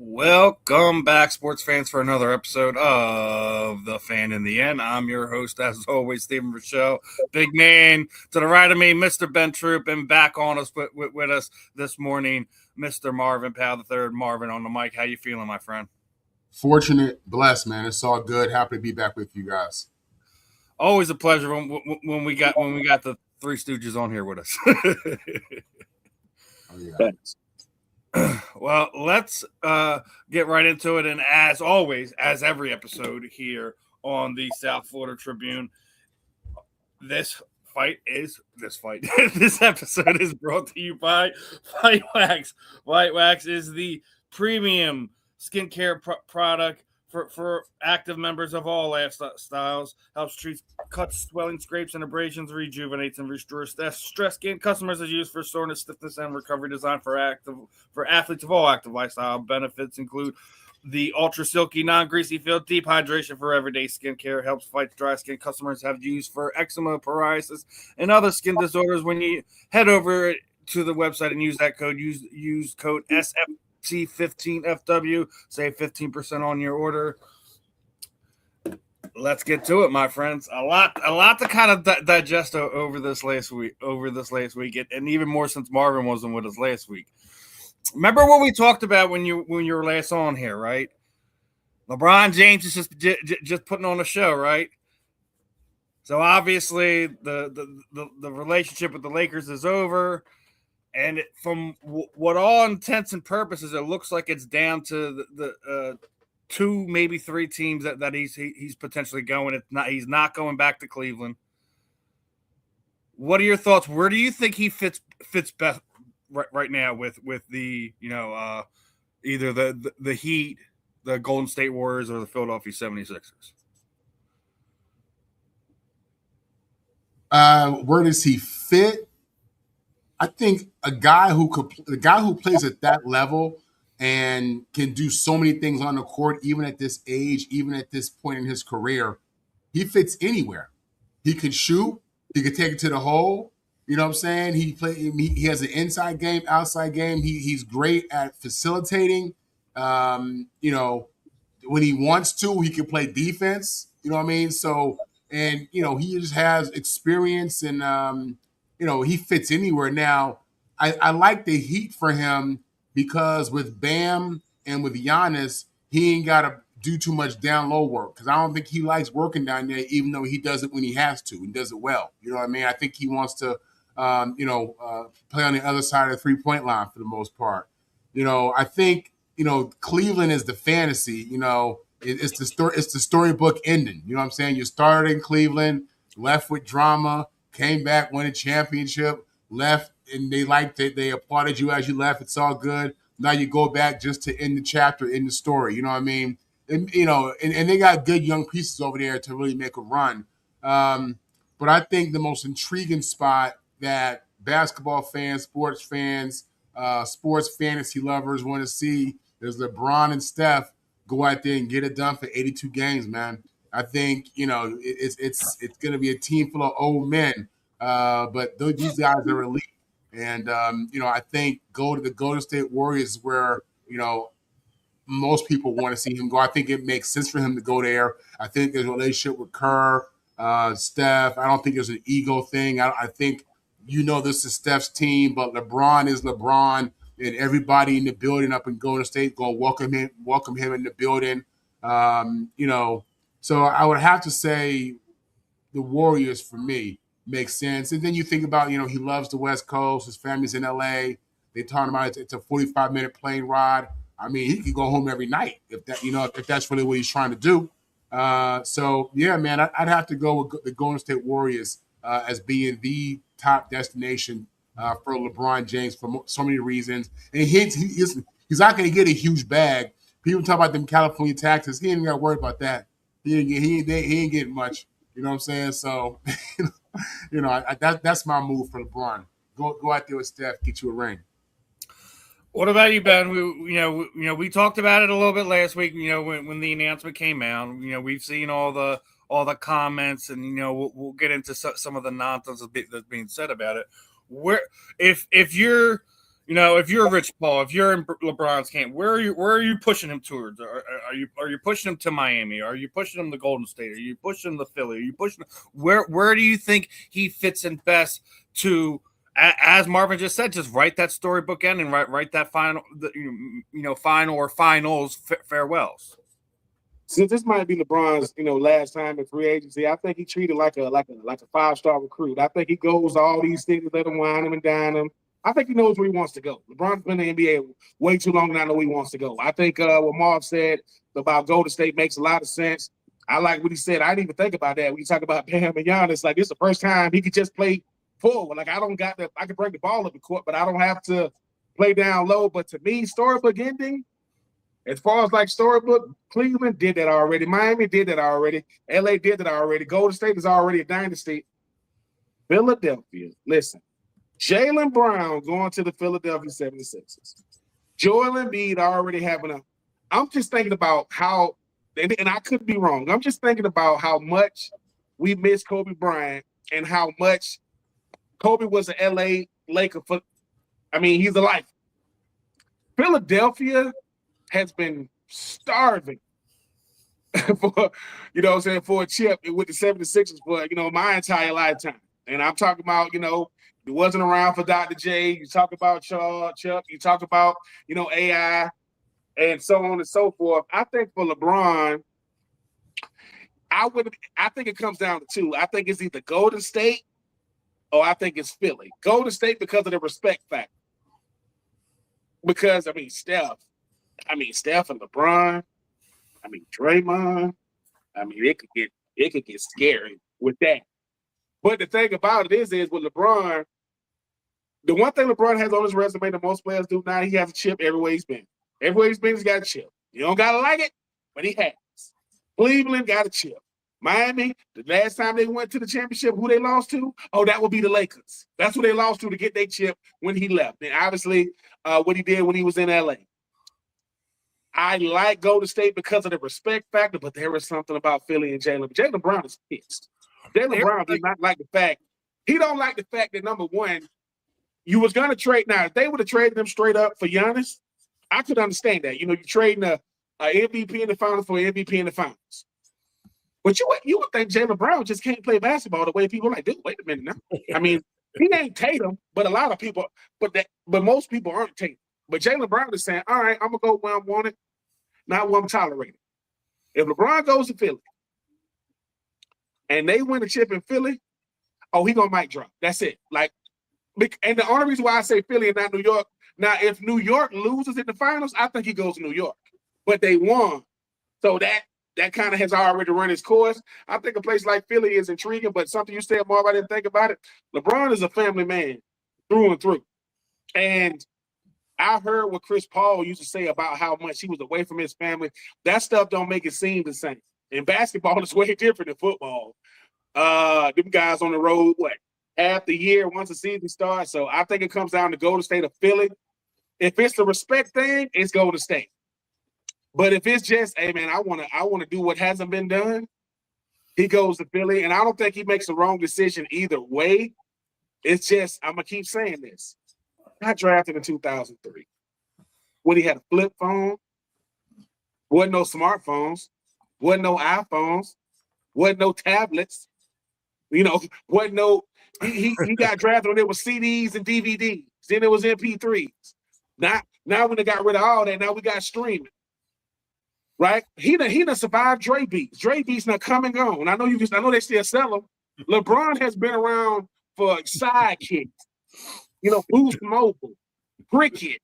Welcome back, sports fans, for another episode of The Fan in the End. I'm your host, as always, Steven Rychel. Big man to the right of me, Mr. Ben Troupe, and back on us with us this morning, Mr. Marvin Powell, the third. Marvin on the mic. How you feeling, my friend? Fortunate, blessed, man. It's all good. Happy to be back with you guys. Always a pleasure when we got the Three Stooges on here with us. Oh yeah. Well, let's get right into it. And as always, as every episode here on the South Florida Tribune, this episode is brought to you by White Wax. White Wax is the premium skincare product for active members of all lifestyles. Helps treat cuts, swelling, scrapes, and abrasions, rejuvenates and restores stress skin. Customers is used for soreness, stiffness, and recovery. Designed for athletes of all active lifestyle. Benefits include the ultra silky, non-greasy feel, deep hydration for everyday skincare, helps fight dry skin. Customers have used for eczema, psoriasis, and other skin disorders. When you head over to the website and use that code, use code SFT15FW, save 15% on your order. Let's get to it, my friends. A lot to kind of digest over this last week, and even more since Marvin wasn't with us last week. Remember what we talked about when you were last on here, right? LeBron James is just putting on a show, right? So obviously the relationship with the Lakers is over, and from what all intents and purposes, it looks like it's down to the two, maybe three teams that he's potentially going. He's not going back to Cleveland. What are your thoughts? Where do you think he fits best right now with the either the Heat, the Golden State Warriors, or the Philadelphia 76ers? Where does he fit? I think a guy who plays at that level and can do so many things on the court, even at this age, even at this point in his career, he fits anywhere. He can shoot. He can take it to the hole. You know what I'm saying? He has an inside game, outside game. He's great at facilitating. When he wants to, he can play defense. You know what I mean? So, and he just has experience, and he fits anywhere. Now, I like the Heat for him because with Bam and with Giannis, he ain't got to do too much down low work, because I don't think he likes working down there, even though he does it when he has to and does it well. You know what I mean? I think he wants to play on the other side of the 3-point line for the most part. I think, Cleveland is the fantasy, it's the story, it's the storybook ending. You know what I'm saying? You started in Cleveland, left with drama, came back, won a championship, left, and they liked it. They applauded you as you left. It's all good. Now you go back just to end the chapter, end the story. You know what I mean? And they got good young pieces over there to really make a run. But I think the most intriguing spot that basketball fans, sports fans, sports fantasy lovers want to see is LeBron and Steph go out there and get it done for 82 games, man. I think, it's going to be a team full of old men, but these guys are elite. And, I think go to the Golden State Warriors where, most people want to see him go. I think it makes sense for him to go there. I think there's a relationship with Kerr, Steph. I don't think there's an ego thing. I think, this is Steph's team, but LeBron is LeBron, and everybody in the building up in Golden State going to welcome him in the building. So I would have to say the Warriors for me makes sense. And then you think about, he loves the West Coast. His family's in LA. They talking about it's a 45-minute plane ride. I mean, he could go home every night if that's really what he's trying to do. So yeah, man, I'd have to go with the Golden State Warriors as being the top destination for LeBron James for so many reasons. And he's not going to get a huge bag. People talk about them California taxes. He ain't got to worry about that. He ain't getting much. You know what I'm saying? So, that's my move for LeBron. Go out there with Steph, get you a ring. What about you, Ben? We talked about it a little bit last week. When the announcement came out, we've seen all the comments, and we'll get into some of the nonsense that's being said about it. Where if you're if you're Rich Paul, if you're in LeBron's camp, where are you pushing him towards? Are you pushing him to Miami? Are you pushing him to Golden State? Are you pushing him to Philly? Are you pushing where do you think he fits in best to, as Marvin just said, just write that storybook end and write that final, final or finals farewells. Since this might be LeBron's, last time in free agency, I think he treated like a 5-star recruit. I think he goes to all these things, let him wine him and dine him. I think he knows where he wants to go. LeBron's been in the NBA way too long, and I know where he wants to go. I think what Marv said about Golden State makes a lot of sense. I like what he said. I didn't even think about that when you talk about Bam and Giannis. Like, it's the first time he could just play forward. Like, I can bring the ball up the court, but I don't have to play down low. But to me, storybook ending, as far as like storybook, Cleveland did that already. Miami did that already. LA did that already. Golden State is already a dynasty. Philadelphia, listen. Jaylen Brown going to the Philadelphia 76ers. Joel Embiid already having I'm just thinking about how, and I could be wrong. I'm just thinking about how much we miss Kobe Bryant and how much Kobe was an LA Laker he's a lifer. Philadelphia has been starving for, for a chip with the 76ers for, my entire lifetime. And I'm talking about, he wasn't around for Dr. J. You talk about Chuck. You talk about, AI and so on and so forth. I think for LeBron, I think it comes down to two. I think it's either Golden State or I think it's Philly. Golden State because of the respect factor. Because, Steph and LeBron, Draymond, it could get scary with that. But the thing about it is with LeBron, the one thing LeBron has on his resume that most players do now, he has a chip everywhere he's been. Everywhere he's been, he's got a chip. You don't got to like it, but he has. Cleveland got a chip. Miami, the last time they went to the championship, who they lost to? Oh, that would be the Lakers. That's who they lost to get their chip when he left. And obviously, what he did when he was in LA. I like Golden State because of the respect factor, but there is something about Philly and Jaylen. Jaylen Brown is pissed. Jaylen Brown did not like the fact. He don't like the fact that, number one, you was going to trade. Now, if they would have traded him straight up for Giannis, I could understand that. You're trading a MVP in the finals for an MVP in the finals. But you would think Jaylen Brown just can't play basketball the way people are like, dude, wait a minute now. He ain't Tatum, but a lot of people, but most people aren't Tatum. But Jaylen Brown is saying, all right, I'm going to go where I want it, not where I'm tolerated. If LeBron goes to Philly and they win a chip in Philly, he going to mic drop. That's it. And the only reason why I say Philly and not New York, now if New York loses in the finals, I think he goes to New York. But they won. So that kind of has already run its course. I think a place like Philly is intriguing, but something you said, Marv, I didn't think about it. LeBron is a family man through and through. And I heard what Chris Paul used to say about how much he was away from his family. That stuff don't make it seem the same. And basketball is way different than football. Them guys on the road, half the year once the season starts. So I think it comes down to Golden State or Philly. If it's the respect thing, it's Golden State. But if it's just, hey man, I want to do what hasn't been done, he goes to Philly, and I don't think he makes the wrong decision either way. It's just, I'm gonna keep saying this. Got drafted in 2003 when he had a flip phone, wasn't no smartphones, wasn't no iPhones, wasn't no tablets, wasn't no. He got drafted when there was CDs and DVDs. Then it was MP3s. Now when they got rid of all that, now we got streaming. Right? He done survived Dre beats. Dre beats now come and gone. I know they still sell them. LeBron has been around for sidekicks, Boost Mobile, Cricket.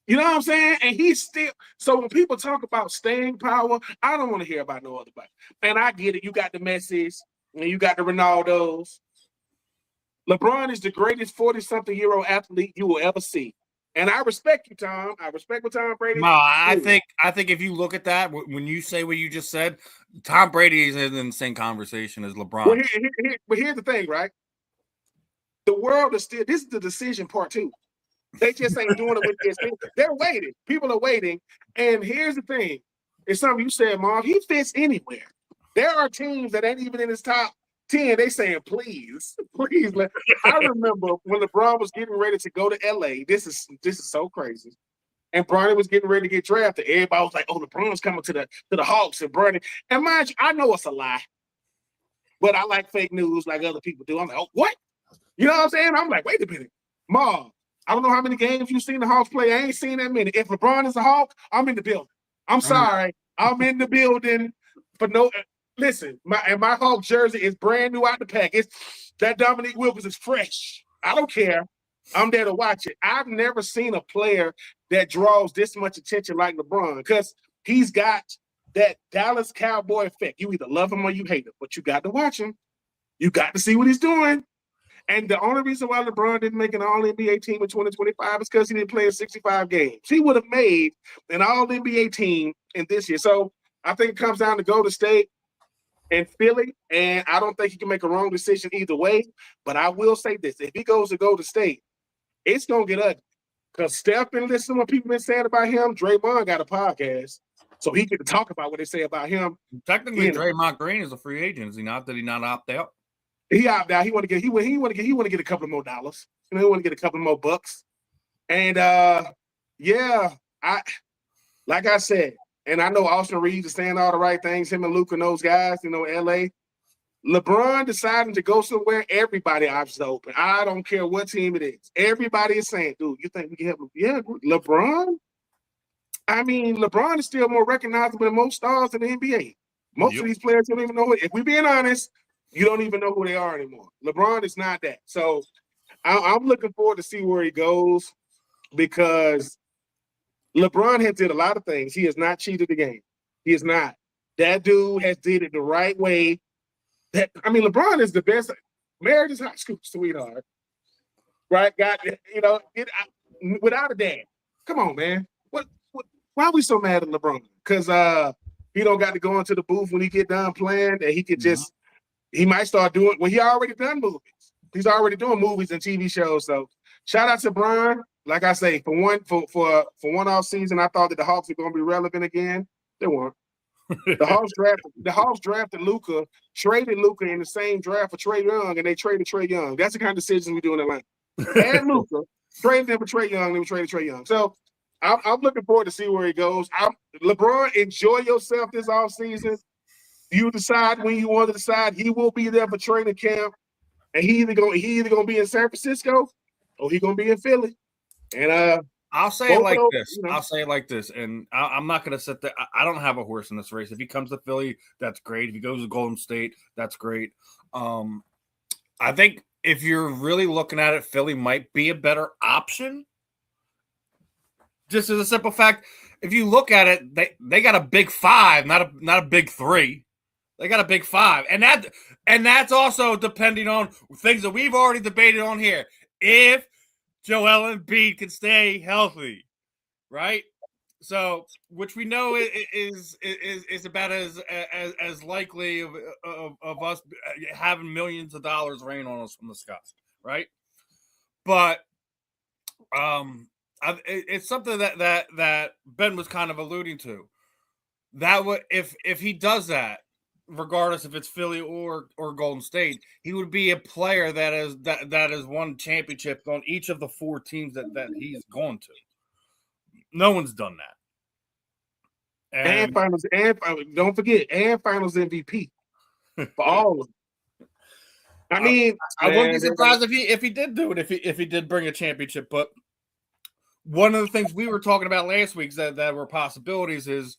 You know what I'm saying? And he's still. So when people talk about staying power, I don't want to hear about no other body. And I get it. You got the Messis and you got the Ronaldos. LeBron is the greatest 40-something-year-old athlete you will ever see. And I respect you, Tom. I respect what Tom Brady. No, I think if you look at that, when you say what you just said, Tom Brady is in the same conversation as LeBron. But here's the thing, right? The world is still. This is the decision part too. They just ain't doing it with this. They're waiting. People are waiting. And here's the thing: it's something you said, Marv. He fits anywhere. There are teams that ain't even in his top 10, they saying, please. I remember when LeBron was getting ready to go to LA. This is so crazy. And Bronny was getting ready to get drafted. Everybody was like, oh, LeBron's coming to the Hawks and Bronny. And mind you, I know it's a lie. But I like fake news like other people do. I'm like, oh, what? You know what I'm saying? I'm like, wait a minute. Mom, I don't know how many games you've seen the Hawks play. I ain't seen that many. If LeBron is a Hawk, I'm in the building. I'm sorry. I'm in the building for no – listen, my Hawk jersey is brand new out the pack. That Dominique Wilkins is fresh. I don't care. I'm there to watch it. I've never seen a player that draws this much attention like LeBron because he's got that Dallas Cowboy effect. You either love him or you hate him, but you got to watch him. You got to see what he's doing. And the only reason why LeBron didn't make an All-NBA team in 2025 is because he didn't play in 65 games. He would have made an All-NBA team in this year. So I think it comes down to Golden State and Philly, and I don't think he can make a wrong decision either way. But I will say this. If he goes to Golden State, it's going to get ugly. Because Steph been listening to what people been saying about him. Draymond got a podcast, so he can talk about what they say about him. Technically, Draymond Green is a free agent. Is he not? Did he not opt out? He opt out. He want to get a couple of more dollars. He want to get a couple more bucks. And like I said, and I know Austin Reeves is saying all the right things. Him and Luke and those guys, LA. LeBron deciding to go somewhere, everybody options are open. I don't care what team it is. Everybody is saying, dude, you think we can help him? Yeah, LeBron? I mean, LeBron is still more recognizable than most stars in the NBA. Most of these players don't even know it. If we're being honest, you don't even know who they are anymore. LeBron is not that. So I'm looking forward to see where he goes because LeBron has did a lot of things. He has not cheated the game. He is not. That dude has did it the right way. LeBron is the best. Married his high school sweetheart, right? Without a dad. Come on, man. Why are we so mad at LeBron? Because he don't got to go into the booth when he get done playing, and he could just he might start doing. Well, he already done movies. He's already doing movies and TV shows. So shout out to Brian. Like I say, for one off season, I thought that the Hawks were going to be relevant again. They weren't. The Hawks drafted Luka, traded Luka in the same draft for Trae Young, and they traded Trae Young. That's the kind of decisions we do in Atlanta. And Luka traded them for Trae Young, then we traded Trae Young. So I'm looking forward to see where he goes. LeBron, enjoy yourself this offseason. You decide when you want to decide. He will be there for training camp, and he either gonna be in San Francisco or he gonna be in Philly. And I'll say it like this. I'll say it like this, and I'm not going to sit there. I don't have a horse in this race. If he comes to Philly, that's great. If he goes to Golden State, that's great. I think if you're really looking at it, Philly might be a better option. Just as a simple fact, if you look at it, they got a big five, not a big three. They got a big five, and that's also depending on things that we've already debated on here. If Joel Embiid can stay healthy, right? So, which we know is about as likely of us having millions of dollars rain on us from the sky, right? But it's something that Ben was kind of alluding to. That would if he does that, regardless if it's Philly or Golden State, he would be a player that has won championships on each of the four teams that he's gone to. No one's done that. And finals, don't forget, and finals MVP for all of them. I mean, I wouldn't be surprised if he did do it, if he did bring a championship. But one of the things we were talking about last week that were possibilities is,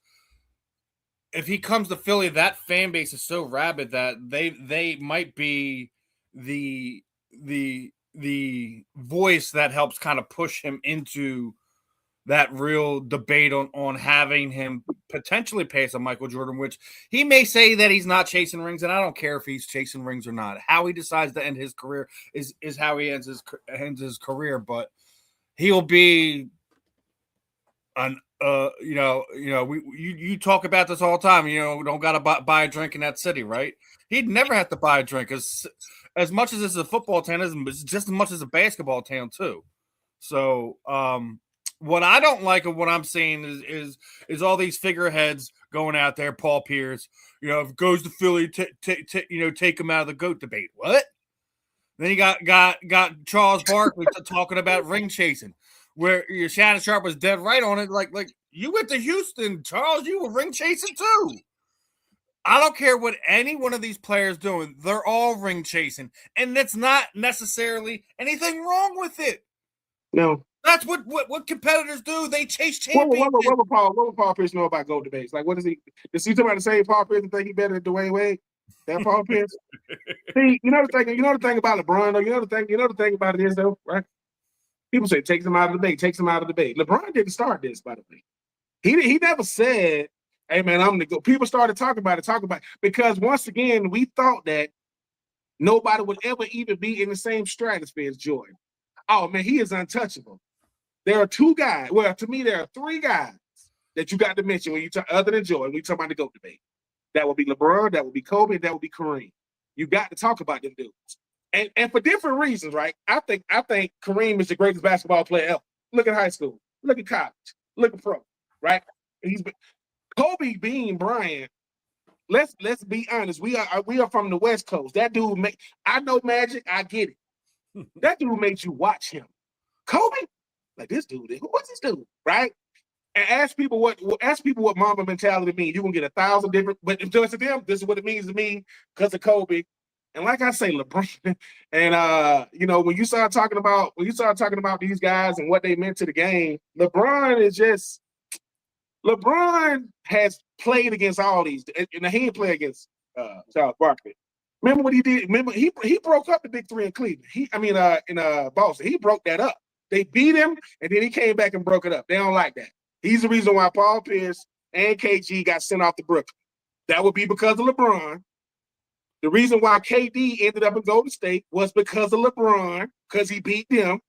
if he comes to Philly, that fan base is so rabid that they might be the voice that helps kind of push him into that real debate on having him potentially pass a Michael Jordan, which he may say that he's not chasing rings, and I don't care if he's chasing rings or not. How he decides to end his career is how he ends his career, but he'll be an you talk about this all the time. Don't got to buy a drink in that city, right? He'd never have to buy a drink as much as this is a football town, it's just as much as a basketball town too. So What I don't like of what I'm seeing is all these figureheads going out there. Paul Pierce, if it goes to Philly, take him out of the GOAT debate. What? Then you got Charles Barkley talking about ring chasing, where your Shannon Sharpe was dead right on it. Like you went to Houston, Charles, you were ring chasing too. I don't care what any one of these players doing; they're all ring chasing, and that's not necessarily anything wrong with it. No. That's what competitors do. They chase What championships. would Paul Pierce know about GOAT debates? Like, what is he? Does he talk about the same Paul Pierce and think he better than Dwayne Wade? That Paul Pierce? See, you know the thing about LeBron, though. You know the thing about it is, though, right? People say takes him out of the debate, takes him out of the debate. LeBron didn't start this, by the way. He never said, "Hey man, I'm gonna go." People started talking about it because once again we thought that nobody would ever even be in the same stratosphere as Jordan. Oh man, he is untouchable. There are two guys. Well, to me, there are three guys that you got to mention when you talk other than Jordan. When you talk about the GOAT debate, that would be LeBron, that would be Kobe, and that would be Kareem. You got to talk about them dudes, and for different reasons, right? I think Kareem is the greatest basketball player ever. Look at high school, look at college, look at pro, right? Kobe Bean Bryant. Let's be honest. We are from the West Coast. That dude I know Magic. I get it. That dude makes you watch him. Kobe. Like this dude, what's this dude, right? And ask people what Mamba mentality means. You're gonna get 1,000 different, but to them, this is what it means to me because of Kobe. And like I say, LeBron, and when you start talking about these guys and what they meant to the game, LeBron has played against all these, and he didn't play against Charles Barkley. Remember what he did? Remember he broke up the Big Three in Cleveland. In Boston, he broke that up. They beat him, and then he came back and broke it up. They don't like that. He's the reason why Paul Pierce and KG got sent off to Brooklyn. That would be because of LeBron. The reason why KD ended up in Golden State was because of LeBron, because he beat them.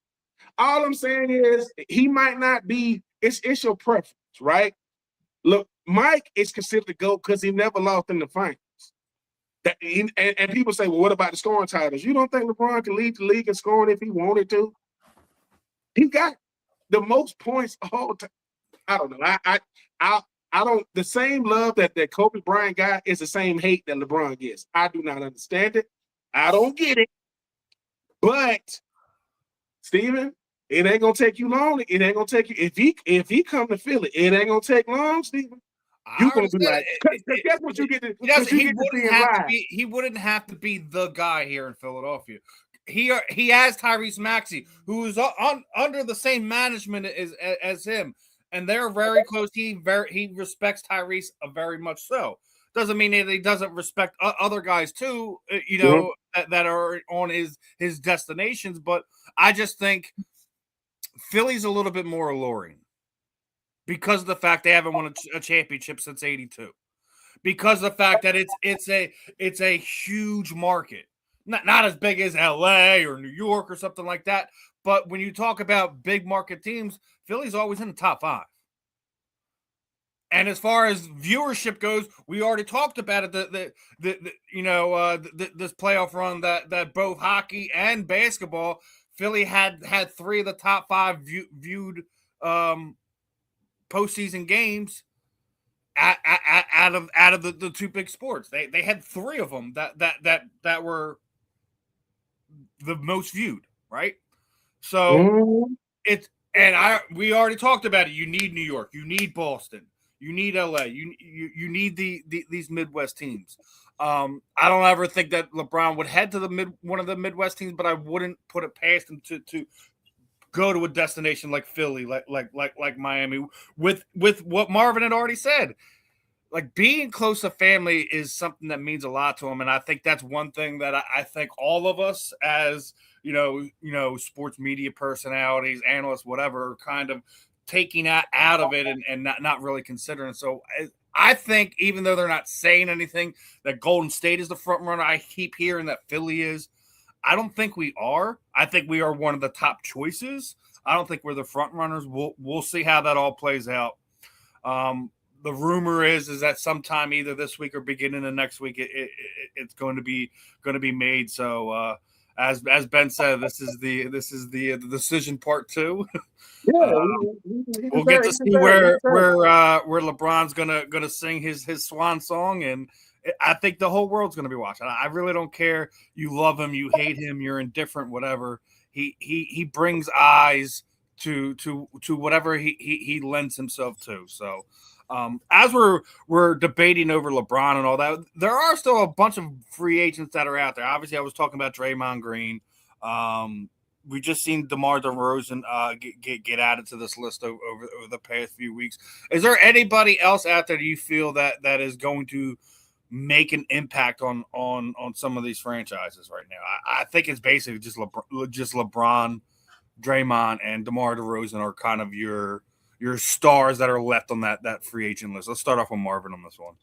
All I'm saying is he might not be. It's your preference, right? Look, Mike is considered the GOAT because he never lost in the finals. And people say, well, what about the scoring titles? You don't think LeBron can lead the league in scoring if he wanted to? He got the most points all time. I don't know. I don't. The same love that Kobe Bryant got is the same hate that LeBron gets. I do not understand it. I don't get it. But Steven, it ain't gonna take you long. It ain't gonna take you if he come to Philly. It ain't gonna take long, Steven. You gonna be like, guess what you get to? He wouldn't have to be the guy here in Philadelphia. He has Tyrese Maxey, who is under the same management as him, and they're very close. He respects Tyrese very much so. Doesn't mean that he doesn't respect other guys too, that are on his destinations. But I just think Philly's a little bit more alluring because of the fact they haven't won a championship since '82. Because of the fact that it's a huge market. Not as big as LA or New York or something like that. But when you talk about big market teams, Philly's always in the top 5. And as far as viewership goes, we already talked about it. This playoff run that both hockey and basketball, Philly had 3 of the top 5 viewed postseason games out of the 2 big sports. They had 3 of them that were the most viewed, right? So we already talked about it. You need New York, you need Boston, you need LA, you need these Midwest teams. I don't ever think that LeBron would head to one of the Midwest teams, but I wouldn't put it past him to go to a destination like Philly, like Miami, with what Marvin had already said. Like being close to family is something that means a lot to him. And I think that's one thing that I think all of us as, sports media personalities, analysts, whatever, are kind of taking out of it and not really considering. So I think even though they're not saying anything that Golden State is the front runner, I keep hearing that Philly is. I don't think we are. I think we are one of the top choices. I don't think we're the front runners. We'll see how that all plays out. The rumor is that sometime either this week or beginning of next week, it's going to be made. So as Ben said, this is the decision part 2. Yeah, We'll get to see where LeBron's gonna sing his swan song, and I think the whole world's gonna be watching. I really don't care. You love him, you hate him, you're indifferent, whatever. He brings eyes to whatever he lends himself to. So as we're debating over LeBron and all that, there are still a bunch of free agents that are out there. Obviously, I was talking about Draymond Green. We just seen DeMar DeRozan get added to this list over the past few weeks. Is there anybody else out there that you feel that is going to make an impact on some of these franchises right now? I think it's basically just LeBron, Draymond, and DeMar DeRozan are kind of your stars that are left on that free agent list. Let's start off with Marvin on this one.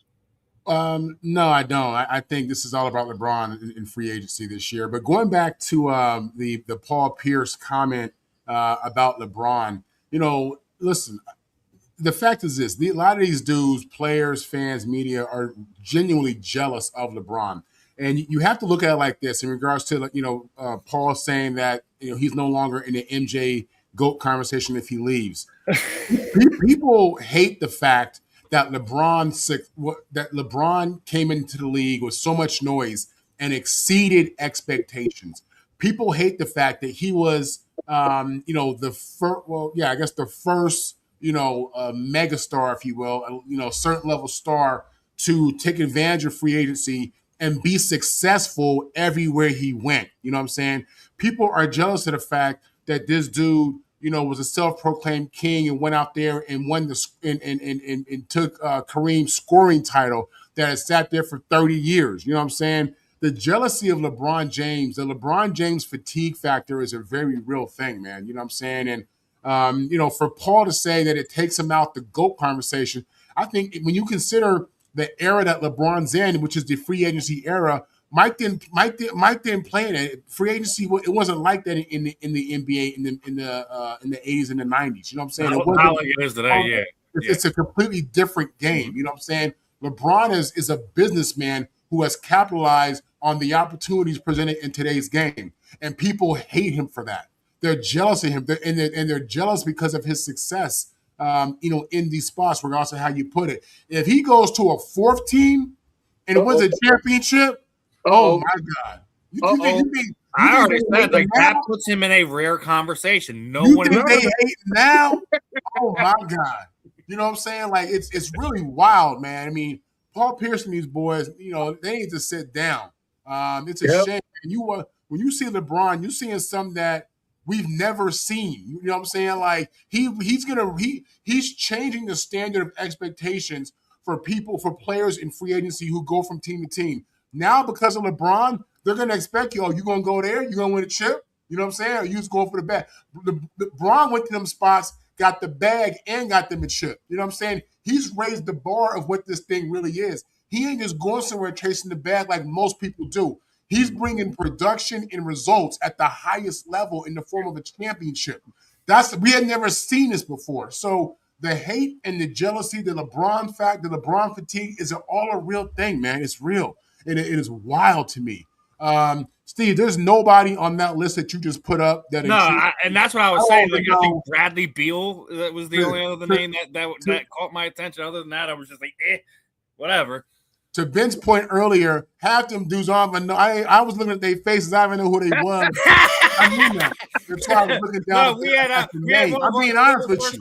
No, I don't. I think this is all about LeBron in free agency this year. But going back to the Paul Pierce comment about LeBron, listen, the fact is this: a lot of these dudes, players, fans, media, are genuinely jealous of LeBron. And you have to look at it like this in regards to, Paul saying that, he's no longer in the MJ GOAT conversation if he leaves. People hate the fact that LeBron came into the league with so much noise and exceeded expectations. People hate the fact that he was, the first, megastar, if you will, certain level star to take advantage of free agency and be successful everywhere he went. You know what I'm saying? People are jealous of the fact that this dude, was a self-proclaimed king and went out there and won and took Kareem's scoring title that had sat there for 30 years. You know what I'm saying? The jealousy of LeBron James, the LeBron James fatigue factor is a very real thing, man. You know what I'm saying? And, for Paul to say that it takes him out the GOAT conversation, I think when you consider the era that LeBron's in, which is the free agency era, Mike didn't play in it. Free agency, it wasn't like that in the NBA in the 80s and the 90s. You know what I'm saying? It wasn't like it is today. Yeah, it's a completely different game. You know what I'm saying? LeBron is a businessman who has capitalized on the opportunities presented in today's game, and people hate him for that. They're jealous of him, and they're jealous because of his success. In these spots, regardless of how you put it. If he goes to a fourth team and wins a championship. Oh my God! I already said that puts him in a rare conversation. No one think they hate now. Oh my God! You know what I'm saying? Like it's really wild, man. I mean, Paul Pierce and these boys, they need to sit down. It's a shame. And when you see LeBron, you're seeing something that we've never seen. You know what I'm saying? Like he's changing the standard of expectations for players in free agency who go from team to team. Now, because of LeBron, they're going to expect you, you're going to go there? You're going to win a chip? You know what I'm saying? Or you just going for the bag? LeBron went to them spots, got the bag, and got them a chip. You know what I'm saying? He's raised the bar of what this thing really is. He ain't just going somewhere chasing the bag like most people do. He's bringing production and results at the highest level in the form of a championship. We had never seen this before. So the hate and the jealousy, the LeBron fatigue is all a real thing, man. It's real. And it is wild to me. Steve, there's nobody on that list that you just put up that. And that's what I was saying. Like, I think Bradley Beal that was the only other name that caught my attention. Other than that, I was just like, whatever. To Ben's point earlier, half them dudes aren't even know. I was looking at their faces. I didn't even know who they was. I knew that. That's why I was looking down. I'm being honest with you.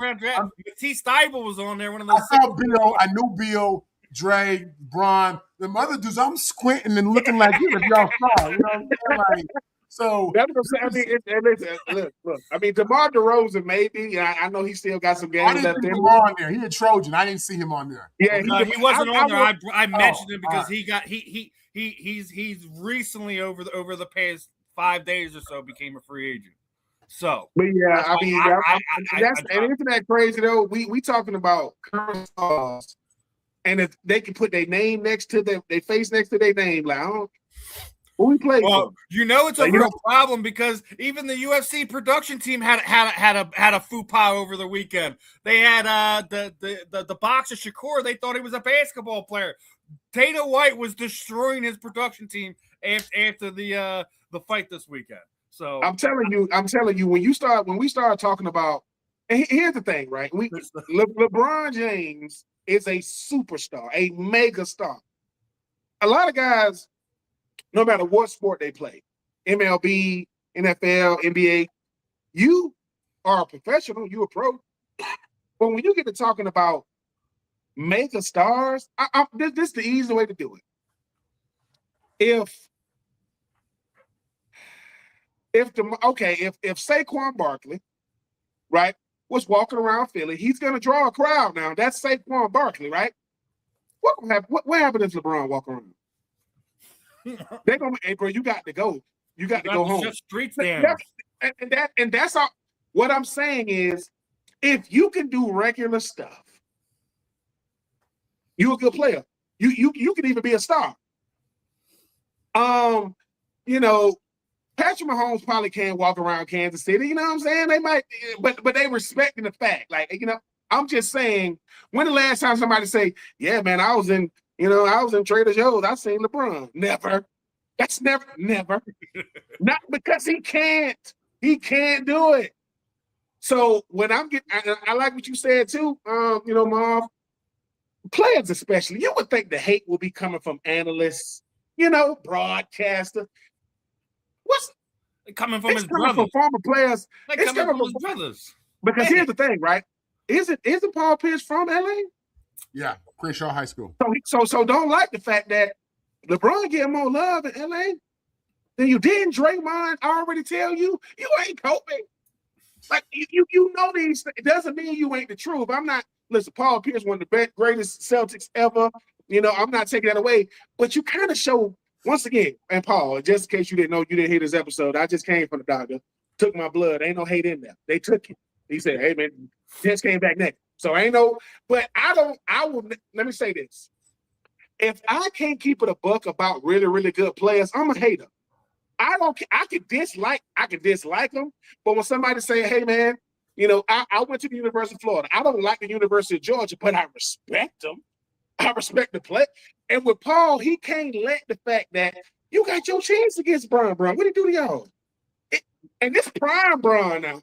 T. Steibel was on there. One of those. I knew Bill, Dre, Bron. The other dudes, I'm squinting and looking like you if y'all saw. You know what I'm saying? Like, so that's what I'm saying. Look. I mean, DeMar DeRozan maybe. I know he still got some games left in. On there. He a Trojan. I didn't see him on there. Yeah, he wasn't on there. I mentioned him because he's recently over the past 5 days or so became a free agent. So, but yeah, I mean, isn't that crazy though? We talking about current stars. And if they can put their name next to their face next to their name, like, Who we played Well, for? you know it's a Like, you real problem because even the UFC production team had a faux pas over the weekend. They had the boxer Shakur. They thought he was a basketball player. Dana White was destroying his production team after the fight this weekend. So I'm telling you, when we start talking about, and here's the thing, right? LeBron James is a superstar, a mega star. A lot of guys, no matter what sport they play, MLB, NFL, NBA, you are a professional, you a pro. But when you get to talking about mega stars, this is the easy way to do it. If Saquon Barkley, right, was walking around Philly, he's gonna draw a crowd now. That's Saquon Barkley, right? What happened if LeBron walk around? They're gonna, hey bro, you got to go. You got to go home. Shut streets down. And that's all. What I'm saying is, if you can do regular stuff, you're a good player. You can even be a star. You know, Patrick Mahomes probably can't walk around Kansas City. You know what I'm saying? They might, but they respecting the fact. Like, you know, I'm just saying, when the last time somebody say, yeah, man, I was in Trader Joe's, I seen LeBron. Never. That's never. Not because he can't. He can't do it. So when I like what you said too, you know, Marv, players especially, you would think the hate will be coming from analysts, you know, broadcasters. What's coming from his coming brothers? from former players. It's coming from his brothers. Because here's the thing, right? Isn't Paul Pierce from LA? Yeah, Crenshaw High School. So don't like the fact that LeBron get more love in LA than you did. Draymond already tell you ain't Kobe. Like you know these. It doesn't mean you ain't the truth. I'm not. Listen, Paul Pierce, one of the greatest Celtics ever. You know, I'm not taking that away. But you kind of show once again. And Paul, just in case you didn't know, you didn't hear this episode. I just came from the doctor. Took my blood. Ain't no hate in there. They took it. He said, "Hey man, just came back next." So ain't no. But I will. Let me say this. If I can't keep it a buck about really, really good players, I'm a hater. I can dislike them, but when somebody say, hey man, you know, I went to the University of Florida. I don't like the University of Georgia, but I respect them. I respect the play. And with Paul, he can't let the fact that you got your chance against Bron. What did he do to y'all? And this prime Bron now,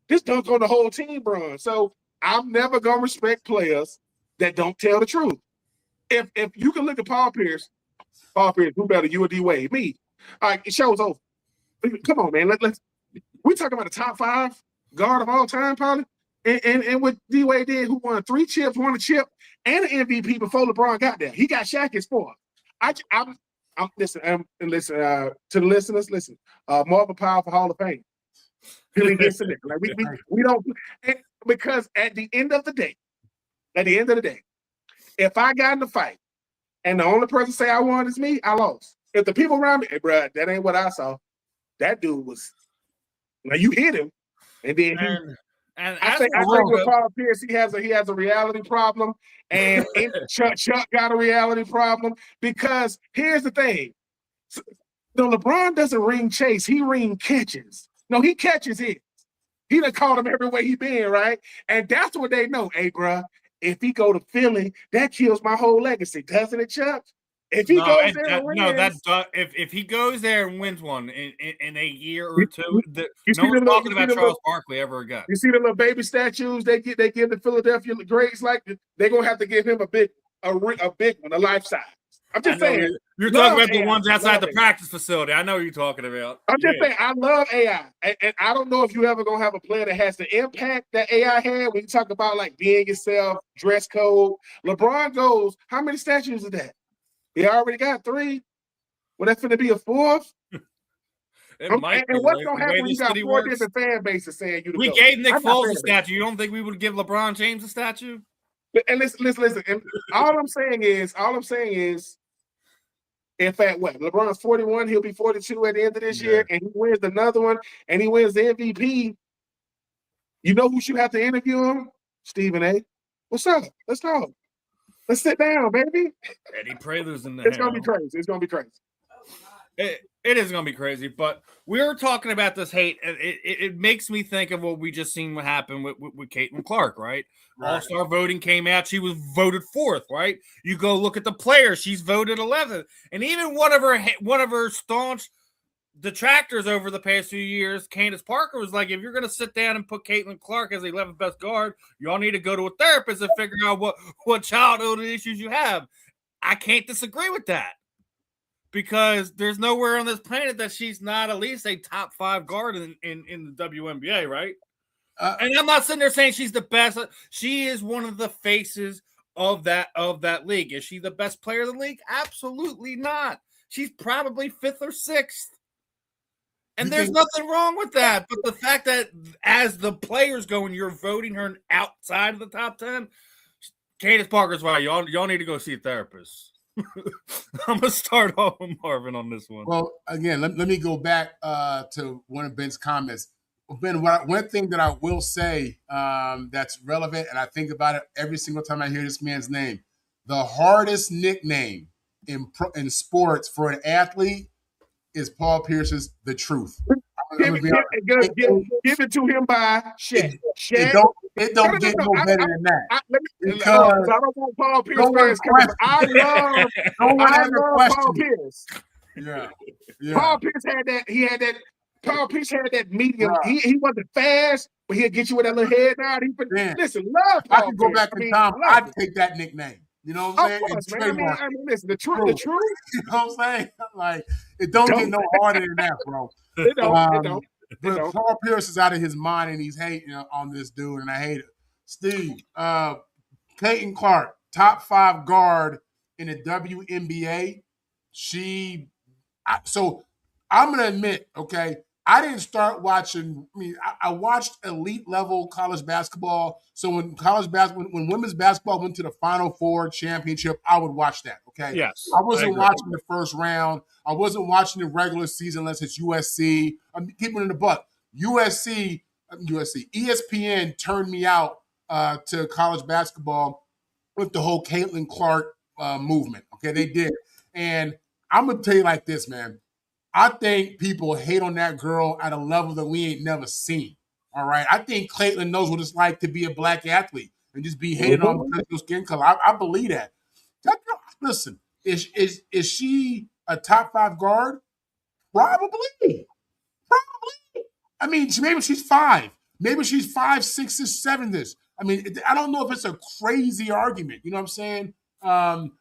this dunk on the whole team, Bron. So I'm never gonna respect players that don't tell the truth. If you can look at Paul Pierce, who better, you or D Wade? Me. All right, the show's over. Come on, man. Let's. We talking about the top 5 guard of all time, probably. And what D Wade did, who won 3 chips, won a chip, and an MVP before LeBron got there. He got Shaq his 4. Listen to the listeners. Listen, Marvin Powell for Hall of Fame. Till he gets in there. Like we don't, because at the end of the day, if I got in the fight and the only person say I won is me, I lost. If the people around me, hey, bro, that ain't what I saw. That dude was. Now you hit him, and then I think with Paul Pierce, he has a reality problem, and Chuck got a reality problem because here's the thing: no, LeBron doesn't ring chase; he ring catches. No, he catches hits. He done caught him everywhere he been, right? And that's what they know. Hey, bro, if he go to Philly, that kills my whole legacy, doesn't it, Chuck? If he goes there and wins, if he goes there and wins one in a year or two, no one's talking about Charles Barkley ever again. You see the little baby statues they give the Philadelphia greats, like they're gonna have to give him a big one, a life size. I'm just saying. You're talking about the ones outside the practice facility. I know what you're talking about. I'm just saying, I love AI. And I don't know if you ever going to have a player that has the impact that AI had when you talk about like being yourself, dress code. LeBron goes, how many statues is that? He already got 3. Well, that's going to be a 4th. And what's going to happen when you got 4 different fan bases saying you We gave Nick Foles a statue. You don't think we would give LeBron James a statue? And listen. And all I'm saying is, in fact, LeBron's 41, he'll be 42 at the end of this year, and he wins another one, and he wins the MVP. You know who should have to interview him? Stephen A. What's up? Let's talk. Let's sit down, baby. Eddie Prather's in the It's gonna be crazy. It's gonna be crazy. It is going to be crazy, but we were talking about this hate, and it makes me think of what we just seen what happened with Caitlin Clark, right? All-star voting came out. She was voted 4th, right? You go look at the players. She's voted 11th. And even one of her staunch detractors over the past few years, Candace Parker, was like, if you're going to sit down and put Caitlin Clark as the 11th best guard, y'all need to go to a therapist and figure out what childhood issues you have. I can't disagree with that. Because there's nowhere on this planet that she's not at least a top 5 guard in the WNBA, right? And I'm not sitting there saying she's the best. She is one of the faces of that league. Is she the best player in the league? Absolutely not. She's probably 5th or 6th. And there's nothing wrong with that. But the fact that as the players go and you're voting her outside of the top 10, Candace Parker's right. Y'all need to go see a therapist. I'm gonna start off with Marvin on this one. Well, again, let me go back to one of Ben's comments. Ben, one thing that I will say that's relevant, and I think about it every single time I hear this man's name. The hardest nickname in sports for an athlete is Paul Pierce's "The Truth." Give it to him by Shaq. It don't get no better than that. I don't want Paul Pierce fans coming. I love Paul Pierce. Yeah. Paul Pierce had that. He had that. Paul Pierce had that medium. He wasn't fast, but he'll get you with that little head down. Listen, love Paul I can go back in time. I'd take that nickname. You know what I'm saying? Course, I mean, listen, the truth. You know what I'm saying? Like, it don't get no harder than that, bro. It don't. But Paul Pierce is out of his mind, and he's hating on this dude, and I hate it. Steve, Caitlin Clark, top 5 guard in the WNBA. So I'm going to admit, okay, I didn't start watching. I mean, I watched elite level college basketball. So when women's basketball went to the Final Four championship, I would watch that. Okay. Yes. I wasn't watching the first round. I wasn't watching the regular season unless it's USC. I'm keeping it in the buck. ESPN turned me out to college basketball with the whole Caitlin Clark movement. Okay, they did. And I'm gonna tell you like this, man. I think people hate on that girl at a level that we ain't never seen. All right. I think Caitlin knows what it's like to be a black athlete and just be hated on because of your skin color. I believe that. That girl, listen, is she a top 5 guard? Probably. I mean, maybe she's 5. Maybe she's 5, 6, or 7 this. I mean, I don't know if it's a crazy argument. You know what I'm saying? One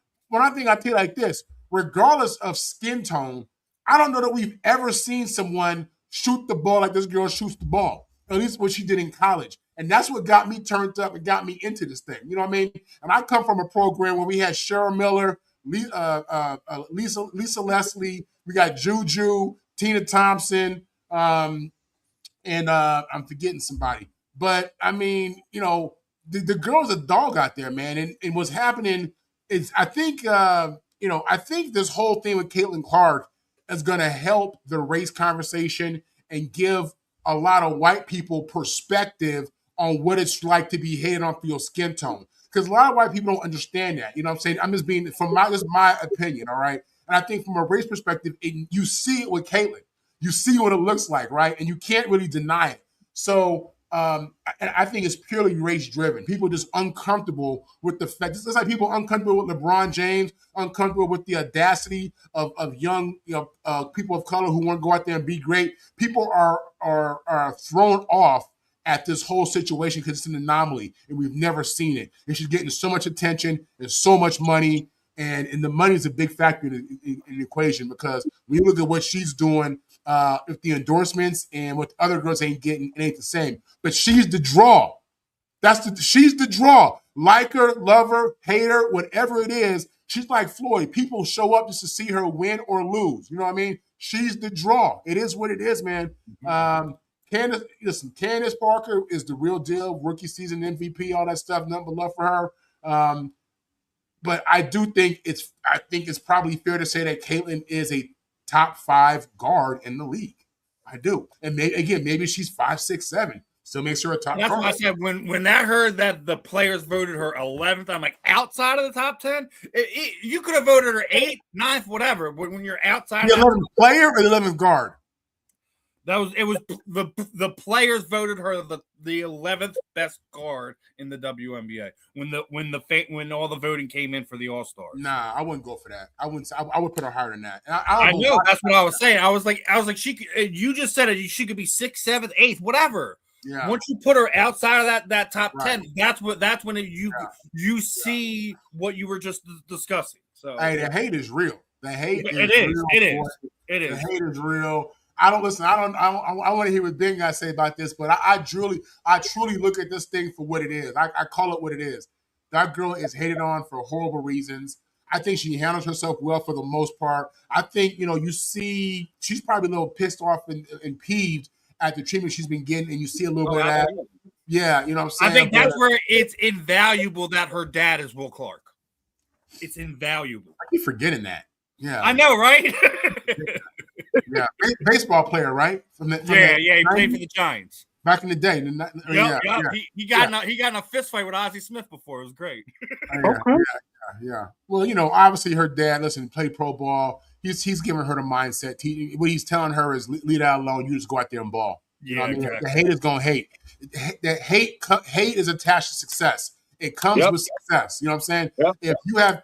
thing I tell you like this, regardless of skin tone, I don't know that we've ever seen someone shoot the ball like this girl shoots the ball, at least what she did in college. And that's what got me turned up and got me into this thing. You know what I mean? And I come from a program where we had Cheryl Miller, Lisa Leslie, we got Juju, Tina Thompson, and I'm forgetting somebody. But, I mean, you know, the girl's a dog out there, man. And what's happening is I think this whole thing with Caitlin Clark is going to help the race conversation and give a lot of white people perspective on what it's like to be hated on for your skin tone. Because a lot of white people don't understand that. You know what I'm saying? I'm just being, this is my opinion, all right? And I think from a race perspective, you see it with Caitlin. You see what it looks like, right? And you can't really deny it. So I think it's purely race-driven. People just uncomfortable with the fact. It's like people uncomfortable with LeBron James, uncomfortable with the audacity of young people of color who want to go out there and be great. People are thrown off at this whole situation because it's an anomaly, and we've never seen it. And she's getting so much attention and so much money, and the money is a big factor in the equation because when you look at what she's doing, if the endorsements and what the other girls ain't getting, it ain't the same. But she's the draw. She's the draw. Like her, love her, hate her, whatever it is, she's like Floyd. People show up just to see her win or lose. You know what I mean? She's the draw. It is what it is, man. Candace Parker is the real deal. Rookie season MVP, all that stuff. Nothing but love for her. But I do think it's probably fair to say that Caitlin is a top 5 guard in the league. I do. And maybe she's 5, 6, 7. Still makes her a top. That's why I said when I heard that the players voted her 11th, I'm like, outside of the top 10, you could have voted her 8th, 9th, whatever. But when you're outside, The 11th player or the 11th guard. It was the players voted her the 11th best guard in the WNBA when all the voting came in for the All-Stars. Nah, I wouldn't go for that. I wouldn't. I would put her higher than that. And I know that's what I was saying. I was like, she could, you just said it. She could be 6th, 7th, 8th, whatever. Yeah. Once you put her outside of that top 10, that's when you see what you were just discussing. So hey, the hate is real. The hate it is real. It is. The hate is real. I don't listen. I want to hear what Ben got to say about this, but I truly look at this thing for what it is. I call it what it is. That girl is hated on for horrible reasons. I think she handles herself well for the most part. I think, you see she's probably a little pissed off and peeved at the treatment she's been getting, and you see a little bit of that. Yeah, you know what I'm saying? I think that's where it's invaluable that her dad is Will Clark. It's invaluable. I keep forgetting that. Yeah. I know, right? Yeah. Baseball player, right? He played for the Giants. Back in the day. He got in a fist fight with Ozzie Smith before. It was great. Yeah. Well, obviously her dad, played pro ball. He's giving her the mindset. What he's telling her is leave that alone. You just go out there and ball. You know what I mean? Exactly. The hate is going to hate. The hate is attached to success. It comes with success. You know what I'm saying? Yep.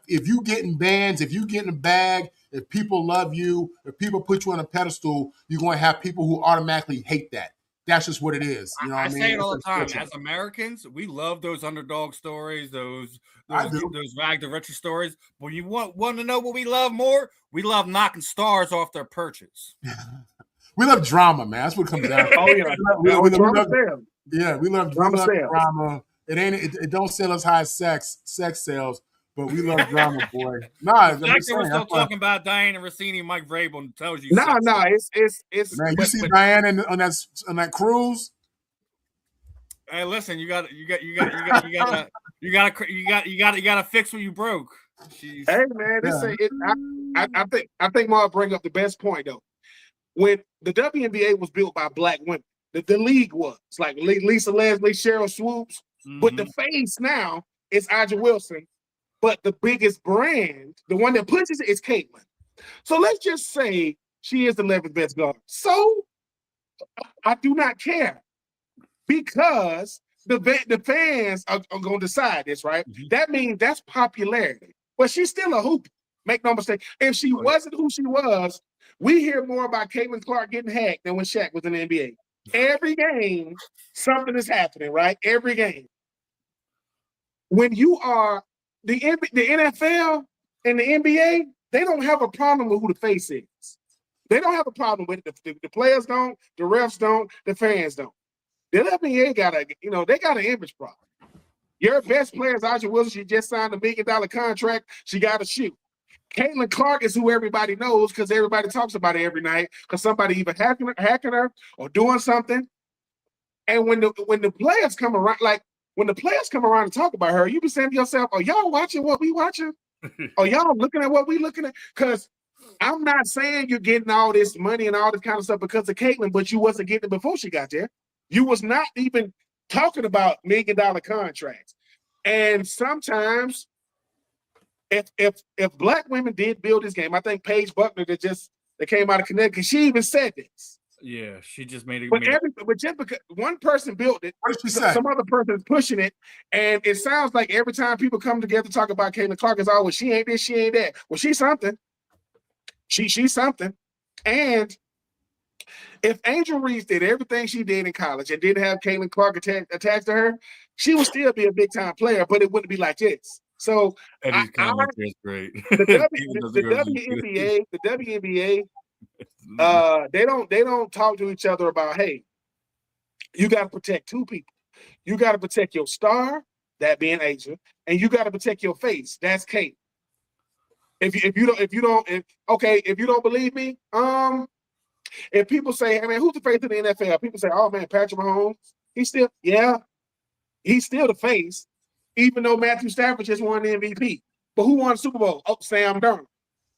If you getting bands, if you getting a bag, if people love you, if people put you on a pedestal, you're going to have people who automatically hate that. That's just what it is. You know what I mean? I say it all the time. As Americans, we love those underdog stories, those rag to riches stories. But you want to know what we love more? We love knocking stars off their perches. We love drama, man. That's what it comes down to. We love drama. It don't sell as high as sex sells, but we love drama, boy. Nah, we're still talking about Diana Rossini and Mike Vrabel tells you. It's man. You see Diana on that cruise. Hey, listen, you got to fix what you broke. Jeez. Hey, man, I think Marv bring up the best point though. When the WNBA was built by black women, the league was like Lisa Leslie, Cheryl Swoops, but the face now is Aja Wilson. But the biggest brand, the one that pushes it, is Caitlin. So let's just say she is the 11th best guard. So I do not care because the fans are going to decide this, right? Mm-hmm. That means that's popularity. But she's still a hoop. Make no mistake. If she wasn't who she was, we hear more about Caitlin Clark getting hacked than when Shaq was in the NBA. Every game, something is happening, right? Every game. When you are the NFL and the NBA, they don't have a problem with who the face is. They don't have a problem with it. The players don't, the refs don't, the fans don't. The NBA they got an image problem. Your best player is Aja Wilson. She just signed a $1 million contract. She got to shoot. Caitlin Clark is who everybody knows because everybody talks about her every night because somebody either hacking her or doing something. And when the players come around, when the players come around and talk about her, you be saying to yourself, are y'all watching what we watching? Are y'all looking at what we looking at? Because I'm not saying you're getting all this money and all this kind of stuff because of Caitlin, but you wasn't getting it before she got there. You was not even talking about $1 million contracts. And sometimes if black women did build this game, I think Paige Buckner that came out of Connecticut, she even said this. Yeah, she just made it. But just because one person built it, what did she say? Some other person is pushing it, and it sounds like every time people come together to talk about Caitlin Clark, it's always she ain't this, she ain't that. Well, she's something. She's something. And if Angel Reese did everything she did in college and didn't have Caitlin Clark attached to her, she would still be a big time player, but it wouldn't be like this. So Eddie's comment is great. The WNBA. They don't talk to each other about, hey, you got to protect two people. You got to protect your star, that being Asia, and you got to protect your face. That's Kate. If you don't believe me, if people say, hey man, who's the face of the NFL? People say, oh man, Patrick Mahomes. He's still the face, even though Matthew Stafford just won the MVP. But who won the Super Bowl? Oh, Sam Darnold.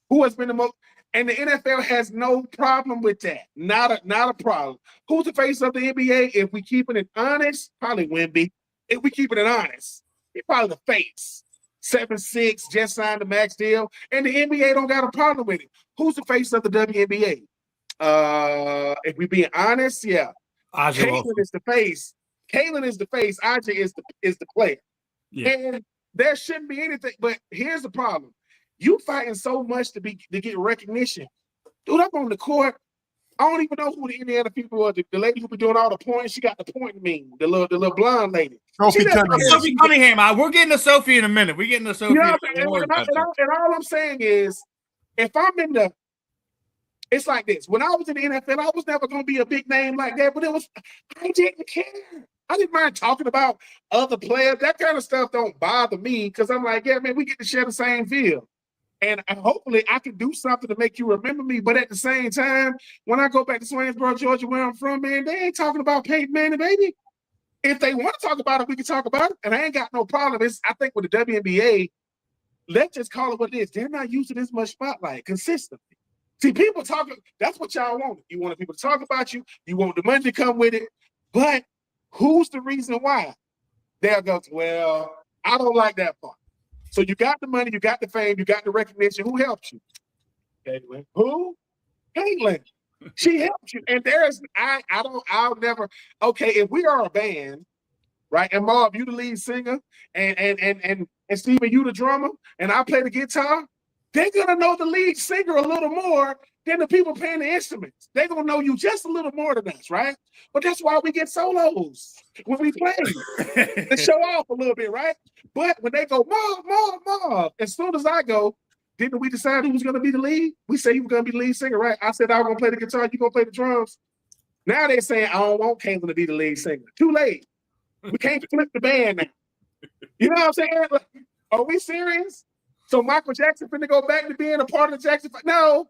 Who has been the most? And the NFL has no problem with that. Not a problem. Who's the face of the NBA? If we keeping it honest, probably Wemby. If we keeping it honest, he's probably the face. 7'6", just signed the max deal. And the NBA don't got a problem with it. Who's the face of the WNBA? If we being honest, yeah. Caitlin is the face. Caitlin is the face. Aja is the player. Yeah. And there shouldn't be anything. But here's the problem. You fighting so much to get recognition. Dude, I'm on the court. I don't even know who the Indiana people are. The lady who be doing all the points, she got the point meme. The little blonde lady. Sophie Cunningham. We're getting to Sophie in a minute. We're getting to Sophie. You know, and all I'm saying is, if I'm in the, it's like this. When I was in the NFL, I was never going to be a big name like that, but I didn't care. I didn't mind talking about other players. That kind of stuff don't bother me because I'm like, yeah, man, we get to share the same field. And hopefully I can do something to make you remember me. But at the same time, when I go back to Swainsboro, Georgia, where I'm from, man, they ain't talking about Peyton Manning, baby. If they want to talk about it, we can talk about it. And I ain't got no problem. I think with the WNBA, let's just call it what it is. They're not using this much spotlight consistently. See, people talking, that's what y'all want. You want people to talk about you. You want the money to come with it. But who's the reason why? They'll go, well, I don't like that part. So you got the money, you got the fame, you got the recognition. Who helped you? Caitlin. Who? Caitlin. She helped you. And I'll never, okay, if we are a band, right, and Marv, you the lead singer, and Steven, you the drummer, and I play the guitar, they're gonna know the lead singer a little more than the people playing the instruments. They're gonna know you just a little more than us, right? But that's why we get solos when we play to show off a little bit, right? But when they go, Marv, as soon as I go, didn't we decide who was gonna be the lead? We say you were gonna be the lead singer, right? I said I was gonna play the guitar, you gonna play the drums. Now they're saying I don't want Caitlin to be the lead singer. Too late. We can't flip the band now. You know what I'm saying? Like, are we serious? So Michael Jackson finna go back to being a part of the Jackson? No,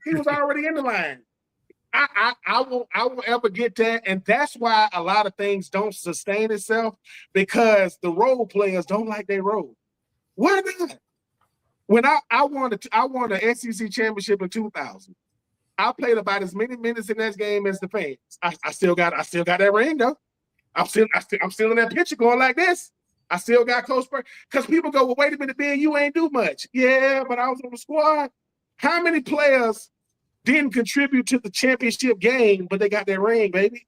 he was already in the line. I won't ever get that, and that's why a lot of things don't sustain itself because the role players don't like their role. Why not? When I won the SEC championship in 2000, I played about as many minutes in that game as the fans. I still got that ring though. I'm still in that picture going like this. I still got close because people go, well, wait a minute, Ben, you ain't do much. Yeah, but I was on the squad. How many players didn't contribute to the championship game, but they got their ring, baby?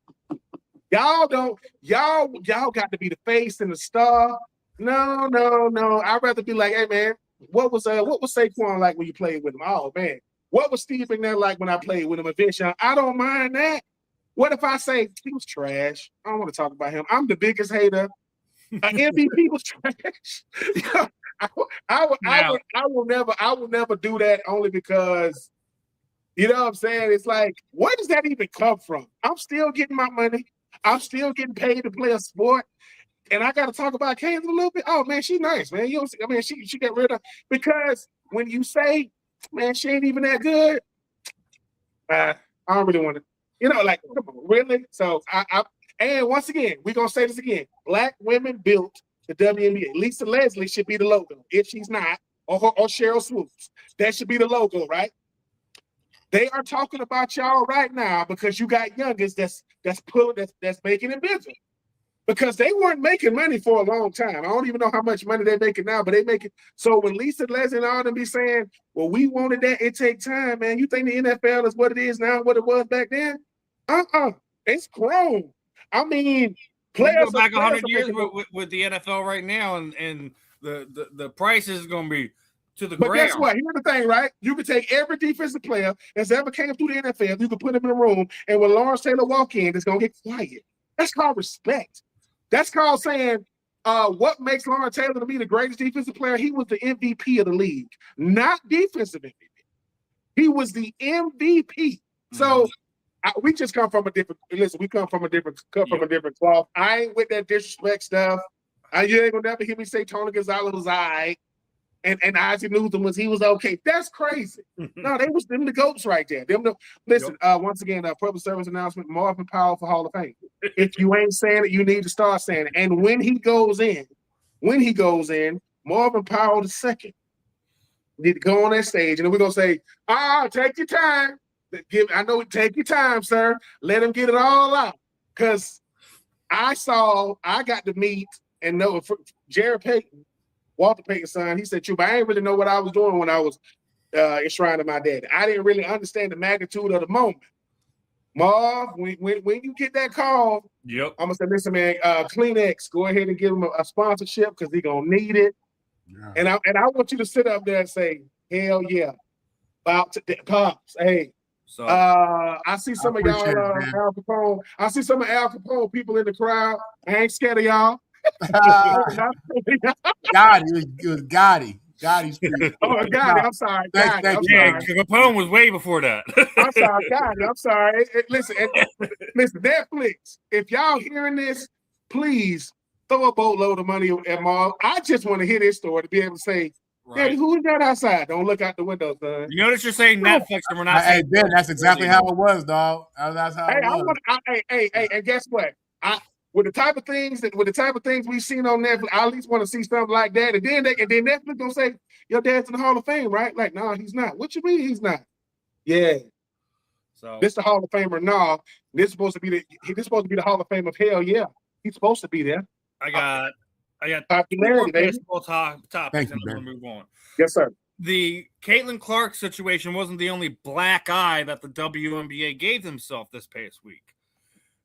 Y'all got to be the face and the star. No. I'd rather be like, hey man, what was Saquon like when you played with him? Oh man, what was Steve McNair like when I played with him? Eventually, I don't mind that. What if I say he was trash? I don't want to talk about him. I'm the biggest hater. MVP was trash. I will never do that only because, you know what I'm saying? It's like, where does that even come from? I'm still getting my money. I'm still getting paid to play a sport. And I got to talk about Caitlin a little bit. Oh, man, she's nice, man. You don't see, I mean, she got rid of, because when you say, man, she ain't even that good, I don't really want to, like, come on, really? So and once again, we're going to say this again. Black women built the WNBA. Lisa Leslie should be the logo. If she's not, or Cheryl Swoops, that should be the logo, right? They are talking about y'all right now because you got youngest that's making it bigger. Because they weren't making money for a long time. I don't even know how much money they're making now, but they make it. So when Lisa Leslie and all them be saying, well, we wanted that, it take time, man. You think the NFL is what it is now, what it was back then? It's grown. I mean, players go back 100 years with the NFL right now, and the price is going to be to the ground. But guess what? Here's the thing, right? You can take every defensive player that's ever came through the NFL, you can put them in a room, and when Lawrence Taylor walk in, it's going to get quiet. That's called respect. That's called saying, what makes Lawrence Taylor to be the greatest defensive player? He was the MVP of the league, not defensive MVP. He was the MVP. Mm-hmm. So we just come from a different. Listen, we come from a different cloth. I ain't with that disrespect stuff. You ain't gonna never hear me say Tony Gonzalez was all right, and Isaac Newton he was okay. That's crazy. No, they was them the goats right there. Listen. Once again, public service announcement: Marvin Powell for Hall of Fame. If you ain't saying it, you need to start saying it. And when he goes in, Marvin Powell II need to go on that stage, and then we're gonna say, take your time. Take your time, sir. Let him get it all out. Because I got to meet and know Jared Payton, Walter Payton's son. He said, Troupe, I didn't really know what I was doing when I was enshrined to my daddy. I didn't really understand the magnitude of the moment. Marv, when you get that call, yep, I'm gonna say, listen, man, Kleenex, go ahead and give him a sponsorship because he's gonna need it. Yeah. And I want you to sit up there and say, hell yeah. Pops, hey. So I see some of y'all Al Capone. I see some of Al Capone people in the crowd. I ain't scared of y'all. Gotti. Gotti. I'm sorry. Capone was way before that. I'm sorry, Gotti. I'm sorry. Listen, Netflix. If y'all hearing this, please throw a boatload of money at Marv. I just want to hear this story to be able to say, right. Hey, who is that outside? Don't look out the window, son. You notice you're saying Netflix and we're not saying Ben, that's exactly how it was, dog. That's how it was. And guess what? With the type of things we've seen on Netflix, I at least want to see something like that. And then Netflix gonna say, your dad's in the Hall of Fame, right? Like, no, he's not. What you mean he's not? Yeah. So this the Hall of Famer. No, this is supposed to be the Hall of Fame of hell. Yeah, he's supposed to be there. I got popularity, baseball topics, and I'm gonna move on. Yes, sir. The Caitlin Clark situation wasn't the only black eye that the WNBA gave themselves this past week,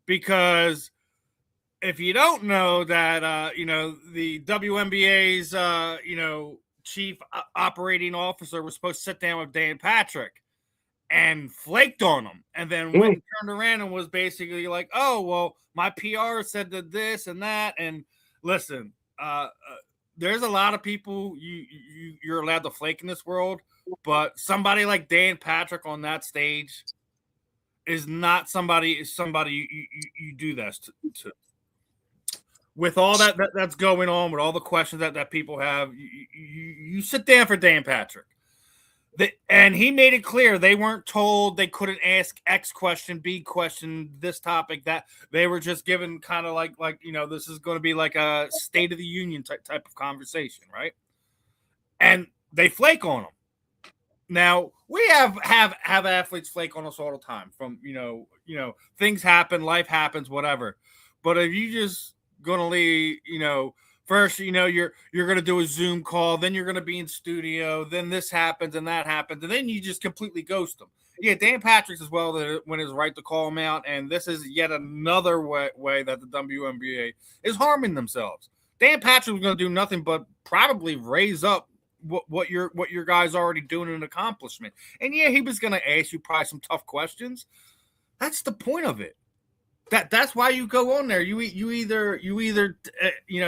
because if you don't know that, the WNBA's, chief operating officer was supposed to sit down with Dan Patrick and flaked on him, and then when he turned around and was basically like, "Oh, well, my PR said that this and that," and listen, there's a lot of people you're allowed to flake in this world, but somebody like Dan Patrick on that stage is not somebody you do this to. With all that's going on, with all the questions that people have, you sit down for Dan Patrick. And he made it clear they weren't told they couldn't ask X question, B question, this topic, that. They were just given kind of like this is going to be like a State of the Union type of conversation, right? And they flake on them. Now, we have athletes flake on us all the time. From things happen, life happens, whatever. But if you just going to leave, first, you're going to do a Zoom call, then you're going to be in studio, then this happens and that happens, and then you just completely ghost them. Yeah, Dan Patrick's as well when it's right to call him out, and this is yet another way that the WNBA is harming themselves. Dan Patrick was going to do nothing but probably raise up what your guys already doing an accomplishment. And yeah, he was going to ask you probably some tough questions. That's the point of it. That's why you go on there. You either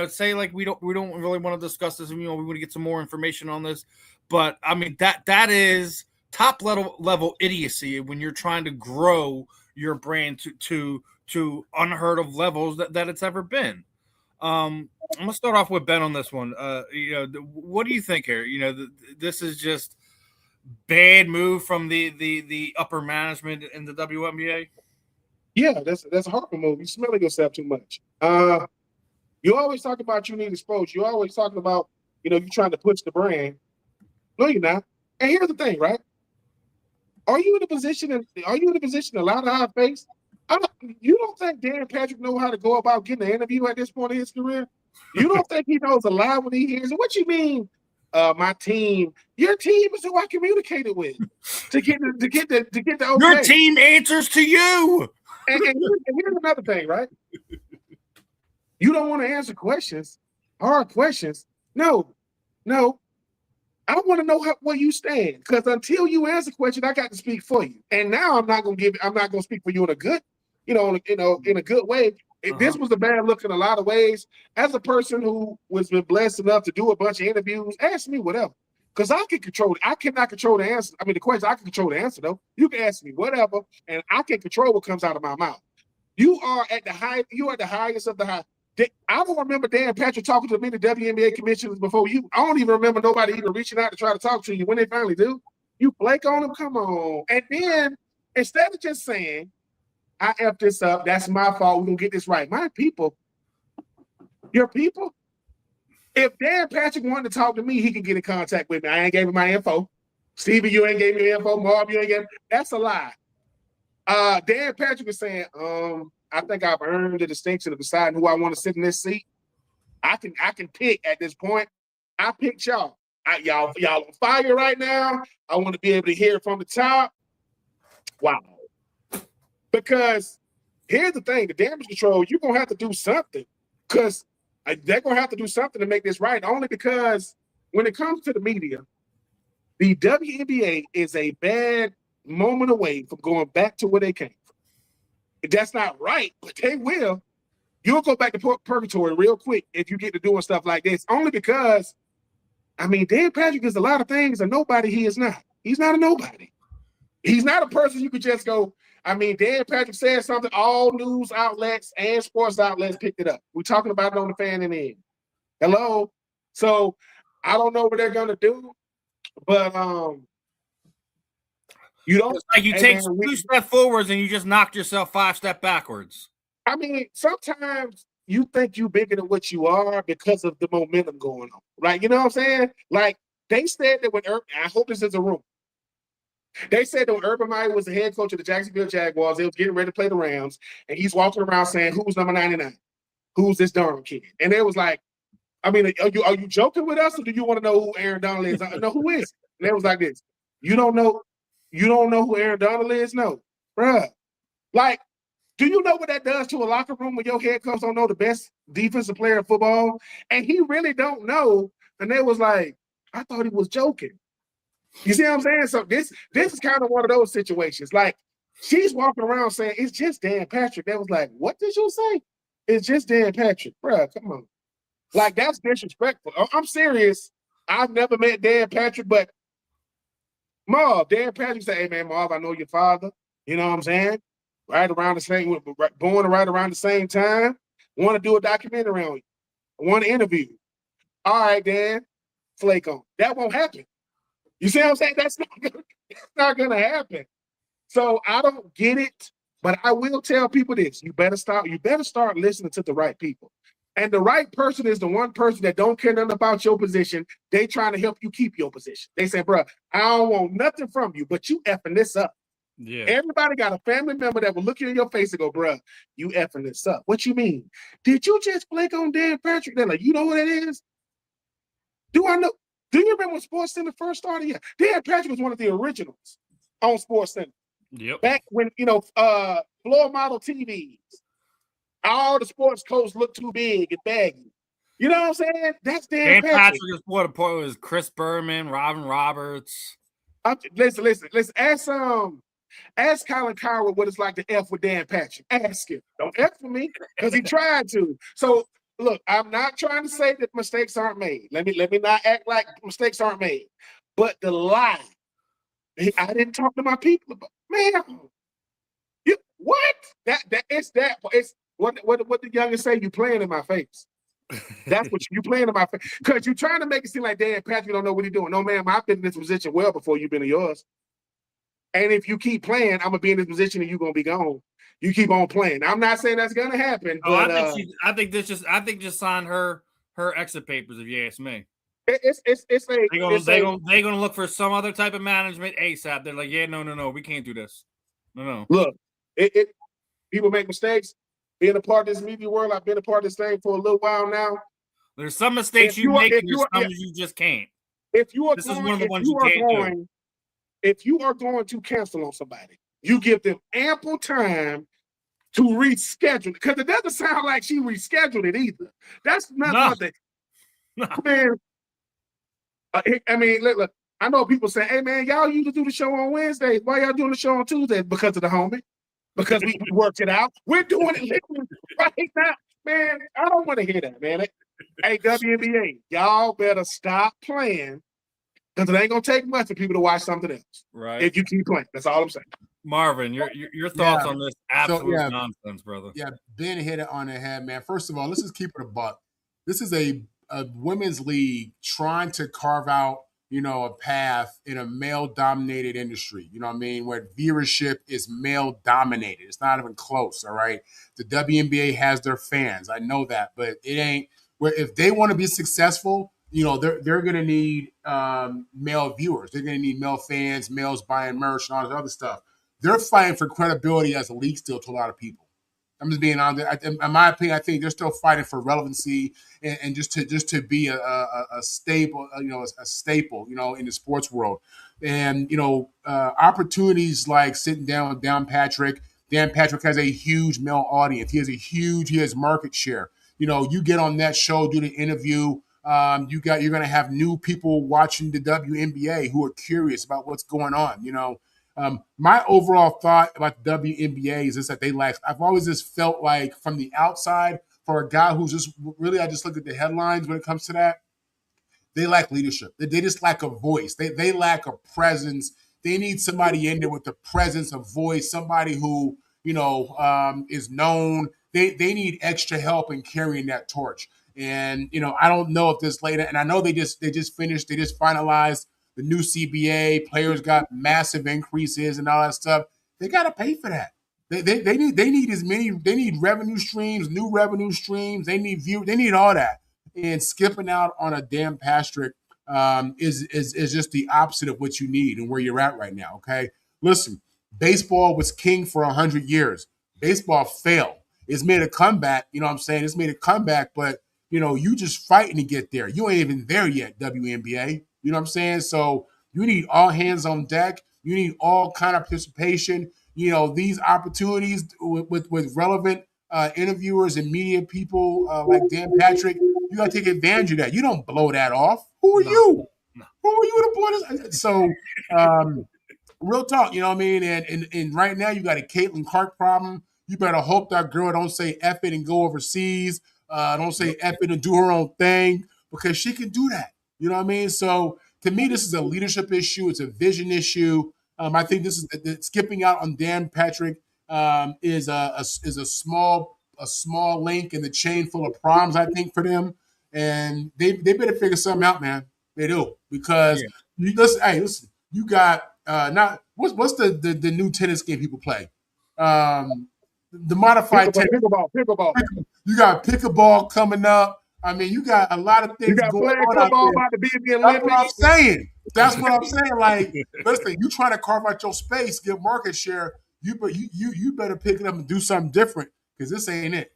say like we don't really want to discuss this, and we want to get some more information on this. But I mean that is top level idiocy when you're trying to grow your brand to unheard of levels that it's ever been. I'm gonna start off with Ben on this one. What do you think here? This is just bad move from the upper management in the WNBA. Yeah, that's a horrible move. You're smelling yourself too much. You always talk about you need exposure. You're always talking about, you're trying to push the brand. No, you're not. And here's the thing, right? Are you in a position to allow the high face? You don't think Dan Patrick know how to go about getting an interview at this point in his career? You don't think he knows a lie when he hears it? What you mean? My team, your team is who I communicated with to get the okay. Your team answers to you. And here's another thing, right? You don't want to answer questions, hard questions. No. I want to know where you stand, because until you answer questions, I got to speak for you. And now I'm not going to speak for you in a good, in a good way. This was a bad look in a lot of ways. As a person who was been blessed enough to do a bunch of interviews, ask me whatever. Because I cannot control the answer. I mean, the question, I can control the answer, though. You can ask me whatever, and I can control what comes out of my mouth. You are at the highest of the high. I don't remember Dan Patrick talking to many WNBA commissioners before you. I don't even remember nobody even reaching out to try to talk to you. When they finally do, you flake on them. Come on. And then, instead of just saying, I F this up, that's my fault, we're going to get this right. My people, your people, If Dan Patrick wanted to talk to me, he can get in contact with me. I ain't gave him my info. Steven, you ain't gave me your info. Marvin, you ain't gave me. That's a lie. Dan Patrick is saying, I think I've earned the distinction of deciding who I want to sit in this seat. I can pick at this point. I picked y'all. Y'all on fire right now. I want to be able to hear it from the top. Wow. Because here's the thing, the damage control, you're going to have to do something. Because they're going to have to do something to make this right. Only because when it comes to the media, the WNBA is a bad moment away from going back to where they came from. That's not right, but they will. You'll go back to purgatory real quick if you get to doing stuff like this. Only because, I mean, Dan Patrick is a lot of things, a nobody he is not. He's not a nobody. He's not a person you could just go, I mean, Dan Patrick said something, all news outlets and sports outlets picked it up. We're talking about it on the fan and end. Hello? So I don't know what they're going to do, but you don't. It's like you take 2 steps forwards and you just knocked yourself 5 steps backwards. I mean, sometimes you think you bigger than what you are because of the momentum going on, right? You know what I'm saying? Like they said that when I hope this is a rumor. They said that when Urban Meyer was the head coach of the Jacksonville Jaguars, they was getting ready to play the Rams, and he's walking around saying, "Who's number 99? Who's this darn kid?" And they was like, "I mean, are you joking with us, or do you want to know who Aaron Donald is?" No, who is it? And they was like this: "You don't know who Aaron Donald is? No, bruh. Like, do you know what that does to a locker room when your head coach don't know the best defensive player in football, and he really don't know?" And they was like, "I thought he was joking." You see what I'm saying? So this is kind of one of those situations. Like she's walking around saying it's just Dan Patrick. That was like, what did you say? It's just Dan Patrick, bro. Come on, like that's disrespectful. I'm serious. I've never met Dan Patrick, but Dan Patrick said, "Hey man, Marv, I know your father. You know what I'm saying? Right around the same, born right around the same time. Want to do a documentary on you. I want to interview you. All right, Dan, flake on. That won't happen. You see what I'm saying? That's not gonna happen. So I don't get it, but I will tell people this: you better start listening to the right people. And the right person is the one person that don't care nothing about your position. They trying to help you keep your position. They say, "Bro, I don't want nothing from you, but you effing this up." Yeah. Everybody got a family member that will look you in your face and go, "Bro, you effing this up." What you mean? Did you just flake on Dan Patrick? They're like, "You know what it is? Do I know? Do you remember when SportsCenter first started? Yeah, Dan Patrick was one of the originals on SportsCenter. Yep. Back when, floor model TVs, all the sports coats look too big and baggy. You know what I'm saying? That's Dan Patrick. Is what a point was Chris Berman, Robin Roberts. Listen. Ask Colin Coward what it's like to F with Dan Patrick. Ask him. Don't F with me because he tried to. So look, I'm not trying to say that mistakes aren't made. Let me not act like mistakes aren't made. But the lie, I didn't talk to my people about. Man, what? It's what the youngest say. You playing in my face. That's what you playing in my face because you're trying to make it seem like Dan Patrick don't know what he's doing. No, ma'am, I've been in this position well before you've been in yours. And if you keep playing, I'm gonna be in this position and you're gonna be gone. You keep on playing. I'm not saying that's gonna happen. Oh, but, I think just sign her exit papers. If you ask me, they're gonna look for some other type of management ASAP. They're like, yeah, no, we can't do this. No. Look, people make mistakes. Being a part of this media world, I've been a part of this thing for a little while now. There's some mistakes you make, and there's some you just can't. If you are going to cancel on somebody, you give them ample time to reschedule because it doesn't sound like she rescheduled it either. That's not nothing. No. I mean, look, I know people say, "Hey, man, y'all used to do the show on Wednesdays. Why y'all doing the show on Tuesdays?" Because of the homie. Because we worked it out. We're doing it right now. Man, I don't want to hear that, man. Hey, WNBA, y'all better stop playing because it ain't going to take much for people to watch something else. Right. If you keep playing. That's all I'm saying. Marvin, your thoughts on this absolute nonsense, brother. Yeah, Ben hit it on the head, man. First of all, let's just keep it a buck. This is a women's league trying to carve out, a path in a male-dominated industry, you know what I mean, where viewership is male-dominated. It's not even close, all right? The WNBA has their fans. I know that, but it ain't where if they want to be successful, they're going to need male viewers. They're going to need male fans, males buying merch, and all this other stuff. They're fighting for credibility as a league still to a lot of people. I'm just being honest. In my opinion, I think they're still fighting for relevancy and just to be a staple, a staple, in the sports world. And opportunities like sitting down with Dan Patrick. Dan Patrick has a huge male audience. He has market share. You get on that show, do the interview. You're going to have new people watching the WNBA who are curious about what's going on. My overall thought about the WNBA is just that they lack. I've always just felt like from the outside, for a guy who's just really, I just look at the headlines when it comes to that, they lack leadership. They just lack a voice. They lack a presence. They need somebody in there with the presence of voice, somebody who, is known. They need extra help in carrying that torch. And, I don't know if this later, and I know they just finalized the new CBA. Players got massive increases and all that stuff. They got to pay for that. They need revenue streams, new revenue streams. They need all that. And skipping out on a Dan Patrick is just the opposite of what you need and where you're at right now. Okay, listen, baseball was king for 100 years. Baseball failed. It's made a comeback. You know what I'm saying? It's made a comeback, but you just fighting to get there. You ain't even there yet, WNBA. You know what I'm saying? So you need all hands on deck. You need all kind of participation. These opportunities with relevant interviewers and media people like Dan Patrick, you got to take advantage of that. You don't blow that off. Who are you? No. Who are you to blow this? So real talk, you know what I mean? And right now you got a Caitlin Clark problem. You better hope that girl don't say F it and go overseas. Don't say F it and do her own thing, because she can do that. You know what I mean? So to me, this is a leadership issue. It's a vision issue. I think this is skipping out on Dan Patrick is a small link in the chain full of problems, I think, for them. And they better figure something out, man. They do, because you listen. You got what's the new tennis game people play? The modified pickleball. You got pickleball coming up. I mean, you got a lot of things going on out there. About to be in the That's what I'm saying. That's what I'm saying. Like, listen, you trying to carve out your space, get market share. You better pick it up and do something different, because this ain't it.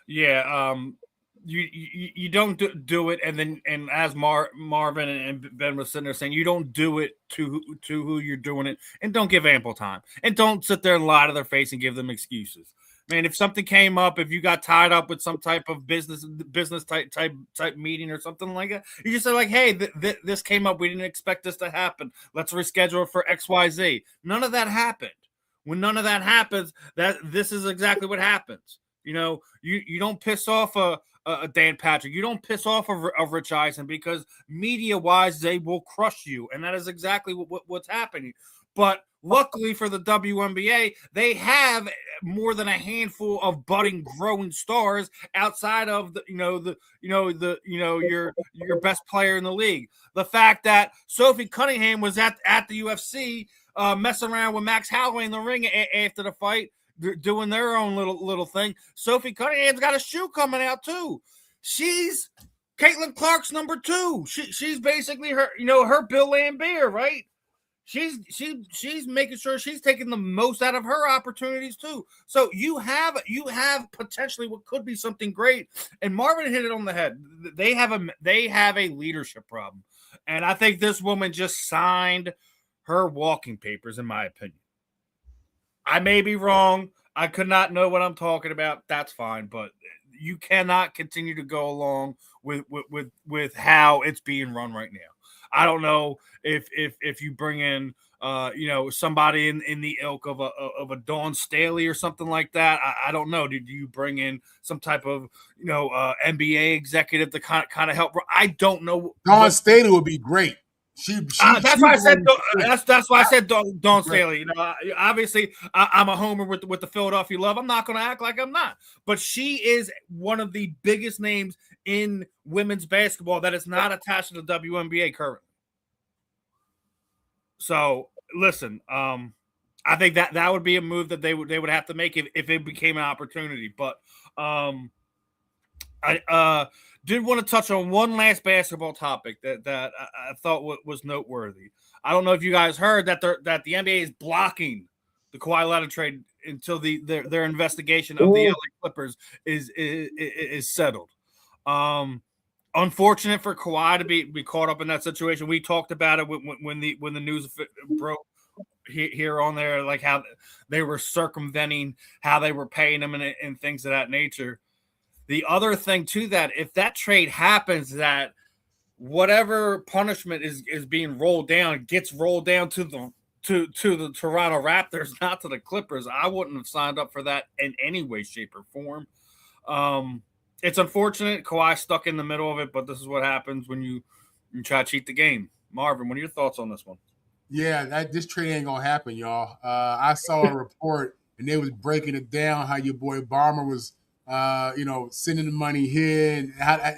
Yeah. You don't do it, and as Marvin and Ben was sitting there saying, you don't do it to who you're doing it, and don't give ample time, and don't sit there and lie to their face and give them excuses. Man, if something came up, if you got tied up with some type of business type meeting or something like that, you just say like, hey, this came up. We didn't expect this to happen. Let's reschedule it for XYZ. None of that happened. When none of that happens, this is exactly what happens. You don't piss off a Dan Patrick. You don't piss off a Rich Eisen, because media-wise, they will crush you. And that is exactly what's happening. But luckily for the WNBA, they have more than a handful of budding, growing stars outside of your best player in the league. The fact that Sophie Cunningham was at the UFC messing around with Max Holloway in the ring after the fight, doing their own little thing. Sophie Cunningham's got a shoe coming out too. She's Caitlin Clark's number 2. She's basically her Bill Lambert, right? She's making sure she's taking the most out of her opportunities too. So you have potentially what could be something great. And Marvin hit it on the head. They have a leadership problem, and I think this woman just signed her walking papers, in my opinion. I may be wrong. I could not know what I'm talking about. That's fine, but you cannot continue to go along with how it's being run right now. I don't know if you bring in somebody in the ilk of a Dawn Staley or something like that. I don't know. Do you bring in some type of NBA executive to kind of help? I don't know. Dawn Staley would be great. That's why I said that's why I said Dawn Staley. Obviously, I'm a homer with the Philadelphia Love. I'm not going to act like I'm not, but she is one of the biggest names in women's basketball that is not attached to the WNBA currently. So listen, I think that would be a move that they would have to make if it became an opportunity. But I did want to touch on one last basketball topic that I thought was noteworthy. I don't know if you guys heard that the NBA is blocking the Kawhi Leonard trade until their investigation of the LA Clippers is settled. Unfortunate for Kawhi to be caught up in that situation. We talked about it when the news broke here on there, like how they were circumventing how they were paying him and things of that nature. The other thing to that, if that trade happens, that whatever punishment is being rolled down gets rolled down to the Toronto Raptors, not to the Clippers. I wouldn't have signed up for that in any way, shape, or form. It's unfortunate Kawhi stuck in the middle of it, but this is what happens when you try to cheat the game. Marvin, what are your thoughts on this one? Yeah, this trade ain't gonna happen, y'all. I saw a report and they was breaking it down how your boy Balmer was, sending the money here. And how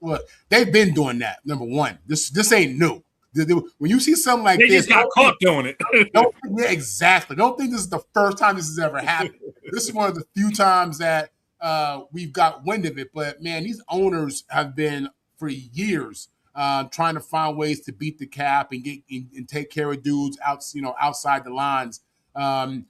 look, they've been doing that. Number one, this ain't new. When you see something like they this, just got caught doing it. Yeah, exactly. Don't think this is the first time this has ever happened. This is one of the few times that we've got wind of it. But man, these owners have been for years trying to find ways to beat the cap and get and take care of dudes outside the lines. Man,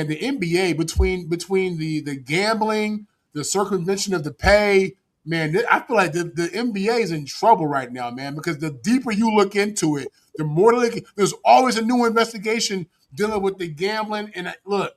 the NBA between the gambling, the circumvention of the pay, man, I feel like the NBA is in trouble right now, man, because the deeper you look into it, the more there's always a new investigation dealing with the gambling. And look,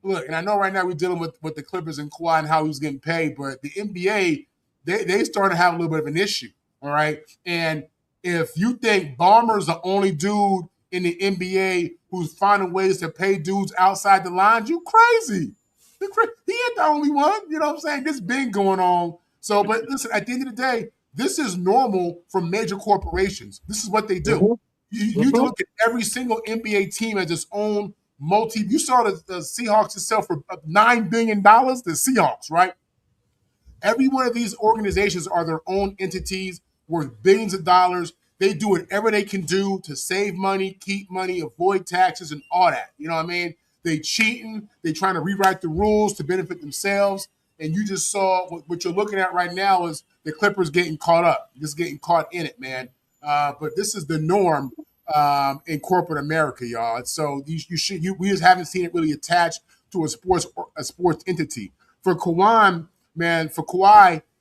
and I know right now we're dealing with the Clippers and Kawhi and how he was getting paid, but the NBA, they started to have a little bit of an issue, all right? And if you think Ballmer's the only dude in the NBA who's finding ways to pay dudes outside the lines, you crazy. He ain't the only one. You know what I'm saying? This been going on. So, but listen, at the end of the day, this is normal for major corporations. This is what they do. Mm-hmm. You look at every single NBA team as its own you saw the Seahawks itself for $9 billion, the Seahawks, right? Every one of these organizations are their own entities worth billions of dollars. They do whatever they can do to save money, keep money, avoid taxes, and all that. You know what I mean? They cheating. They trying to rewrite the rules to benefit themselves. And you just saw what you're looking at right now is the Clippers getting caught up, just getting caught in it, man. But this is the norm in corporate America, y'all. So we just haven't seen it really attached to a sports entity. For Kawhi,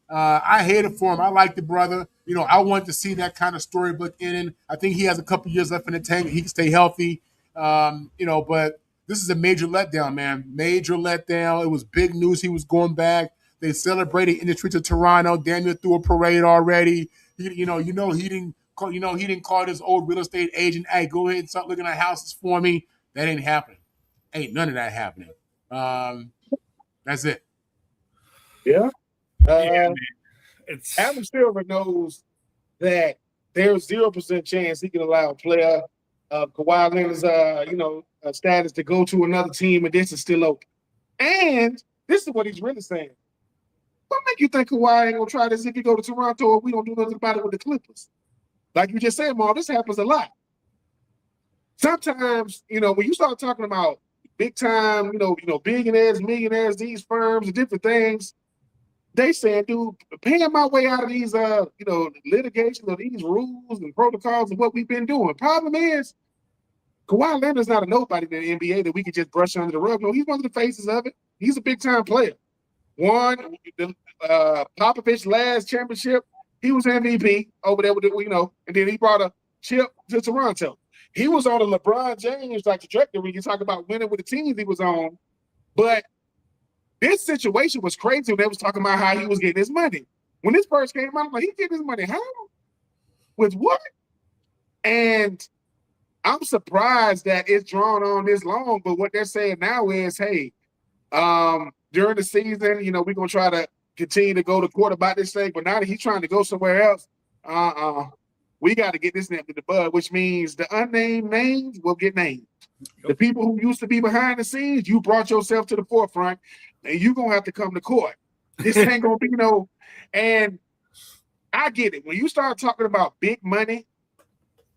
I hate it for him. I like the brother. I want to see that kind of storybook in. I think he has a couple years left in the tank. He can stay healthy. But this is a major letdown, man. Major letdown. It was big news he was going back. They celebrated in the streets of Toronto. Daniel threw a parade already. He didn't call his old real estate agent, hey, go ahead and start looking at houses for me. That ain't happening. Ain't none of that happening. That's it. Yeah. Adam Silver knows that there's 0% chance he can allow a player of Kawhi Leonard's, status to go to another team, and this is still open. And this is what he's really saying. What make you think Kawhi ain't gonna try this if you go to Toronto or we don't do nothing about it with the Clippers? Like you just said, Marv, this happens a lot. Sometimes, when you start talking about big time, billionaires, millionaires, these firms and different things, they saying, dude, paying my way out of these, litigation of these rules and protocols and what we've been doing. Problem is, Kawhi Leonard's not a nobody in the NBA that we could just brush under the rug. No, he's one of the faces of it. He's a big time player. Won Popovich's last championship. He was MVP over there with and then he brought a chip to Toronto. He was on the LeBron James trajectory. We can talk about winning with the teams he was on, but this situation was crazy when they was talking about how he was getting his money. When this first came out, I'm like, he getting his money how? With what? And I'm surprised that it's drawn on this long, but what they're saying now is, hey, during the season, we're going to try to continue to go to court about this thing, but now that he's trying to go somewhere else, we got to get this nipped in the bud, which means the unnamed names will get named. Yep. The people who used to be behind the scenes, you brought yourself to the forefront, and you're going to have to come to court. This ain't going to be, and I get it. When you start talking about big money,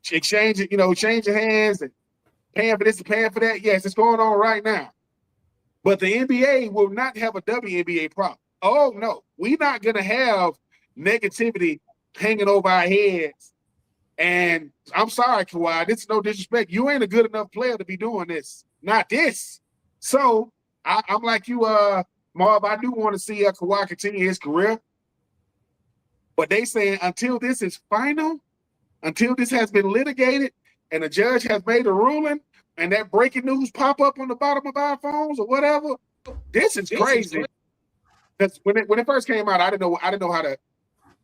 changing hands and paying for this and paying for that, yes, it's going on right now. But the NBA will not have a WNBA problem. oh no, we're not gonna have negativity hanging over our heads. And I'm sorry, Kawhi, this is no disrespect. You ain't a good enough player to be doing this. Not this. So I'm like you, Marv, I do want to see Kawhi continue his career. But they saying until this is final, until this has been litigated and the judge has made a ruling and that breaking news pop up on the bottom of our phones or whatever, this is crazy. Because when it first came out, I didn't know how to.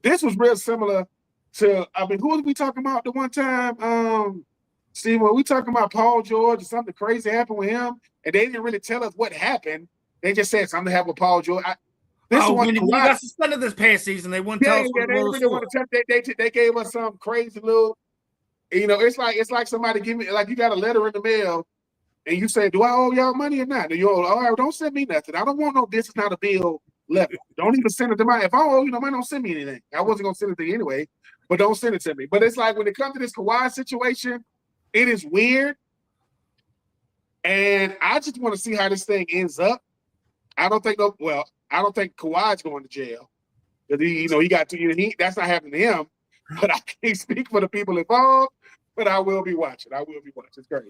This was real similar to, I mean, who was we talking about the one time? Steve, when we talking about Paul George or something crazy happened with him, and they didn't really tell us what happened. They just said something happened with Paul George. When he got suspended this past season, they wouldn't tell us. Yeah, they really want to tell. They gave us some crazy little. You know, it's like somebody give me, like, you got a letter in the mail, and you say, "Do I owe y'all money or not?" And you all right, don't send me nothing. I don't want no. This is not a bill letter. Don't even send it to me. If I owe you no money, don't send me anything. I wasn't gonna send it to you anyway, but don't send it to me. But it's like when it comes to this Kawhi situation, it is weird, and I just want to see how this thing ends up. I don't think Kawhi's going to jail because he got to. That's not happening to him. But I can't speak for the people involved. But I will be watching. It's great.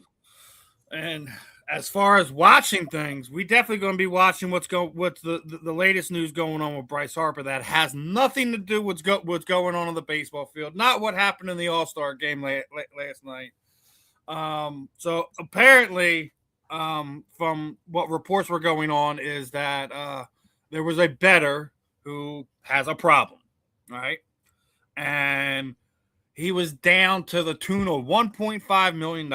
And as far as watching things, we definitely going to be watching what's the latest news going on with Bryce Harper that has nothing to do with what's going on the baseball field, not what happened in the All-Star game last night. So apparently, from what reports were going on is that there was a bettor who has a problem, right? And he was down to the tune of $1.5 million.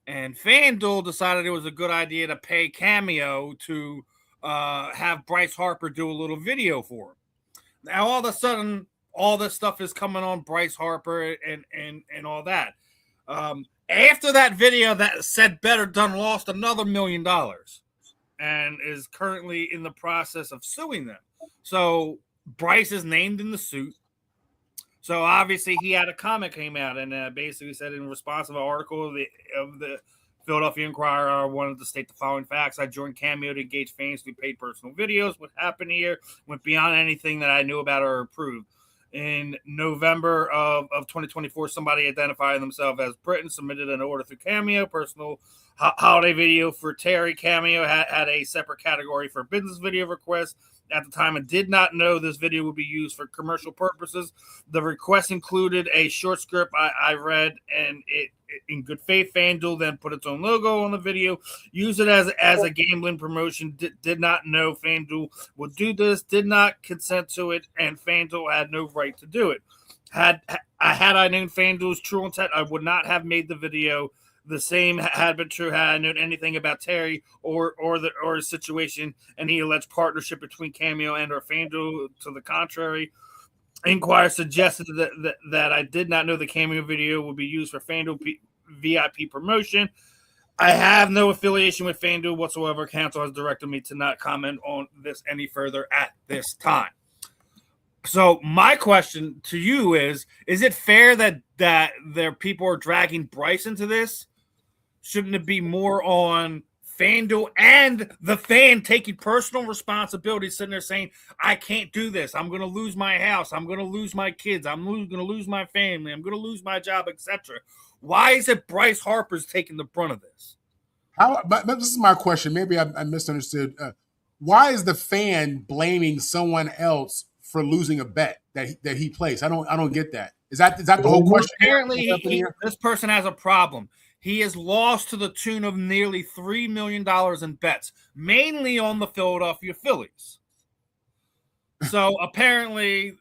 And FanDuel decided it was a good idea to pay Cameo to have Bryce Harper do a little video for him. Now, all of a sudden, all this stuff is coming on Bryce Harper and all that. After that video, that said bettor done lost another $1 million and is currently in the process of suing them. So Bryce is named in the suit. So obviously he had a comment came out and basically said in response to an article of the Philadelphia Inquirer, I wanted to state the following facts. I joined Cameo to engage fans through paid personal videos. What happened here went beyond anything that I knew about or approved. In November of 2024, somebody identified themselves as Britain, submitted an order through Cameo, personal holiday video for Terry. Cameo had a separate category for business video requests. At the time, I did not know this video would be used for commercial purposes. The request included a short script I read, and it in good faith, FanDuel then put its own logo on the video, used it as a gambling promotion. Did not know FanDuel would do this, did not consent to it, and FanDuel had no right to do it. Had I known FanDuel's true intent, I would not have made the video. The same had been true had I known anything about Terry or his situation, any alleged partnership between Cameo and or FanDuel. To the contrary, Inquirer suggested that I did not know the Cameo video would be used for FanDuel VIP promotion. I have no affiliation with FanDuel whatsoever. Counsel has directed me to not comment on this any further at this time. So my question to you is it fair that their people are dragging Bryce into this? Shouldn't it be more on FanDuel and the fan taking personal responsibility, sitting there saying, I can't do this. I'm going to lose my house. I'm going to lose my kids. I'm going to lose my family. I'm going to lose my job, etc. Why is it Bryce Harper's taking the brunt of this? But this is my question. Maybe I misunderstood. Why is the fan blaming someone else for losing a bet that he placed? I don't get that. Is that the whole question? Apparently, this person has a problem. He has lost to the tune of nearly $3 million in bets, mainly on the Philadelphia Phillies. So apparently,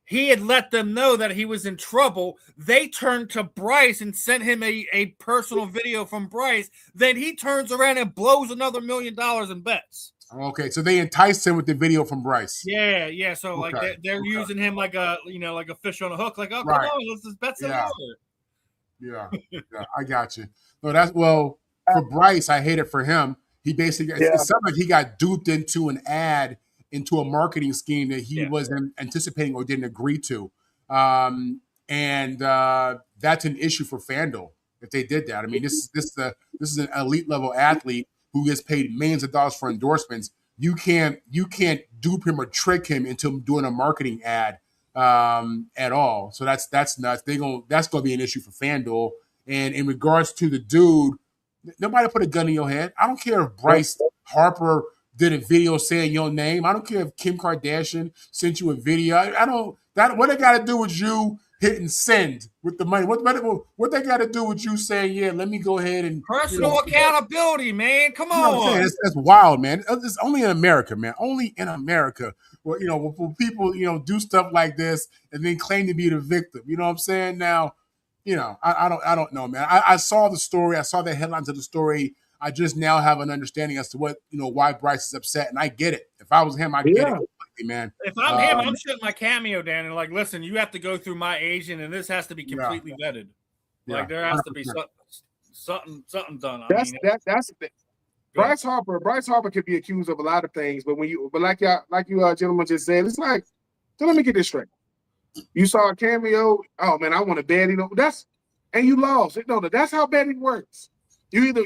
he had let them know that he was in trouble. They turned to Bryce and sent him a personal video from Bryce. Then he turns around and blows another $1 million in bets. Okay, so they enticed him with the video from Bryce. Yeah. So they're using him like a fish on a hook. Like, oh, come on, let's just bet some more. Yeah, I got you. No, for Bryce, I hate it for him. He basically, it sounds like he got duped into an ad, into a marketing scheme that he wasn't anticipating or didn't agree to. And that's an issue for FanDuel if they did that. I mean, this is an elite level athlete who gets paid millions of dollars for endorsements. you can't dupe him or trick him into doing a marketing ad at all. So that's nuts. That's gonna be an issue for FanDuel. And in regards to the dude, nobody put a gun in your head. I don't care if Bryce Harper did a video saying your name. I don't care if Kim Kardashian sent you a video. I don't. What they got to do with you hitting send with the money? What they got to do with you saying, yeah, let me go ahead and personal accountability, man. Come on, that's wild, man. It's only in America, man. Only in America, where when people do stuff like this and then claim to be the victim. You know what I'm saying? Now, I don't know, man. I saw the story. I saw the headlines of the story. I just now have an understanding as to what why Bryce is upset, and I get it. If I was him, I get it, man. If I'm him, I'm shutting my Cameo down and like, listen, you have to go through my agent, and this has to be completely vetted. Like there has to be something done. That's the thing. Bryce Harper could be accused of a lot of things, but like you gentlemen just said, it's like, so let me get this straight. You saw a Cameo. Oh man, I want to bet. And you lost. That's how betting works. You either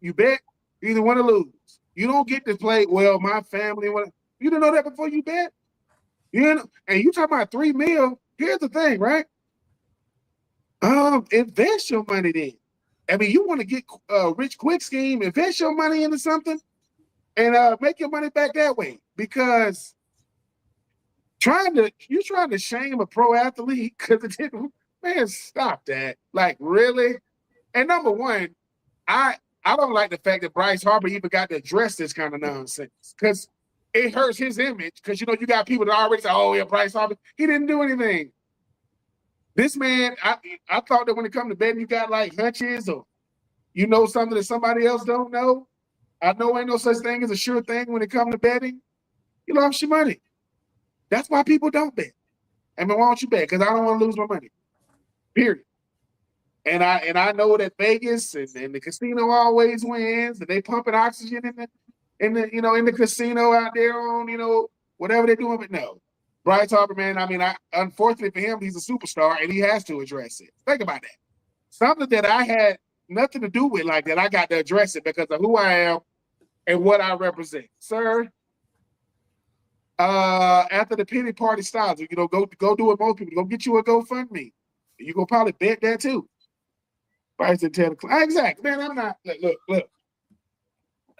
you bet, you either win or lose. You don't get to play. Well, my family. You didn't know that before you bet. And you talking about $3 million. Here's the thing, right? Invest your money then. I mean, you want to get a rich quick scheme. Invest your money into something, and make your money back that way. Because you're trying to shame a pro athlete because it didn't. Man, stop that. Like, really? And number one, I don't like the fact that Bryce Harper even got to address this kind of nonsense because it hurts his image. Because you got people that already say, "Oh yeah, Bryce Harper, he didn't do anything." This man, I thought that when it comes to betting, you got like hunches or something that somebody else don't know. I know ain't no such thing as a sure thing when it comes to betting. You lost your money. That's why people don't bet. I mean, why don't you bet? Because I don't want to lose my money. Period. And I know that Vegas and the casino always wins, and they pumping oxygen in the casino out there on whatever they're doing. But no, Bryce Harper, man. I mean, unfortunately for him, he's a superstar and he has to address it. Think about that. Something that I had nothing to do with like that. I got to address it because of who I am and what I represent, sir. After the pity party stops, go do what most people go get you a GoFundMe. You gonna probably bet that too. Bryce and 10 o'clock. Exactly, man. I'm not. Look.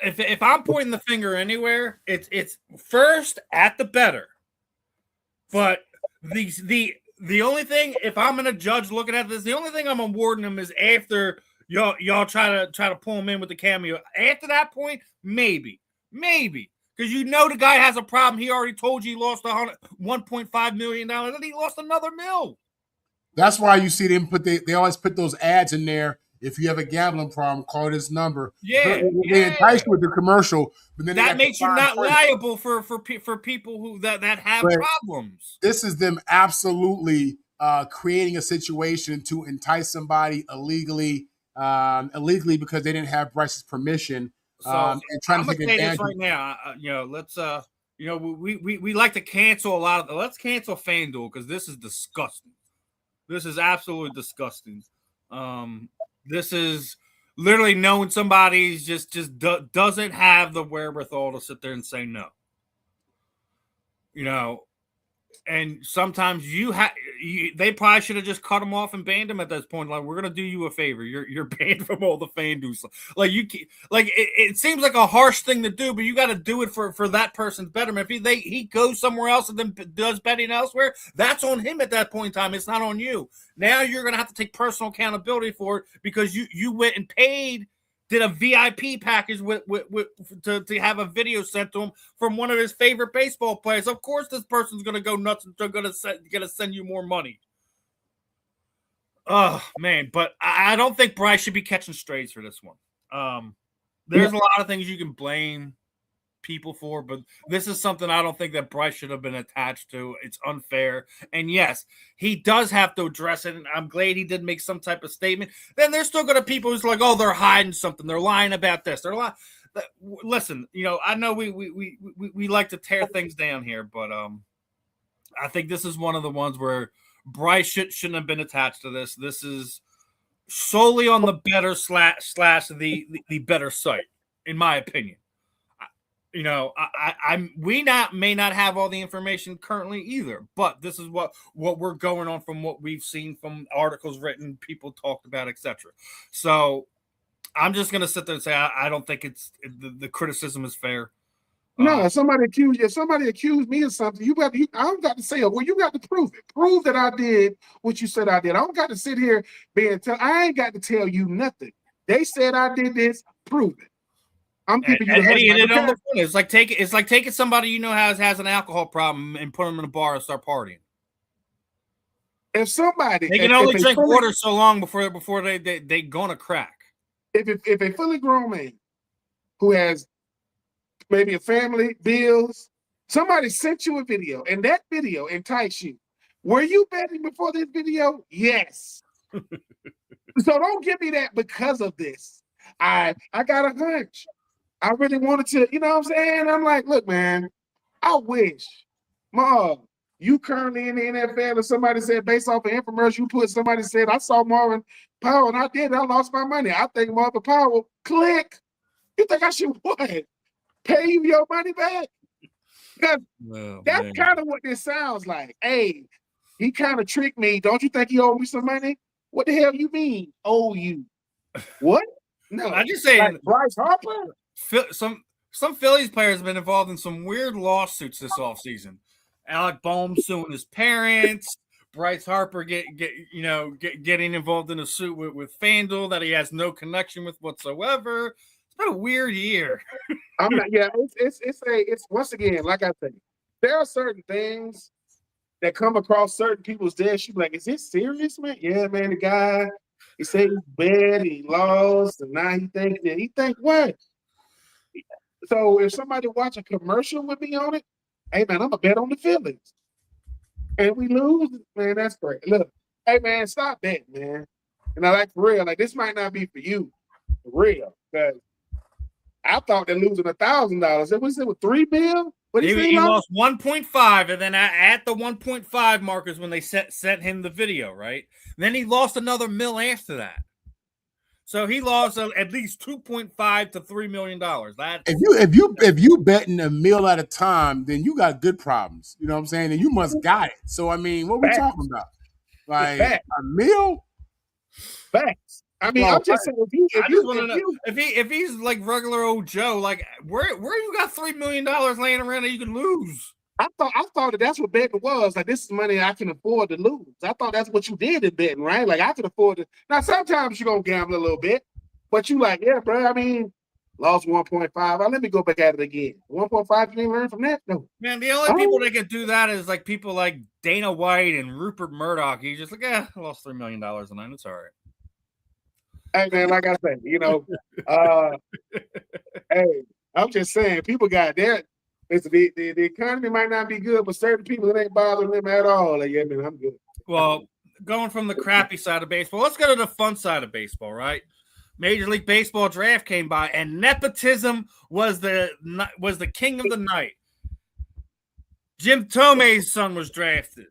If I'm pointing the finger anywhere, it's first at the bettor. But the only thing, if I'm gonna judge looking at this, the only thing I'm awarding him is after y'all try to pull him in with the Cameo. After that point, maybe. Because the guy has a problem. He already told you he lost $1.5 million, and he lost another $1 million. That's why you see them they always put those ads in there. If you have a gambling problem, call this number. Yeah, they entice you with the commercial, but then that makes you not liable for people who that have problems. This is them absolutely creating a situation to entice somebody illegally because they didn't have Bryce's permission. And trying to take advantage. Right now, let's we like to cancel a lot of. Let's cancel FanDuel because this is disgusting. This is absolutely disgusting. This is literally knowing somebody's just doesn't have the wherewithal to sit there and say no. And sometimes they probably should have just cut them off and banned them at this point. Like, we're gonna do you a favor. You're banned from all the FanDuel stuff. It seems like a harsh thing to do, but you got to do it for that person's betterment. If he goes somewhere else and then does betting elsewhere, that's on him at that point in time. It's not on you. Now you're gonna have to take personal accountability for it because you went and paid. Did a VIP package to have a video sent to him from one of his favorite baseball players. Of course, this person's going to go nuts and they're going to send you more money. Oh, man. But I don't think Bryce should be catching strays for this one. There's a lot of things you can blame people for, but this is something I don't think that Bryce should have been attached to. It's unfair. And yes, he does have to address it, and I'm glad he did make some type of statement. Then there's still going to be people who's like, oh, they're hiding something. They're lying about this. They're lying. Listen, I know we like to tear things down here, but I think this is one of the ones where Bryce shouldn't have been attached to this. This is solely on the better / the better site, in my opinion. you know, we may not have all the information currently either, but this is what we're going on from what we've seen from articles written, people talked about, etc. So I'm just gonna sit there and say I don't think the criticism is fair. No, if somebody accused me of something, I don't got to say it. Well, you got to prove it. Prove that I did what you said I did. I don't got to sit here I ain't got to tell you nothing. They said I did this. Prove it. I'm giving you the It's like taking somebody you know has an alcohol problem and put them in a bar and start partying. If somebody they can only drink water so long before they gonna crack. If a fully grown man who has maybe a family, bills, somebody sent you a video and that video enticed you. Were you betting before this video? Yes. So don't give me that because of this. I got a hunch. I really wanted to, you know what I'm saying? I'm like, look, man, I wish, Mom, you currently in the NFL, and somebody said, based off of infomercial you put, somebody said, I saw Marvin Powell, and I did, I lost my money. I think Marvin Powell, click. You think I should what? Pay you your money back? Because that's kind of what this sounds like. Hey, he kind of tricked me. Don't you think he owed me some money? What the hell you mean, owe you? What? No. I just saying, like Bryce Harper? Some Phillies players have been involved in some weird lawsuits this offseason. Alec Bohm suing his parents. Bryce Harper getting involved in a suit with Fan Duel that he has no connection with whatsoever. It's been a weird year. It's once again, like I said, there are certain things that come across certain people's desk. You be like, is this serious, man? Yeah, man. The guy, he said he's bad, he lost, and now he think what? So if somebody watch a commercial with me on it, hey man, I'm a bet on the Phillies. And we lose, man, that's great. Look, hey man, stop betting, man. And I like for real, like this might not be for you, for real. Because I thought they're losing $1,000. It was $3 billion. He lost 1.5, and then at the 1.5 markers when they sent him the video, right? And then he lost another mil after that. So he lost at least $2.5 to $3 million. If you betting $1 million at a time, then you got good problems. You know what I'm saying? And you must got it. So I mean, what are we talking about? Like $1 million? Facts. I mean, I'm just saying if he's like regular old Joe, like where you got $3 million laying around that you can lose? I thought that's what betting was. Like, this is money I can afford to lose. I thought that's what you did in betting, right? Like, I could afford to. Now, sometimes you're going to gamble a little bit, but you like, yeah, bro, I mean, lost 1.5. Let me go back at it again. 1.5, you didn't learn from that? No. Man, the only people that can do that is like people like Dana White and Rupert Murdoch. He's just like, I lost $3 million tonight. It's all right. Hey, man, like I said, hey, I'm just saying, people got that. The economy might not be good, but certain people, it ain't bothering them at all. Like, yeah, man, I'm good. Well, going from the crappy side of baseball, let's go to the fun side of baseball, right? Major League Baseball draft came by, and nepotism was the king of the night. Jim Thome's son was drafted.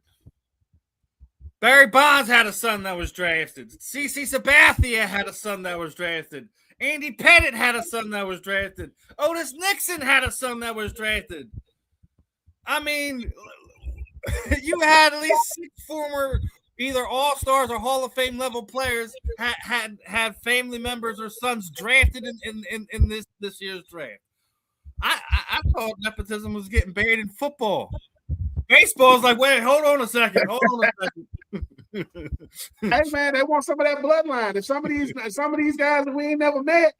Barry Bonds had a son that was drafted. CC Sabathia had a son that was drafted. Andy Pettit had a son that was drafted. Otis Nixon had a son that was drafted. I mean, you had at least 6 former either All-Stars or Hall of Fame level players had family members or sons drafted in this year's draft. I thought nepotism was getting buried in football. Baseball's like, wait, hold on a second. Hey man, they want some of that bloodline. If some of these guys that we ain't never met,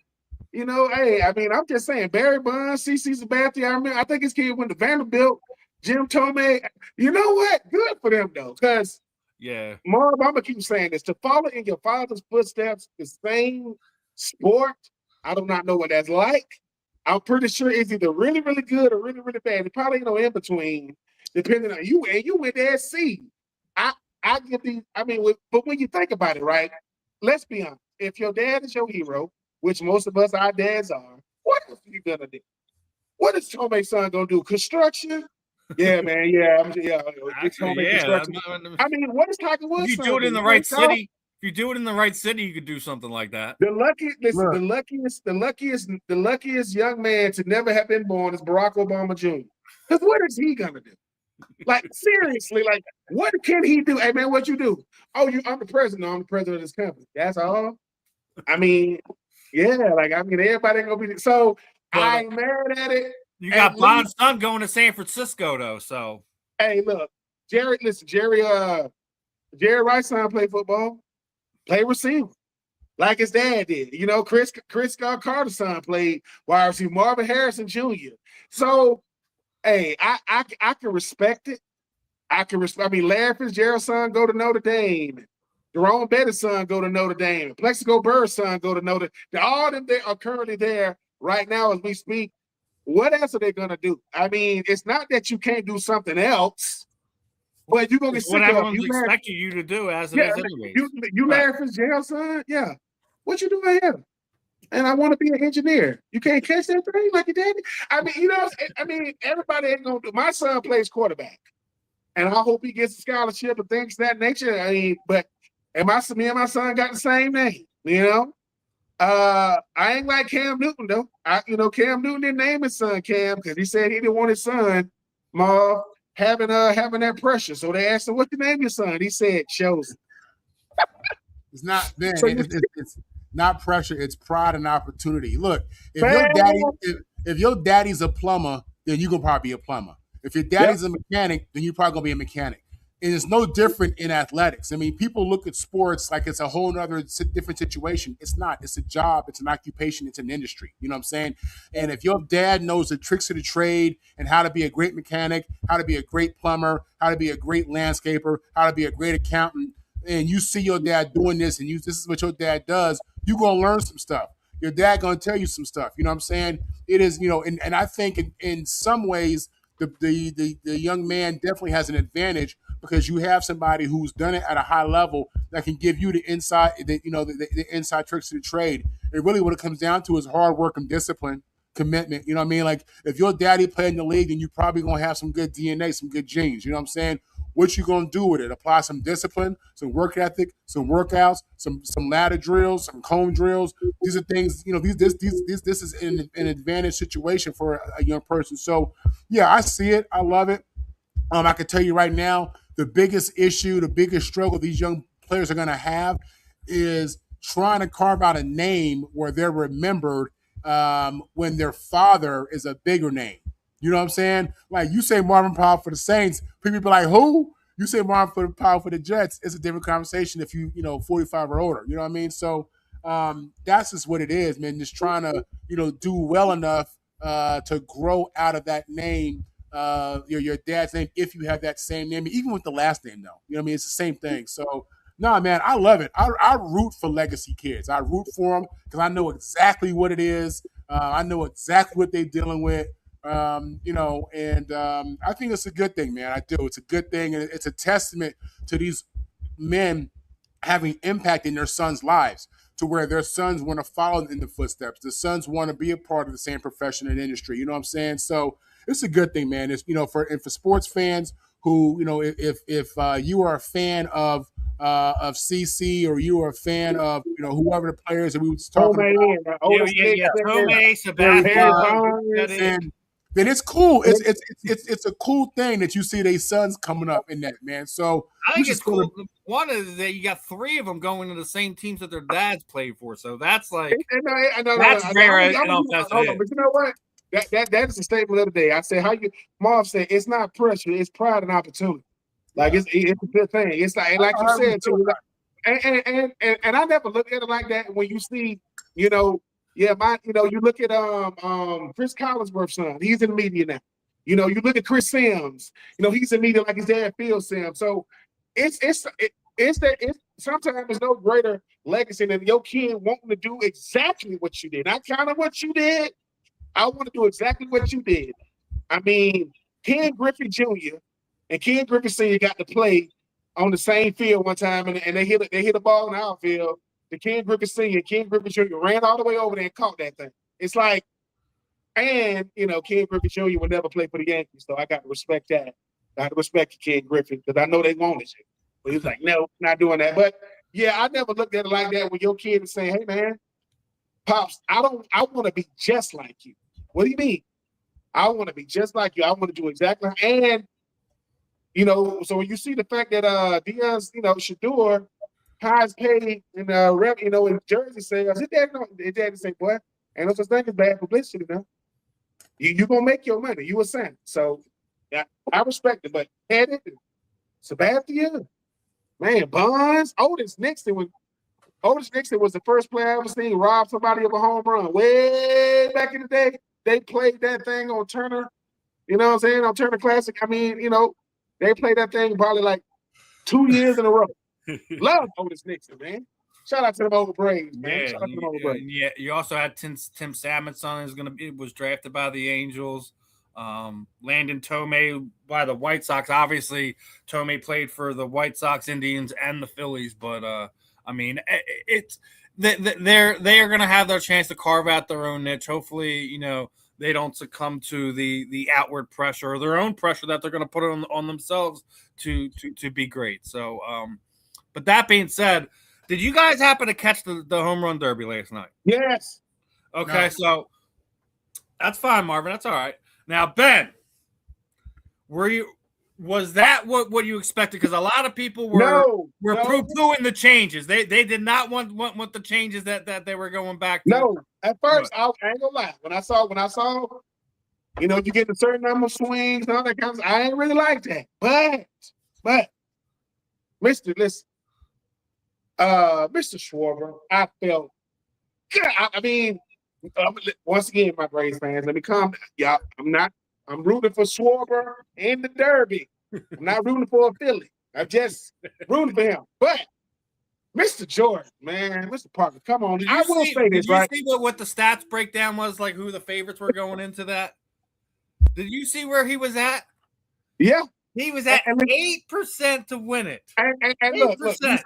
hey, I mean, I'm just saying, Barry Bonds, CC Sabathia, I think his kid went to Vanderbilt, Jim Thome. You know what? Good for them though, because Marv, I'm gonna keep saying this. To follow in your father's footsteps, the same sport, I do not know what that's like. I'm pretty sure it's either really, really good or really, really bad. It probably in between, depending on you. And you went to SC. I get these. I mean, but when you think about it, right? Let's be honest. If your dad is your hero, which most of us, our dads are, what else are you gonna do? What is Thome's son gonna do? Construction? Yeah, man. Yeah, construction. I mean, what is Tiger Woods? You do it in the right city. If you do it in the right city, you could do something like that. The luckiest young man to never have been born is Barack Obama Jr. Because what is he gonna do? Like seriously, like what can he do? Hey man, what you do? Oh, I'm the president. No, I'm the president of this company. That's all. I mean, yeah, like everybody ain't gonna be so. But, I ain't mad at it. You got Bond's son going to San Francisco though, so hey, look, Jerry Rice's son played football, play receiver, like his dad did. You know, Chris Carter's son played wide receiver, Marvin Harrison Jr. So, hey, I can respect it. I mean, Larry Fitzgerald's son go to Notre Dame. Jerome Bettis' son go to Notre Dame. Plexico Burr's son go to Notre Dame. All of them they are currently there right now as we speak. What else are they gonna do? I mean, it's not that you can't do something else, but you're gonna get sick what of everyone's expecting you to do as it is anyway. You Larry Fitzgerald's son, yeah. What you doing here? And I want to be an engineer. You can't catch that thing like your daddy. I mean, you know, everybody ain't gonna do. My son plays quarterback, and I hope he gets a scholarship and things of that nature. I mean, but me and my son got the same name, you know. I ain't like Cam Newton though. Cam Newton didn't name his son Cam because he said he didn't want his son, Marv, having that pressure. So they asked him, "What you name your son?" He said, "Chosen." It's not, man. So it's not pressure. It's pride and opportunity. Look, if your daddy's a plumber, then you gonna probably be a plumber. If your daddy's a mechanic, then you're probably gonna be a mechanic. And it's no different in athletics. I mean, people look at sports like it's a whole other different situation. It's not. It's a job. It's an occupation. It's an industry. You know what I'm saying? And if your dad knows the tricks of the trade and how to be a great mechanic, how to be a great plumber, how to be a great landscaper, how to be a great accountant, and you see your dad doing this and this is what your dad does, you're going to learn some stuff. Your dad going to tell you some stuff. You know what I'm saying? It is, and I think in some ways the young man definitely has an advantage because you have somebody who's done it at a high level that can give you the inside, the inside tricks of the trade. And really what it comes down to is hard work and discipline, commitment. You know what I mean? Like if your daddy played in the league, then you probably going to have some good DNA, some good genes. You know what I'm saying? What you going to do with it? Apply some discipline, some work ethic, some workouts, some ladder drills, some cone drills. These are things, this is an advantage situation for a young person. So, yeah, I see it. I love it. I can tell you right now, the biggest issue, the biggest struggle these young players are going to have is trying to carve out a name where they're remembered when their father is a bigger name. You know what I'm saying? Like you say Marvin Powell for the Saints, people be like, who? You say Marvin Powell for the Jets, it's a different conversation if you 45 or older. You know what I mean? So that's just what it is, man. Just trying to, do well enough to grow out of that name, your dad's name, if you have that same name, even with the last name, though. You know what I mean? It's the same thing. So, no, man, I love it. I root for legacy kids. I root for them because I know exactly what it is. I know exactly what they're dealing with. I think it's a good thing, man. I do. It's a good thing, and it's a testament to these men having impact in their sons' lives to where their sons want to follow in the footsteps. The sons want to be a part of the same profession and industry. You know what I'm saying? So it's a good thing, man. It's for sports fans who if you are a fan of CC or you are a fan of whoever the players that we were talking about. Sebastian. Then it's cool. It's a cool thing that you see their sons coming up in that, man. So I think it's cool. One is that you got three of them going to the same teams that their dads played for. So that's like that's rare. But you know what? That is the statement of the day. I said, Marv said, it's not pressure, it's pride and opportunity. Like it's a good thing. It's like you said too. And I never look at it like that when you see, you look at Chris Collinsworth's son. He's in the media now. You look at Chris Sims. He's in media like his dad, Phil Sims. So it's sometimes there's no greater legacy than your kid wanting to do exactly what you did. Not kind of what you did. I want to do exactly what you did. I mean, Ken Griffey Jr. and Ken Griffey Sr. got to play on the same field one time, and they hit a ball in the outfield. The Ken Griffey Sr. and Ken Griffey Jr. ran all the way over there and caught that thing. It's like, and Ken Griffey Jr. would never play for the Yankees, so I got to respect that. I got to respect Ken Griffey because I know they wanted you. But he was like, no, not doing that. But Yeah, I never looked at it like that when your kid is saying, "Hey, man, pops, I want to be just like you." What do you mean? I want to be just like you. I want to do exactly. And so when you see the fact that Deion's, Shador, highest paid in in jersey sales, his dad say, "Boy, ain't no such thing as bad publicity, now. You gonna make your money. You a son." So yeah, I respect it, but headed Sebastian, man, Bonds, Otis Nixon was the first player I ever seen rob somebody of a home run. Way back in the day, they played that thing on Turner, you know what I'm saying, on Turner Classic. I mean, they played that thing probably like 2 years in a row. Love Otis Nixon, man. Shout out to them old Braves, man. Yeah, Shout out to them old Braves. yeah. You also had Tim Salmonson was drafted by the Angels. Landon Tomei by the White Sox. Obviously, Tomei played for the White Sox, Indians, and the Phillies. But I mean, they're going to have their chance to carve out their own niche. Hopefully, they don't succumb to the outward pressure or their own pressure that they're going to put on themselves to be great. So, but that being said, did you guys happen to catch the home run derby last night? Yes. Okay, No. so that's fine, Marvin. That's all right. Now, Ben, was that what you expected? Because a lot of people were poo-pooing the changes. They did not want the changes that they were going back to. No. At first, I ain't gonna lie. When I saw, you get a certain number of swings and all that kind of stuff, I ain't really like that. But, Mr. Schwarber, I felt, I mean, once again, my Braves fans, let me calm down. Y'all, I'm rooting for Schwarber in the Derby. I'm not rooting for a Philly. I'm just rooting for him. But Mr. Jordan, man, Mr. Parker, come on. I will say this, right? Did you see what the stats breakdown was, like who the favorites were going into that? Did you see where he was at? Yeah. He was at 8% to win it. And look, I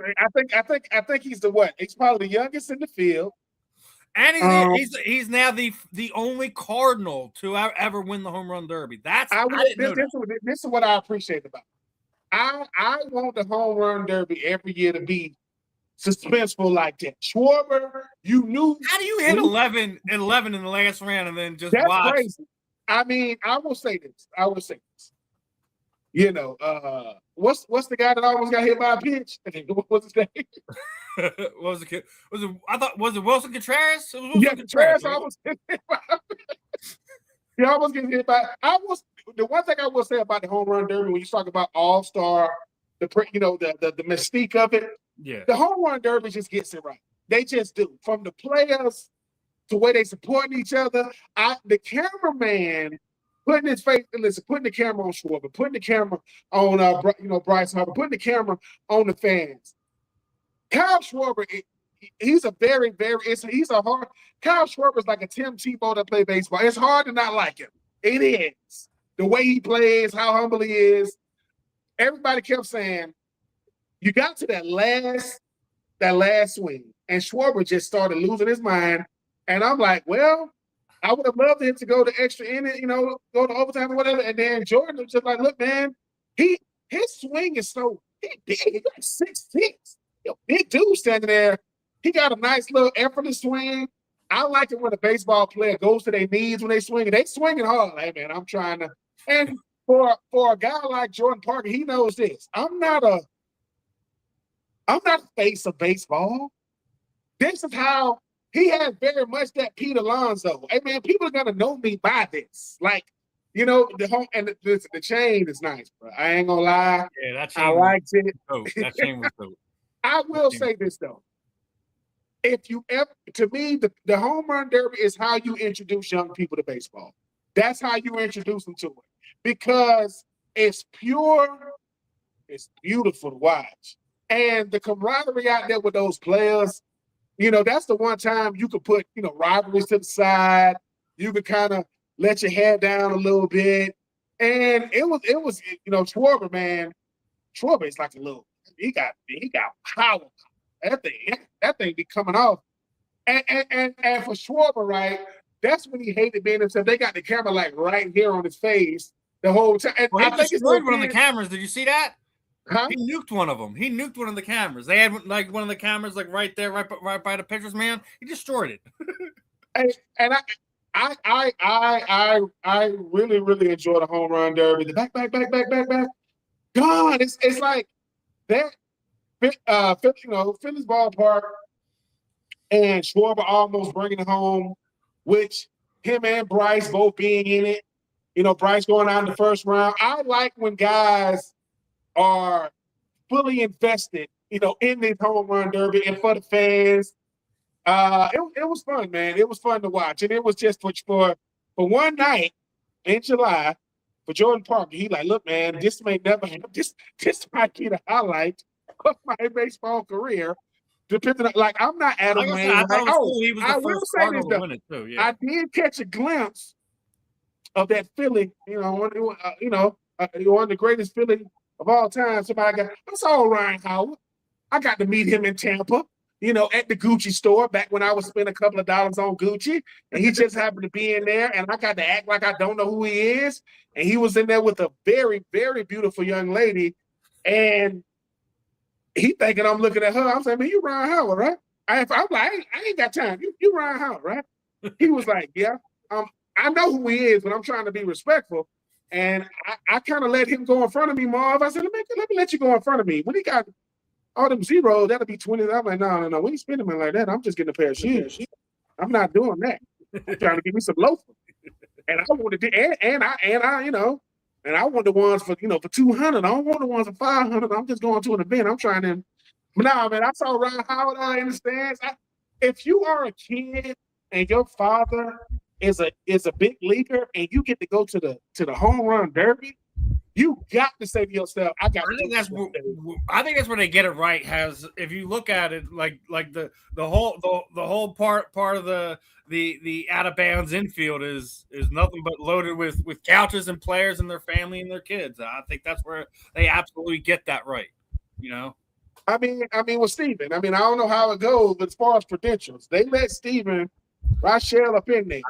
think he's the what? He's probably the youngest in the field. And he's now the only Cardinal to ever win the home run derby. This is what I appreciate about it. I want the home run derby every year to be suspenseful like that. Schwarber, you knew. How do you hit 11 in the last round and then just that's watch? Crazy. I mean, I will say this. What's the guy that almost got hit by a pitch? What's his name? What was the kid? Was it Wilson Contreras? Contreras almost hit by a pitch. He almost gets hit by. The one thing I will say about the home run derby when you talk about all-star, the mystique of it. Yeah. The home run derby just gets it right. They just do. From the players to where they supporting each other. The cameraman putting his face, putting the camera on Schwarber, putting the camera on Bryce Harper, putting the camera on the fans. Kyle Schwarber, he's a very, very, Kyle Schwarber's like a Tim Tebow that play baseball. It's hard to not like him. It is. The way he plays, how humble he is. Everybody kept saying, you got to that last swing, and Schwarber just started losing his mind. And I'm like, well, I would have loved him to go to extra inning, go to overtime or whatever. And then Jordan was just like, look, man, his swing is so big. He got 6'6". Big dude standing there. He got a nice little effortless swing. I like it when a baseball player goes to their knees when they swing. They swinging hard. Hey, man, I'm trying to. And for a guy like Jordan Parker, he knows this. I'm not a face of baseball. This is how he has very much that Pete Alonso. Hey, man, people are gonna know me by this. Like, the chain is nice, bro. I ain't gonna lie. Yeah, that chain. I liked it. That chain was dope. I will say this though. If you ever, to me, the home run derby is how you introduce young people to baseball. That's how you introduce them to it. Because it's pure, it's beautiful to watch. And the camaraderie out there with those players, that's the one time you could put, rivalries to the side. You could kind of let your hair down a little bit. And it was, Schwarber, man. Schwarber is like a little, he got power. That thing be coming off. And for Schwarber, right, that's when he hated being himself. They got the camera like right here on his face the whole time. And I think it's one of the cameras. Did you see that? Huh? He nuked one of them. He nuked one of the cameras. They had like one of the cameras like right there, right by the pitcher's man. He destroyed it. And I really, really enjoy the home run derby. The back. God, it's like that. Philly's ballpark and Schwarber almost bringing it home, which him and Bryce both being in it. Bryce going out in the first round. I like when guys are fully invested, in this home run derby and for the fans. It was fun, man. It was fun to watch, and it was just for one night in July for Jordan Parker. He like, look, man, this may never happen. This might be the highlight of my baseball career. Depending on, like, I'm not Adam Wayne. I will say this though. Too, yeah. I did catch a glimpse of that Philly. One of the greatest Philly of all time. I saw Ryan Howard. I got to meet him in Tampa. At the Gucci store back when I was spending a couple of dollars on Gucci, and he just happened to be in there, and I got to act like I don't know who he is. And he was in there with a very, very beautiful young lady, and he thinking I'm looking at her. I'm saying, man, you Ryan Howard, right? I'm like, I ain't got time. You Ryan Howard, right? He was like, yeah. I know who he is, but I'm trying to be respectful. And I kind of let him go in front of me, Marv. I said, let me let you go in front of me. When he got all them zeros, that'll be 20. I'm like, no. We ain't spending money like that. I'm just getting a pair of shoes. I'm not doing that. I'm trying to give me some loafers. And I wanted to, and I want the ones for for 200. I don't want the ones for 500. I'm just going to an event. I'm trying to. But no, man, I saw Ryan Howard in the stands. If you are a kid and your father is a big leaguer and you get to go to the home run derby, you got to say to yourself, I think that's where they get it right. If you look at it like the whole part of the out of bounds infield is nothing but loaded with couches and players and their family and their kids. I think that's where they absolutely get that right. I mean with Steven, I don't know how it goes, but as far as credentials, they let Steven Rychel up in there.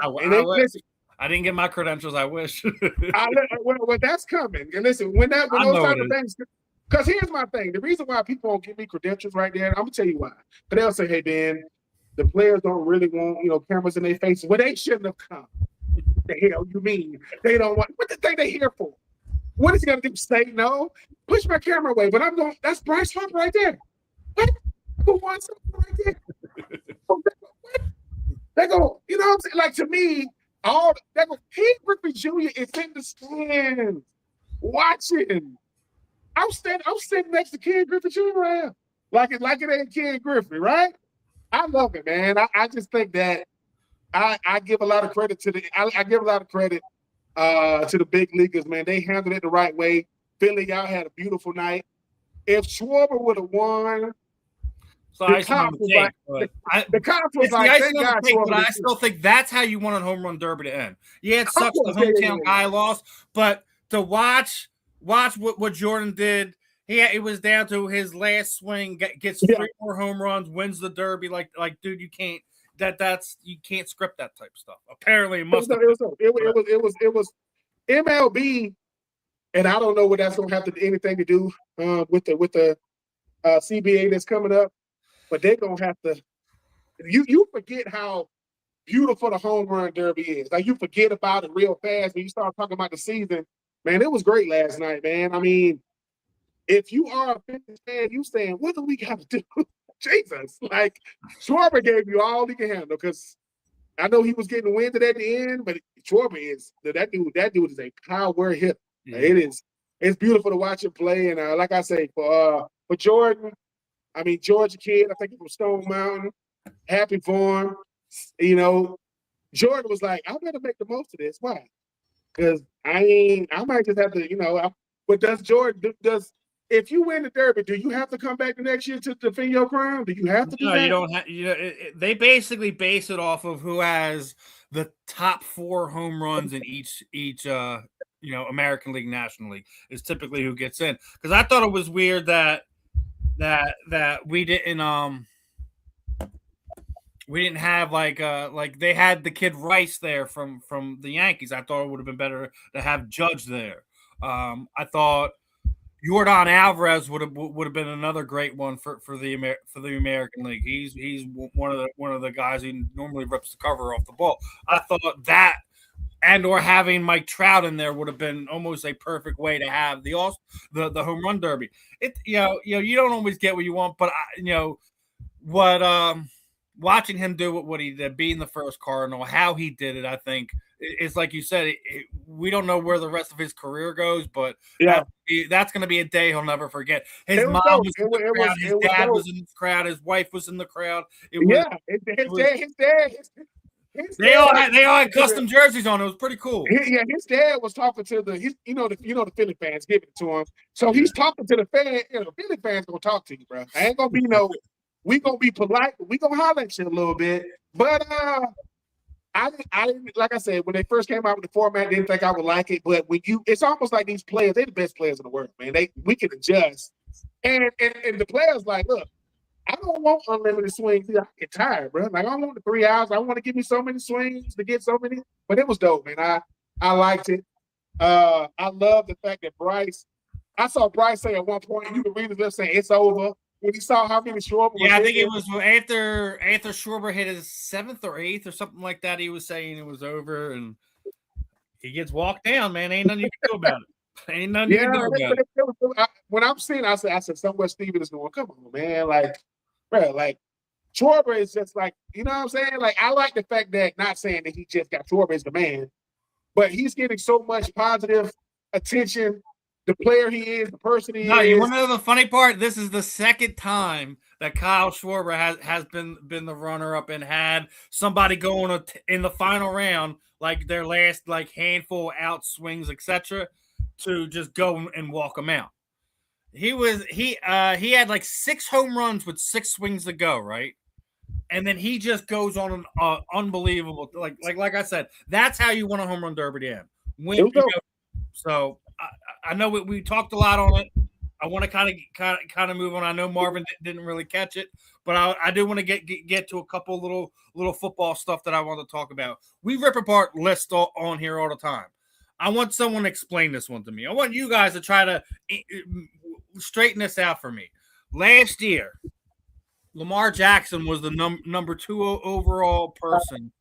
I didn't get my credentials. I wish. Well, that's coming. And listen, when those type of things, because here's my thing. The reason why people don't give me credentials right there, I'm gonna tell you why. But they'll say, "Hey, Ben, the players don't really want cameras in their faces." Well, they shouldn't have come. The hell you mean? They don't want. What the thing they here for? What is he gonna do? Say no? Push my camera away. But I'm going. That's Bryce Harper right there. What? Who wants something right there? What? They go. You know what I'm saying? Like to me. Ken Griffey Jr. is in the stands watching. I'm sitting next to Ken Griffey Jr. right now. Like it ain't Ken Griffey, right? I love it, man. I just think that I give a lot of credit to the big leaguers, man. They handled it the right way. Philly, y'all had a beautiful night. If Schwarber would have won, the cops was like, but I still think that's how you want a home run derby to end. Yeah, it sucks the hometown guy lost, but to watch what Jordan did, it was down to his last swing, gets 3 more home runs, wins the derby. Like, dude, you can't. You can't script that type of stuff. Apparently, it was MLB, and I don't know what that's going to have to anything to do with the CBA that's coming up. But they're going to have to – you forget how beautiful the home run derby is. Like, you forget about it real fast when you start talking about the season. Man, it was great last night, man. I mean, if you are a Phillies fan, you saying, what do we got to do? Jesus. Like, Schwarber gave you all he can handle because I know he was getting winded at the end, but Schwarber is – that dude is a power hitter. Yeah. It's beautiful to watch him play. And like I say, for Jordan – Georgia kid, I think he's from Stone Mountain. Happy for him. Jordan was like, I better make the most of this. Why? Because I might just have to, but does Jordan, if you win the derby, do you have to come back the next year to defend your crown? Do you have to do that? No, you don't have, they basically base it off of who has the top 4 home runs in each American League, National League is typically who gets in. Because I thought it was weird that we didn't have like they had the kid Rice there from the Yankees. I thought it would have been better to have Judge there. I thought Jordan Alvarez would have been another great one for the American League. He's one of the guys who normally rips the cover off the ball. I thought that or having Mike Trout in there would have been almost a perfect way to have the home run derby. You don't always get what you want, but watching him do what he did, being the first Cardinal, how he did it, I think it's like you said. We don't know where the rest of his career goes, but that's going to be a day he'll never forget. His mom was in the crowd, his dad was in the crowd, his wife was in the crowd. His dad. They all had custom jerseys on. It was pretty cool. His dad was talking to the Philly fans, giving it to him. So he's talking to the fan. The Philly fans gonna talk to you, bro. I ain't gonna be we gonna be polite. We gonna holler at you a little bit. But I didn't, like I said, when they first came out with the format, didn't think I would like it. But it's almost like these players, they're the best players in the world, man. We can adjust, and the players like, look, I don't want unlimited swings. I get tired, bro. Like, I don't want the 3 hours. I want to give me so many swings to get so many. But it was dope, man. I liked it. I love the fact that I saw Bryce say at one point, you could read his lips saying it's over. When he saw how many Schwarber was I think it was after Schwarber hit his 7th or 8th or something like that. He was saying it was over, and he gets walked down, man. Ain't nothing you can do about it. Ain't nothing you can do about it. When I'm seeing, I said, somewhere Steven is going, come on, man. Like, bro, like, Schwarber is just like, you know what I'm saying? Like, I like the fact that, not saying that he just got Schwarber as the man, but he's getting so much positive attention. The player he is, the person he is. You want to know the funny part? This is the second time that Kyle Schwarber has been the runner-up and had somebody going in the final round, like their last handful out swings, etc., to just go and walk him out. He had 6 home runs with 6 swings to go, right? And then he just goes on an unbelievable, like I said, that's how you win a home run derby to end. So I know we talked a lot on it. I want to kind of move on. I know Marvin didn't really catch it, but I do want to get to a couple little football stuff that I want to talk about. We rip apart lists on here all the time. I want someone to explain this one to me. I want you guys to try to straighten this out for me. Last year, Lamar Jackson was the number 2 overall person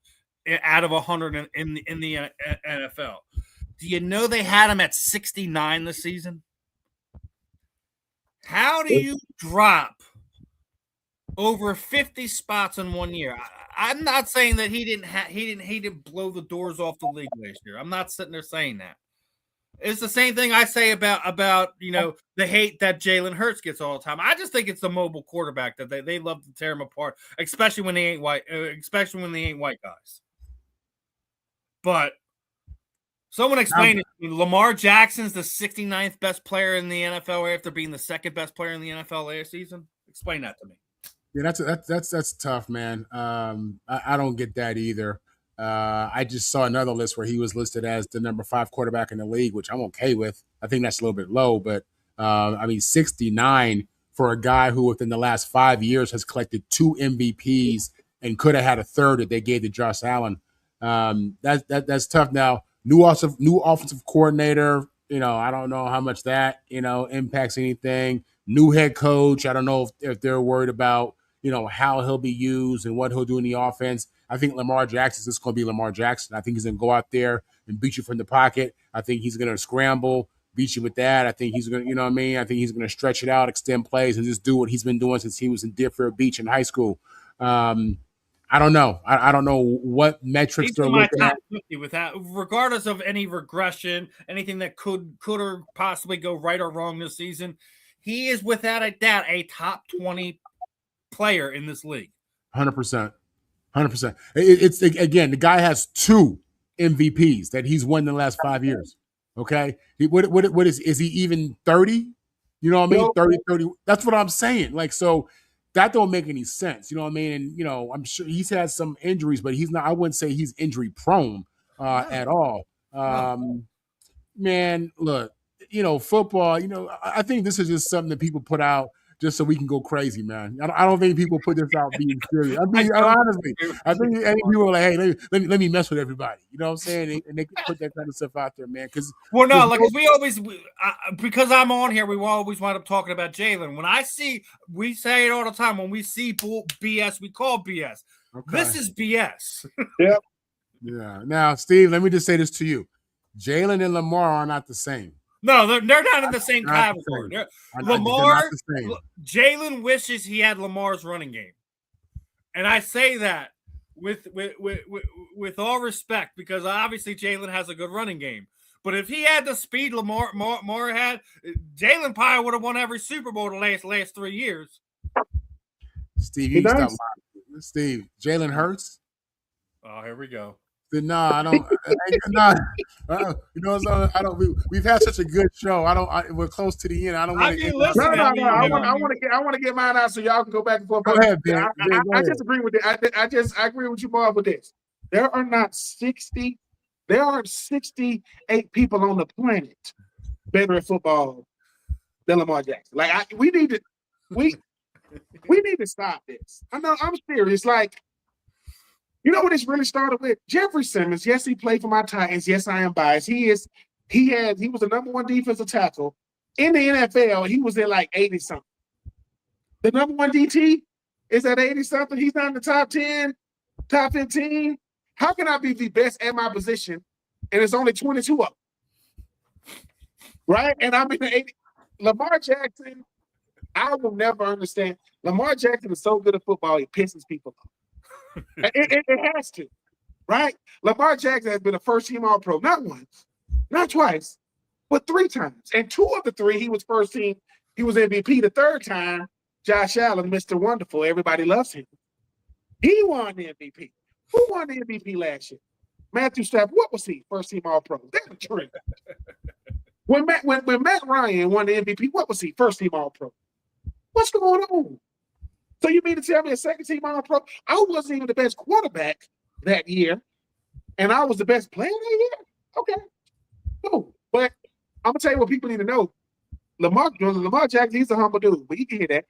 out of 100 in the NFL. Do you know they had him at 69 this season? How do you drop over 50 spots in 1 year? I'm not saying that he didn't blow the doors off the league last year. I'm not sitting there saying that. It's the same thing I say about the hate that Jalen Hurts gets all the time. I just think it's the mobile quarterback that they love to tear him apart, especially when they ain't white guys. But someone explain it. Lamar Jackson's the 69th best player in the NFL after being the second best player in the NFL last season. Explain that to me. Yeah, that's tough, man. I don't get that either. I just saw another list where he was listed as the number 5 quarterback in the league, which I'm okay with. I think that's a little bit low, but 69 for a guy who within the last 5 years has collected 2 MVPs and could have had a third that they gave to Josh Allen. That's tough. Now, new offensive coordinator. I don't know how much that impacts anything. New head coach. I don't know if they're worried about how he'll be used and what he'll do in the offense. I think Lamar Jackson is just going to be Lamar Jackson. I think he's going to go out there and beat you from the pocket. I think he's going to scramble, beat you with that. I think he's going to, I think he's going to stretch it out, extend plays, and just do what he's been doing since he was in Deerfield Beach in high school. I don't know. I don't know what metrics they're looking at. With that, regardless of any regression, anything that could or possibly go right or wrong this season, he is without a doubt a top 20 player in this league. 100%. 100%. It's again, the guy has 2 MVPs that he's won in the last 5 years. Okay, what is he even 30? You know what I mean? 30. That's what I'm saying. So that don't make any sense. You know what I mean? And I'm sure he's had some injuries, but he's not. I wouldn't say he's injury prone at all. Man, look, football. I think this is just something that people put out just so we can go crazy, man. I don't think people put this out being serious. Honestly, I think people are like, hey, let me mess with everybody. You know what I'm saying? And they put that kind of stuff out there, man. Because because I'm on here, we always wind up talking about Jalen. We say it all the time. When we see BS, we call BS. Okay. This is BS. Yep. Yeah. Now, Steve, let me just say this to you: Jalen and Lamar are not the same. No, they're not in the same category. Lamar, Jalen wishes he had Lamar's running game, and I say that with all respect, because obviously Jalen has a good running game. But if he had the speed Lamar had, Jalen probably would have won every Super Bowl the last 3 years. Steve, you stop. Steve, Jalen Hurts. Oh, here we go. No, I don't. You know, I don't. We've had such a good show. We're close to the end. I don't want to. No. I want to get mine out so y'all can go back and forth. Go ahead, Ben. I just agree with it. I agree with you, Marv, with this. There aren't 68 people on the planet better at football than Lamar Jackson. Like we need to stop this. I'm serious. Like, you know what it's really started with? Jeffrey Simmons. Yes, he played for my Titans. Yes, I am biased. He was the number one defensive tackle in the NFL. He was at like 80-something. The number one DT is at 80-something. He's not in the top 10, top 15. How can I be the best at my position and it's only 22 of them? Right? And I'm in the 80. Lamar Jackson, I will never understand. Lamar Jackson is so good at football, he pisses people off. It has to, right? Lamar Jackson has been a first-team All-Pro, not once, not twice, but 3 times. And 2 of the 3, he was first team. He was MVP. The 3rd time, Josh Allen, Mr. Wonderful. Everybody loves him. He won the MVP. Who won the MVP last year? Matthew Stafford. What was he? First-team All-Pro. That's a trick. When Matt Ryan won the MVP, what was he? First-team All-Pro. What's going on? So you mean to tell me a second-team All-Pro? I wasn't even the best quarterback that year, and I was the best player that year? Okay. No. But I'm going to tell you what people need to know. Lamar Jackson, he's a humble dude, but you can hear that.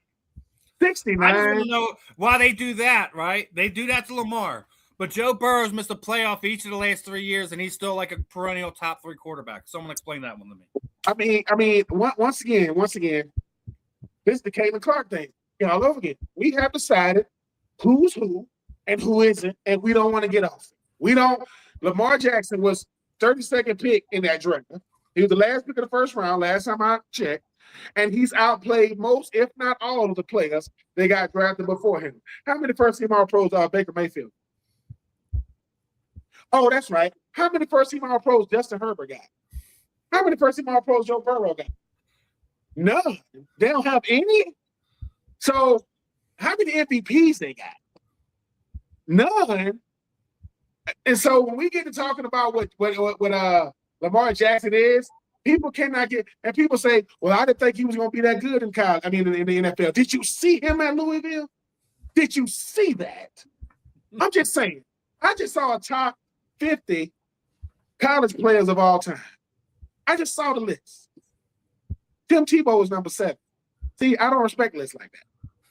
69. I just want to know why they do that, right? They do that to Lamar. But Joe Burrow's missed a playoff each of the last 3 years, and he's still like a perennial top 3 quarterback. Someone explain that one to me. I mean, once again, this is the Caitlin Clark thing. All over again. We have decided who's who and who isn't, and we don't want to get off. Lamar Jackson was 32nd pick in that draft. He was the last pick of the first round, last time I checked, and he's outplayed most, if not all, of the players they got drafted before him. How many first-team All-Pros are Baker Mayfield? Oh, that's right. How many first-team All-Pros Justin Herbert got? How many first-team All-Pros Joe Burrow got? None. They don't have any? So, how many MVPs they got? None. And so, when we get to talking about what Lamar Jackson is, people cannot get. And people say, "Well, I didn't think he was going to be that good in college. I mean, in the NFL." Did you see him at Louisville? Did you see that? I'm just saying. I just saw a top 50 college players of all time. I just saw the list. Tim Tebow is number 7. See, I don't respect lists like that.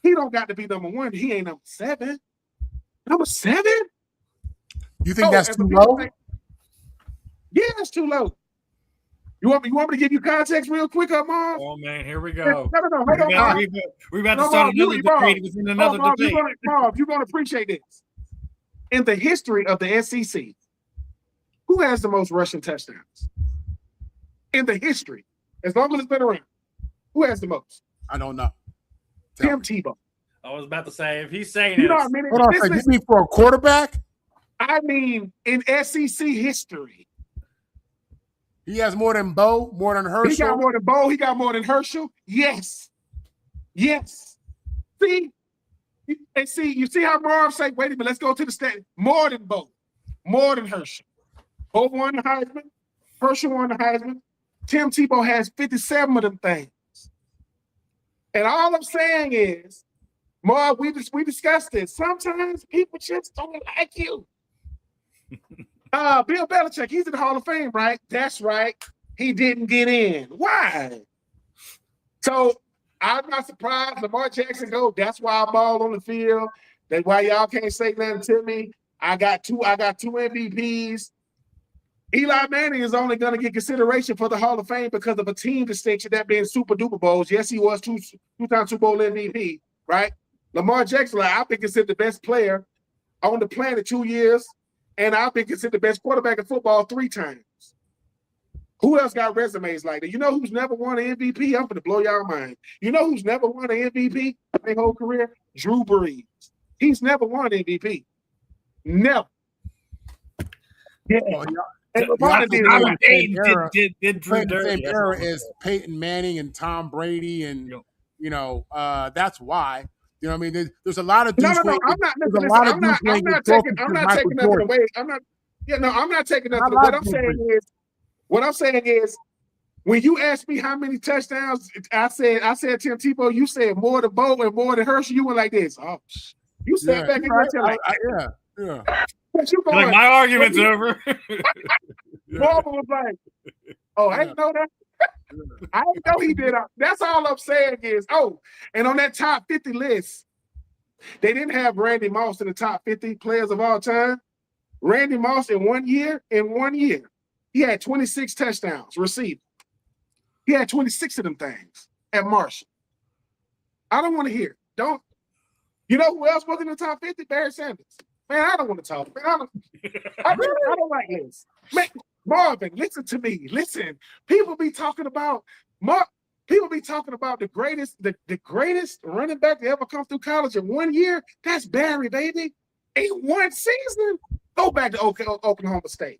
He don't got to be number 1. He ain't number 7. Number 7? You think that's too low? Yeah, it's too low. You want me to give you context real quick, Marv? Oh man, here we go. No, hold on. We're about to start another debate within another debate. Marv, you're going to appreciate this. In the history of the SEC, who has the most rushing touchdowns? In the history, as long as it's been around, who has the most? I don't know. Tim Tebow. I was about to say, if he's saying you know what I mean? Hold on, you mean for a quarterback? I mean, in SEC history. He has more than Bo, more than Herschel. He got more than Bo. He got more than Herschel. Yes. See? And you see how Marv say, wait a minute, let's go to the stat. More than Bo. More than Herschel. Bo won the Heisman. Herschel won the Heisman. Tim Tebow has 57 of them things. And all I'm saying is, Marv, we discussed this. Sometimes people just don't like you. Bill Belichick, he's in the Hall of Fame, right? That's right. He didn't get in. Why? So I'm not surprised. Lamar Jackson go. That's why I ball on the field. That's why y'all can't say nothing to me. I got two MVPs. Eli Manning is only going to get consideration for the Hall of Fame because of a team distinction, that being Super Duper Bowls. Yes, he was two-time Super Bowl MVP, right? Lamar Jackson, I've been considered the best player on the planet 2 years, and I've been considered the best quarterback in football 3 times. Who else got resumes like that? You know who's never won an MVP? I'm going to blow y'all mind. You know who's never won an MVP their whole career? Drew Brees. He's never won an MVP. Never. Yeah. Well, And LeBron did Drew the same dirty. era as Peyton Manning and Tom Brady, and that's why. You know what I mean? There's a lot of dudes. No. I'm not taking nothing away. I'm not taking nothing away. What I'm saying is, when you asked me how many touchdowns, I said Tim Tebow. You said more than Bo and more than Herschel. You went like this. Oh, you sat back and you said like, yeah. But you Like, my argument's over. Marvin was like, "Oh, I didn't know that. I didn't know he did." That's all I'm saying is, and on that top 50 list, they didn't have Randy Moss in the top 50 players of all time. Randy Moss in 1 year, he had 26 touchdowns received. He had 26 of them things at Marshall. I don't want to hear. Don't. You know who else was in the top 50? Barry Sanders. Man, I don't want to talk. Man, I don't like this. Man, Marvin, listen to me. Listen. People be talking about the greatest running back to ever come through college in 1 year. That's Barry, baby. In 1 season. Go back to Oklahoma State.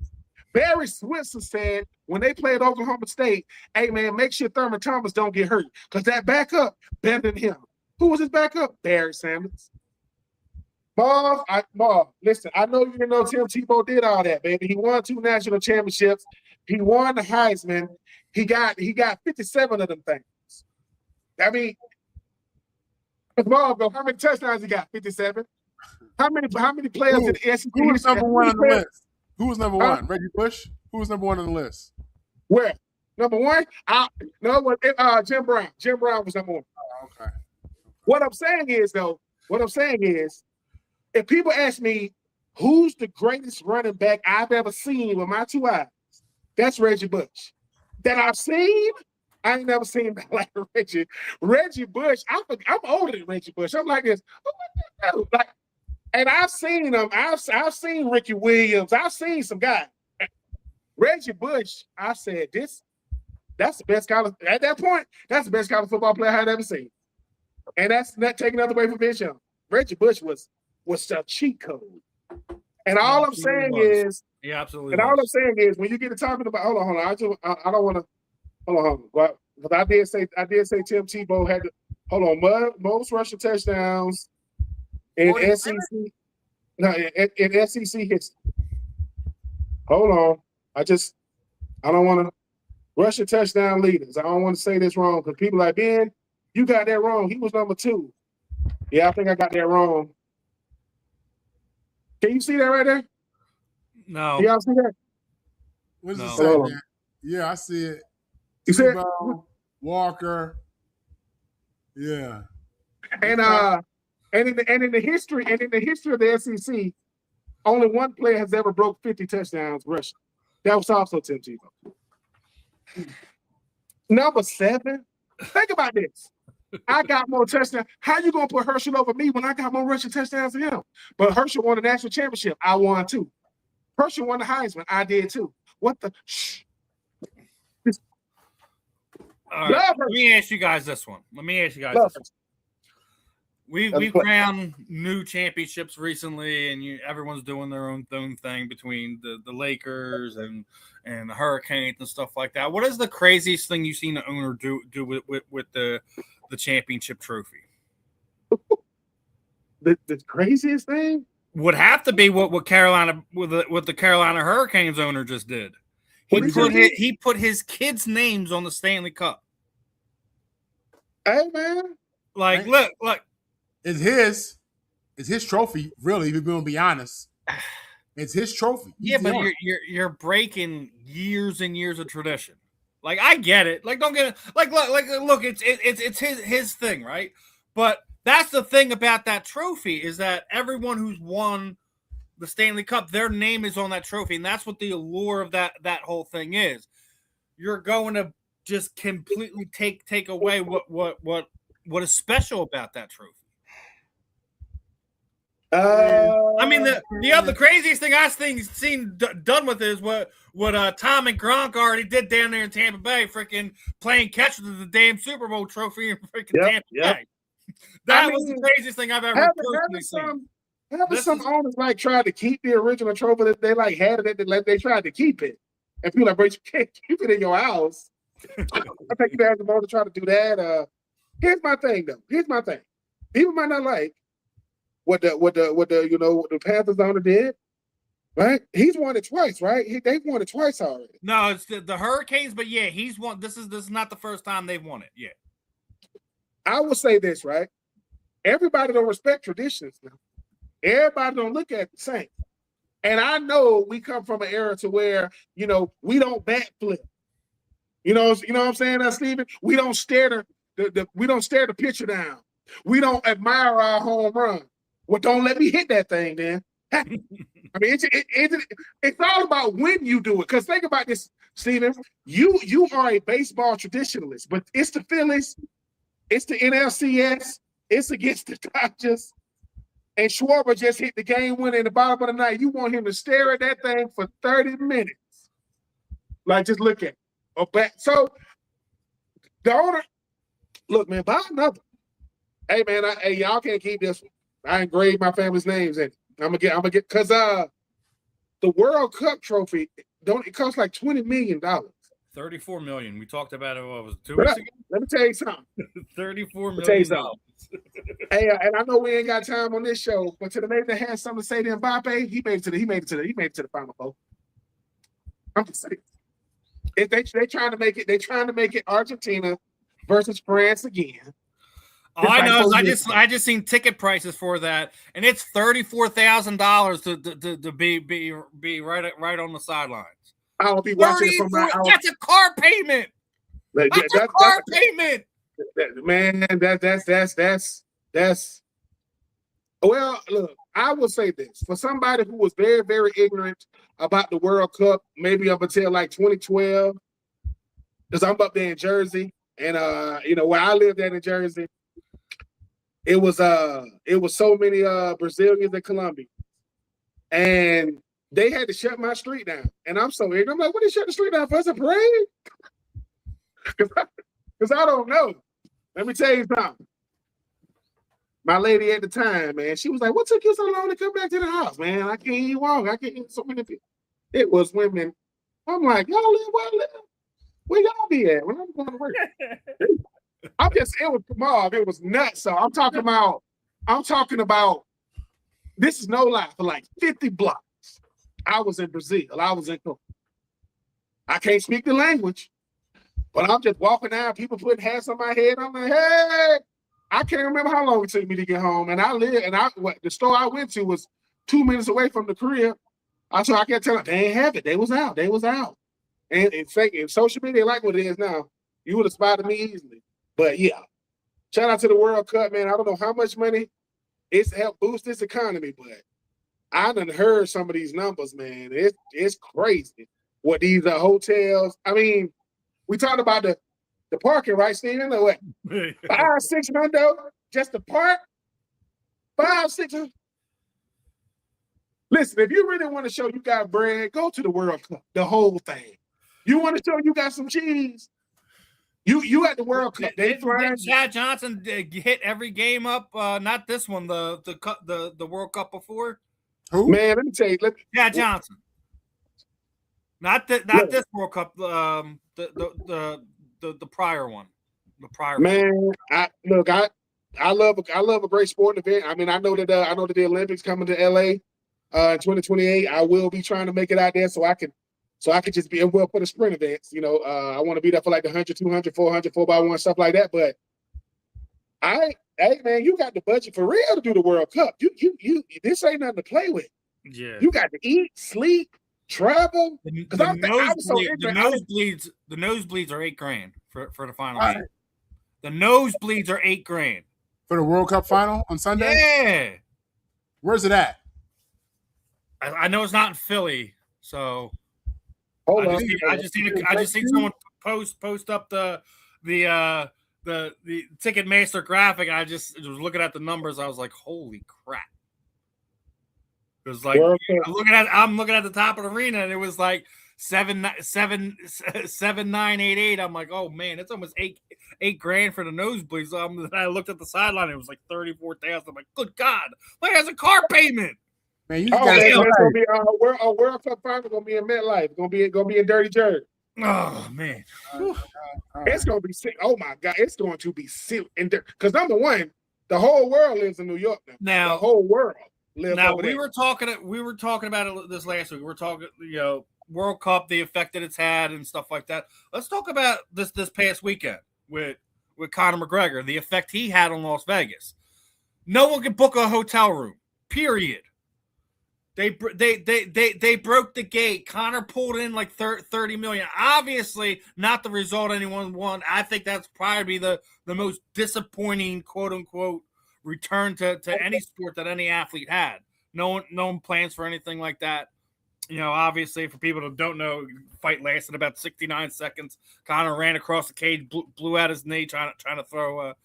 Barry Switzer said when they played Oklahoma State, "Hey man, make sure Thurman Thomas don't get hurt, because that backup better than him." Who was his backup? Barry Sanders. Marv, listen, I know you know Tim Tebow did all that, baby. He won 2 national championships. He won the Heisman. He got 57 of them things. I mean, Marv, how many touchdowns he got? 57. How many players in the SEC? Who was number one on the list? Who was number one? Reggie Bush? Who was number one on the list? Where? Number one? Jim Brown. Jim Brown was number one. Oh, okay. What I'm saying is, if people ask me who's the greatest running back I've ever seen with my 2 eyes, that's Reggie Bush. That I've seen, I ain't never seen like Reggie. Reggie Bush, I'm older than Reggie Bush. I'm like this. And I've seen them. I've seen Ricky Williams. I've seen some guys. Reggie Bush, I said that's the best college at that point. That's the best college football player I'd ever seen. And that's not taking nothing away from Vince Young. Reggie Bush was a cheat code. And all I'm saying is, yeah, absolutely. And all I'm saying is, when you get to talking about, hold on, I don't want to, hold on, because I did say Tim Tebow had to, hold on, most rushing touchdowns in SEC, in SEC history. Hold on, I don't want to rushing touchdown leaders. I don't want to say this wrong because people like, Ben, you got that wrong. He was number 2. Yeah, I think I got that wrong. Can you see that right there? No. Y'all see that? What does it say there? Yeah, I see it. You see it? Walker. Yeah. And in the history of the SEC, only one player has ever broke 50 touchdowns rushing. That was also Tim Tebow. Number 7. Think about this. I got more touchdowns. How you gonna put Herschel over me when I got more rushing touchdowns than him? But Herschel won the national championship. I won too. Herschel won the Heisman. I did too. What the? All right. Let me ask you guys this one. We crowned new championships recently, and everyone's doing their own thing between the Lakers and the Hurricanes and stuff like that. What is the craziest thing you've seen the owner do with the championship trophy? The craziest thing would have to be what Carolina with the Carolina Hurricanes owner just did. He put his kids' names on the Stanley Cup. Hey man, look. It's his trophy, really, if you're going to be honest. It's his trophy. Yeah, but you're breaking years and years of tradition. Like, I get it. Like, don't get it. Like, look, it's his thing, right? But that's the thing about that trophy is that everyone who's won the Stanley Cup, their name is on that trophy, and that's what the allure of that whole thing is. You're going to just completely take away what is special about that trophy. I mean, the craziest thing I've seen done with it is what Tom and Gronk already did down there in Tampa Bay, freaking playing catch with the damn Super Bowl trophy in freaking Tampa Bay. That was the craziest thing I've ever personally seen. Some owners like tried to keep the original trophy that they like had it, they tried to keep it, and people like, bro, you can't keep it in your house. I think you guys want to try to do that. Here's my thing, though. Here's my thing. People might not like what the Panthers owner did, right? He's won it twice, right? They've won it twice already. No, it's the Hurricanes, but yeah, he's won. This is not the first time they've won it. Yeah, I will say this, right? Everybody don't respect traditions now. Everybody don't look at it the same. And I know we come from an era to where we don't bat flip. You know what I'm saying, Steven? We don't stare the pitcher down. We don't admire our home run. Well, don't let me hit that thing, then. I mean, it's all about when you do it. Because think about this, Steven. You are a baseball traditionalist, but it's the Phillies, it's the NLCS, it's against the Dodgers, and Schwarber just hit the game winner in the bottom of the night. You want him to stare at that thing for 30 minutes. Like, just look at it. So, the owner, look, man, buy another. Hey, man, y'all can't keep this one. I engraved my family's names in it. I'm gonna get because the World Cup trophy it costs like $20 million. $34 million. We talked about it. What was it, 2 weeks ago? Let me tell you something. $34 million. Hey, and I know we ain't got time on this show, but to the man that has something to say to Mbappe, he made it to the Final Four. I'm just saying. If they trying to make it Argentina versus France again. All I know is I just seen ticket prices for that, and it's $34,000 to be right on the sidelines. I'll be watching it from my house. That's a car payment. That's a car payment. Man, that's. Well, look, I will say this for somebody who was very, very ignorant about the World Cup, maybe up until like 2012, because I'm up there in Jersey, and where I lived at in Jersey. It was so many Brazilians and Colombians, and they had to shut my street down. And I'm so ignorant. I'm like, what did they shut the street down for? It's a parade? Because I don't know. Let me tell you something. My lady at the time, man, she was like, what took you so long to come back to the house, man? I can't even walk. I can't so many people. It was women. I'm like, y'all live where I live? Where y'all be at when I'm going to work? It was Marv. It was nuts. So I'm talking about, this is no lie, for like 50 blocks. I was in Brazil. I was in Troupe. I can't speak the language, but I'm just walking down, people putting hats on my head. I'm like, hey, I can't remember how long it took me to get home. And the store I went to was 2 minutes away from the crib. So I kept telling them, they ain't have it. They was out. And in social media, like what it is now, you would have spotted me easily. But yeah, shout out to the World Cup, man. I don't know how much money it's helped boost this economy, but I done heard some of these numbers, man. It's crazy what these hotels. I mean, we talked about the parking, right, Steven? Like what? $500-$600 just to park? $500-$600. Listen, if you really want to show you got bread, go to the World Cup, the whole thing. You want to show you got some cheese? You at the World Cup. Did Chad Johnson hit every game up? Not this one, the World Cup before. Who? Man, let me tell you. Chad Johnson. Not this World Cup. The prior one. The prior. Man, one. I love a great sporting event. I mean, I know that the Olympics coming to LA in 2028. I will be trying to make it out there so I could just be well for the sprint events. I want to be there for like the 100, 200, 400, 4x1, stuff like that. But hey man, you got the budget for real to do the World Cup. You this ain't nothing to play with. Yeah. You got to eat, sleep, Travel? The Because I was so nosebleeds, the nosebleeds are $8,000 for the final All game. right. The nosebleeds are $8,000 For the World Cup final on Sunday? Yeah. Where's it at? I know it's not in Philly, so Hold I on. just seen someone post up the Ticketmaster graphic, and I just was looking at the numbers. I was like, holy crap. It was like I'm looking at the top of the arena, and it was like 7,988. I'm like, oh man, it's almost $8,000 for the nosebleeds. I looked at the sideline, it was like 34,000. I'm like, good God, like that's a car payment. Man, you it's guys gonna be a World Cup final. Gonna be in MetLife. Gonna be in Dirty Jersey. Oh man, it's gonna be sick. Oh my God, it's going to be sick. And because number one, the whole world lives in New York now. The whole world. Now we were talking about it this last week. We're talking, World Cup, the effect that it's had and stuff like that. Let's talk about this past weekend with Conor McGregor, the effect he had on Las Vegas. No one could book a hotel room. Period. They broke the gate. Conor pulled in like 30 million. Obviously, not the result anyone wanted. I think that's probably the most disappointing, quote unquote, return to any sport that any athlete had. No one plans for anything like that. Obviously, for people that don't know, the fight lasted about 69 seconds. Conor ran across the cage, blew out his knee, trying to throw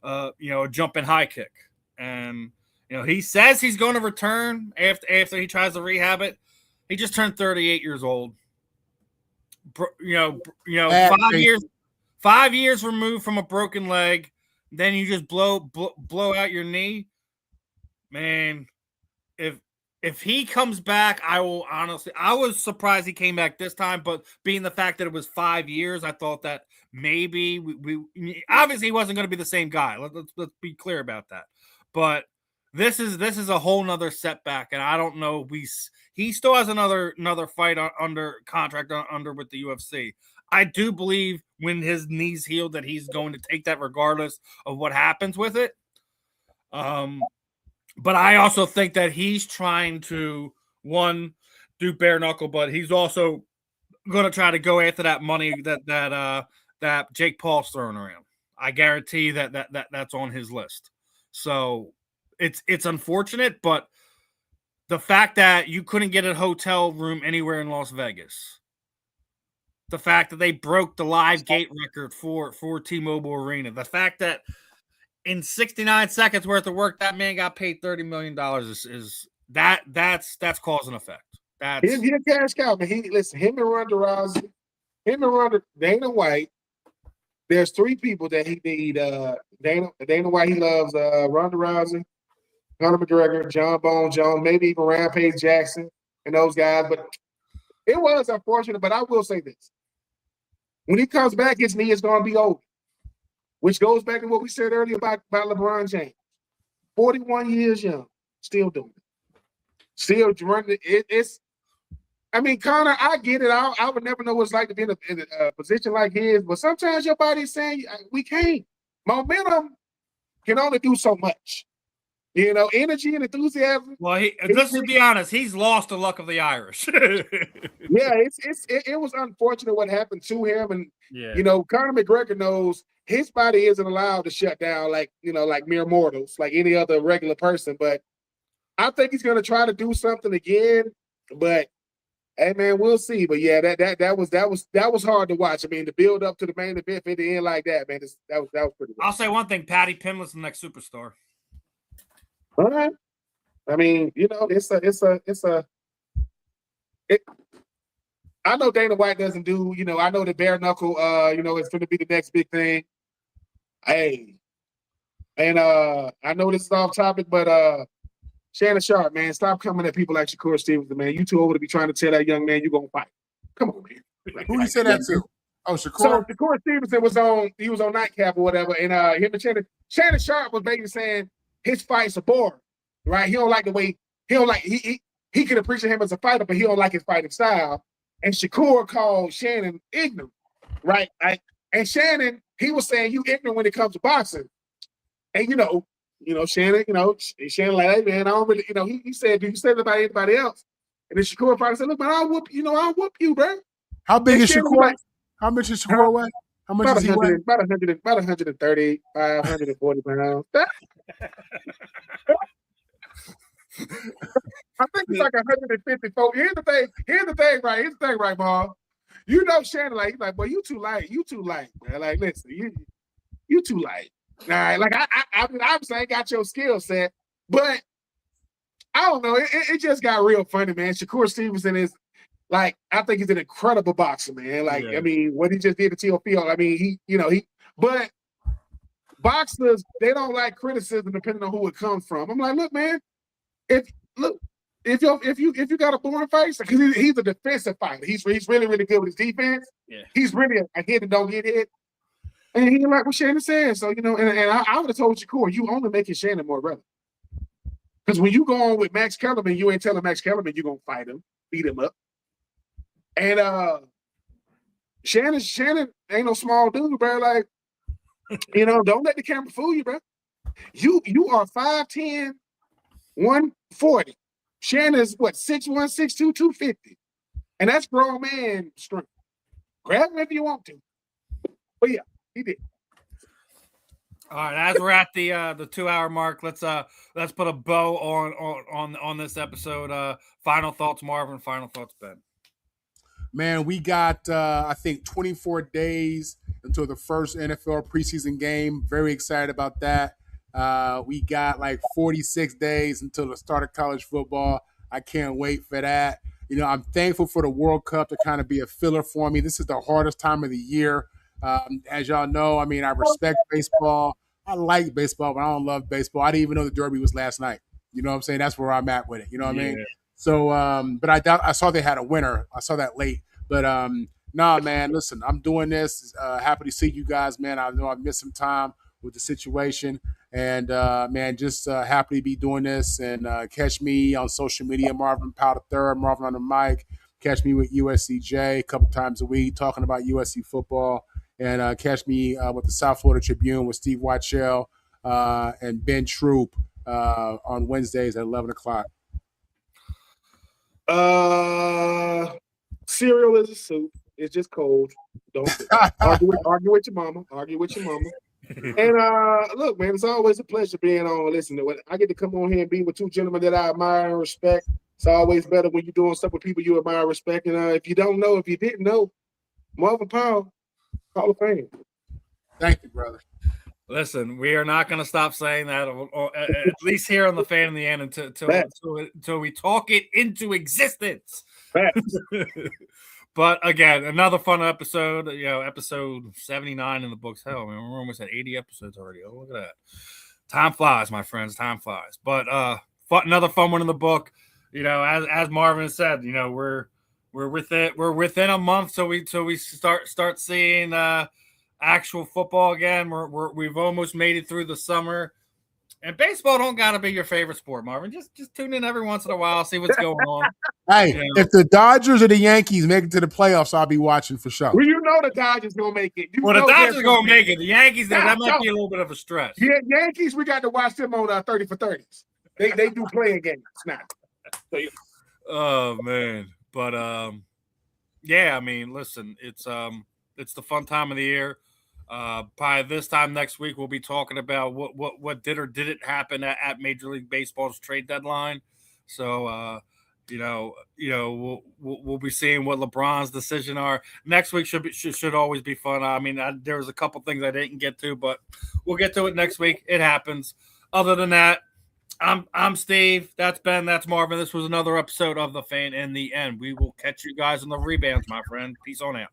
a jumping high kick. And he says he's going to return after he tries to rehab it. He just turned 38 years old. 5 years removed from a broken leg. Then you just blow out your knee. Man, if he comes back, I was surprised he came back this time, but being the fact that it was 5 years, I thought that maybe we obviously he wasn't going to be the same guy. Let's be clear about that. But this is a whole nother setback, and I don't know. He still has another fight under contract with the UFC. I do believe when his knees healed that he's going to take that regardless of what happens with it. But I also think that he's trying to, one, do bare knuckle, but he's also going to try to go after that money that Jake Paul's throwing around. I guarantee that's on his list. So it's unfortunate, but the fact that you couldn't get a hotel room anywhere in Las Vegas, the fact that they broke the live gate record for T-Mobile Arena, the fact that in 69 seconds worth of work, that man got paid $30 million that's cause and effect. He's a cash cow, man. Him and Ronda Rousey, Dana White. There's three people that he need. Dana White, he loves Ronda Rousey, Conor McGregor, John Bone Jones, maybe even Rampage Jackson and those guys. But it was unfortunate. But I will say this: when he comes back, his knee is going to be over. Which goes back to what we said earlier about LeBron James. 41 years young, still doing it. Still running it. Conor, I get it. I would never know what it's like to be in a position like his, but sometimes your body's saying we can't. Momentum can only do so much. Energy and enthusiasm. Well, let's just be honest. He's lost the luck of the Irish. Yeah, it was unfortunate what happened to him, and Conor McGregor knows his body isn't allowed to shut down like mere mortals, like any other regular person. But I think he's going to try to do something again. But hey, man, we'll see. But yeah, that was hard to watch. The build up to the main event at the end like that, man, that was pretty good. I'll say one thing: Patty Pimlet's the next superstar. All right. I know Dana White doesn't do, I know the bare knuckle, it's going to be the next big thing. Hey, and I know this is off topic, but Shannon Sharp, man, stop coming at people like Shakur Stevenson, man. You too old to be trying to tell that young man you're going to fight. Come on, man. Who you say that to? Oh, Shakur? So Shakur Stevenson was on Nightcap or whatever, and him and Shannon Sharp was basically saying his fights are boring, right? He don't like the way, he can appreciate him as a fighter, but he don't like his fighting style. And Shakur called Shannon ignorant, right? And Shannon, he was saying you ignorant when it comes to boxing. And Shannon, Shannon like, hey man, I don't really, he said, do you say it about anybody else? And then Shakur probably said, "Look, man, I'll whoop you, bro." How big And is Shannon was Shakur? like, How much is Shakur weigh? How much about is he weigh? 130, 140 pounds. I think it's like 154. Here's the thing, right, Bob. You know Shannon, like, he's like, boy, you too light, man. Like, listen, you too light. All right, like I mean, obviously I ain't got your skill set, but I don't know. It just got real funny, man. Shakur Stevenson is like, I think he's an incredible boxer, man. Like, Yeah. I mean, what he just did to TOP, I mean, but boxers, they don't like criticism depending on who it comes from. I'm like, look, man, if you got a born fight, because he's a defensive fighter. He's really, really good with his defense. Yeah. He's really a hit and don't get hit. And he like what Shannon said. So, and I would have told Shakur, you only making Shannon more relevant. Because when you go on with Max Kellerman, you ain't telling Max Kellerman you're going to fight him, beat him up. And Shannon ain't no small dude, bro. Like, don't let the camera fool you, bro. You are 5'10", 140. Shannon's what, 6'1", 6'2", 250. And that's grown man strength. Grab him if you want to. But yeah, he did. All right, as we're at the 2-hour mark, let's put a bow on this episode. Final thoughts, Marvin. Final thoughts, Ben. Man, we got I think 24 days until the first NFL preseason game. Very excited about that. We got like 46 days until the start of college football. I can't wait for that. I'm thankful for the World Cup to kind of be a filler for me. This is the hardest time of the year. As y'all know, I mean, I respect baseball. I like baseball, but I don't love baseball. I didn't even know the Derby was last night. You know what I'm saying? That's where I'm at with it. You know what I mean? So, but I saw they had a winner. I saw that late. But nah, man, listen, I'm doing this. Happy to see you guys, man. I know I missed some time with the situation. And, man, just happy to be doing this. And catch me on social media, Marvin Powell III, Marvin on the mic. Catch me with USCJ a couple times a week talking about USC football. And catch me with the South Florida Tribune with Steve Rychel and Ben Troupe on Wednesdays at 11 o'clock. Cereal is a soup. It's just cold. Don't argue with your mama. And look, man, it's always a pleasure being on. Listen, I get to come on here and be with two gentlemen that I admire and respect. It's always better when you're doing stuff with people you admire and respect. And if you didn't know, Marvin Powell, Hall of Fame. Thank you, brother. Listen, we are not going to stop saying that, at least here on the Fan in the End, until we talk it into existence. But again, another fun episode. Episode 79 in the books. Hell, man, we're almost at 80 episodes already. Oh, look at that. Time flies, my friends. Time flies. But another fun one in the book. As Marvin said, we're within a month, so we start seeing actual football again. We've almost made it through the summer, and baseball don't gotta be your favorite sport, Marvin. Just tune in every once in a while, see what's going on. Hey, if the Dodgers or the Yankees make it to the playoffs, I'll be watching for sure. Well, the Dodgers gonna make it. The Dodgers are gonna make it. The Yankees, that might be a little bit of a stretch. Yeah, Yankees, we got to watch them on 30 for 30s. They do playing games now. Oh man, but yeah, I mean, listen, it's the fun time of the year. By this time next week, we'll be talking about what did or didn't happen at Major League Baseball's trade deadline. So, we'll be seeing what LeBron's decision are. Next week should always be fun. I mean, there was a couple things I didn't get to, but we'll get to it next week. It happens. Other than that, I'm Steve. That's Ben. That's Marvin. This was another episode of The Fan in the End. We will catch you guys on the rebounds, my friend. Peace on out.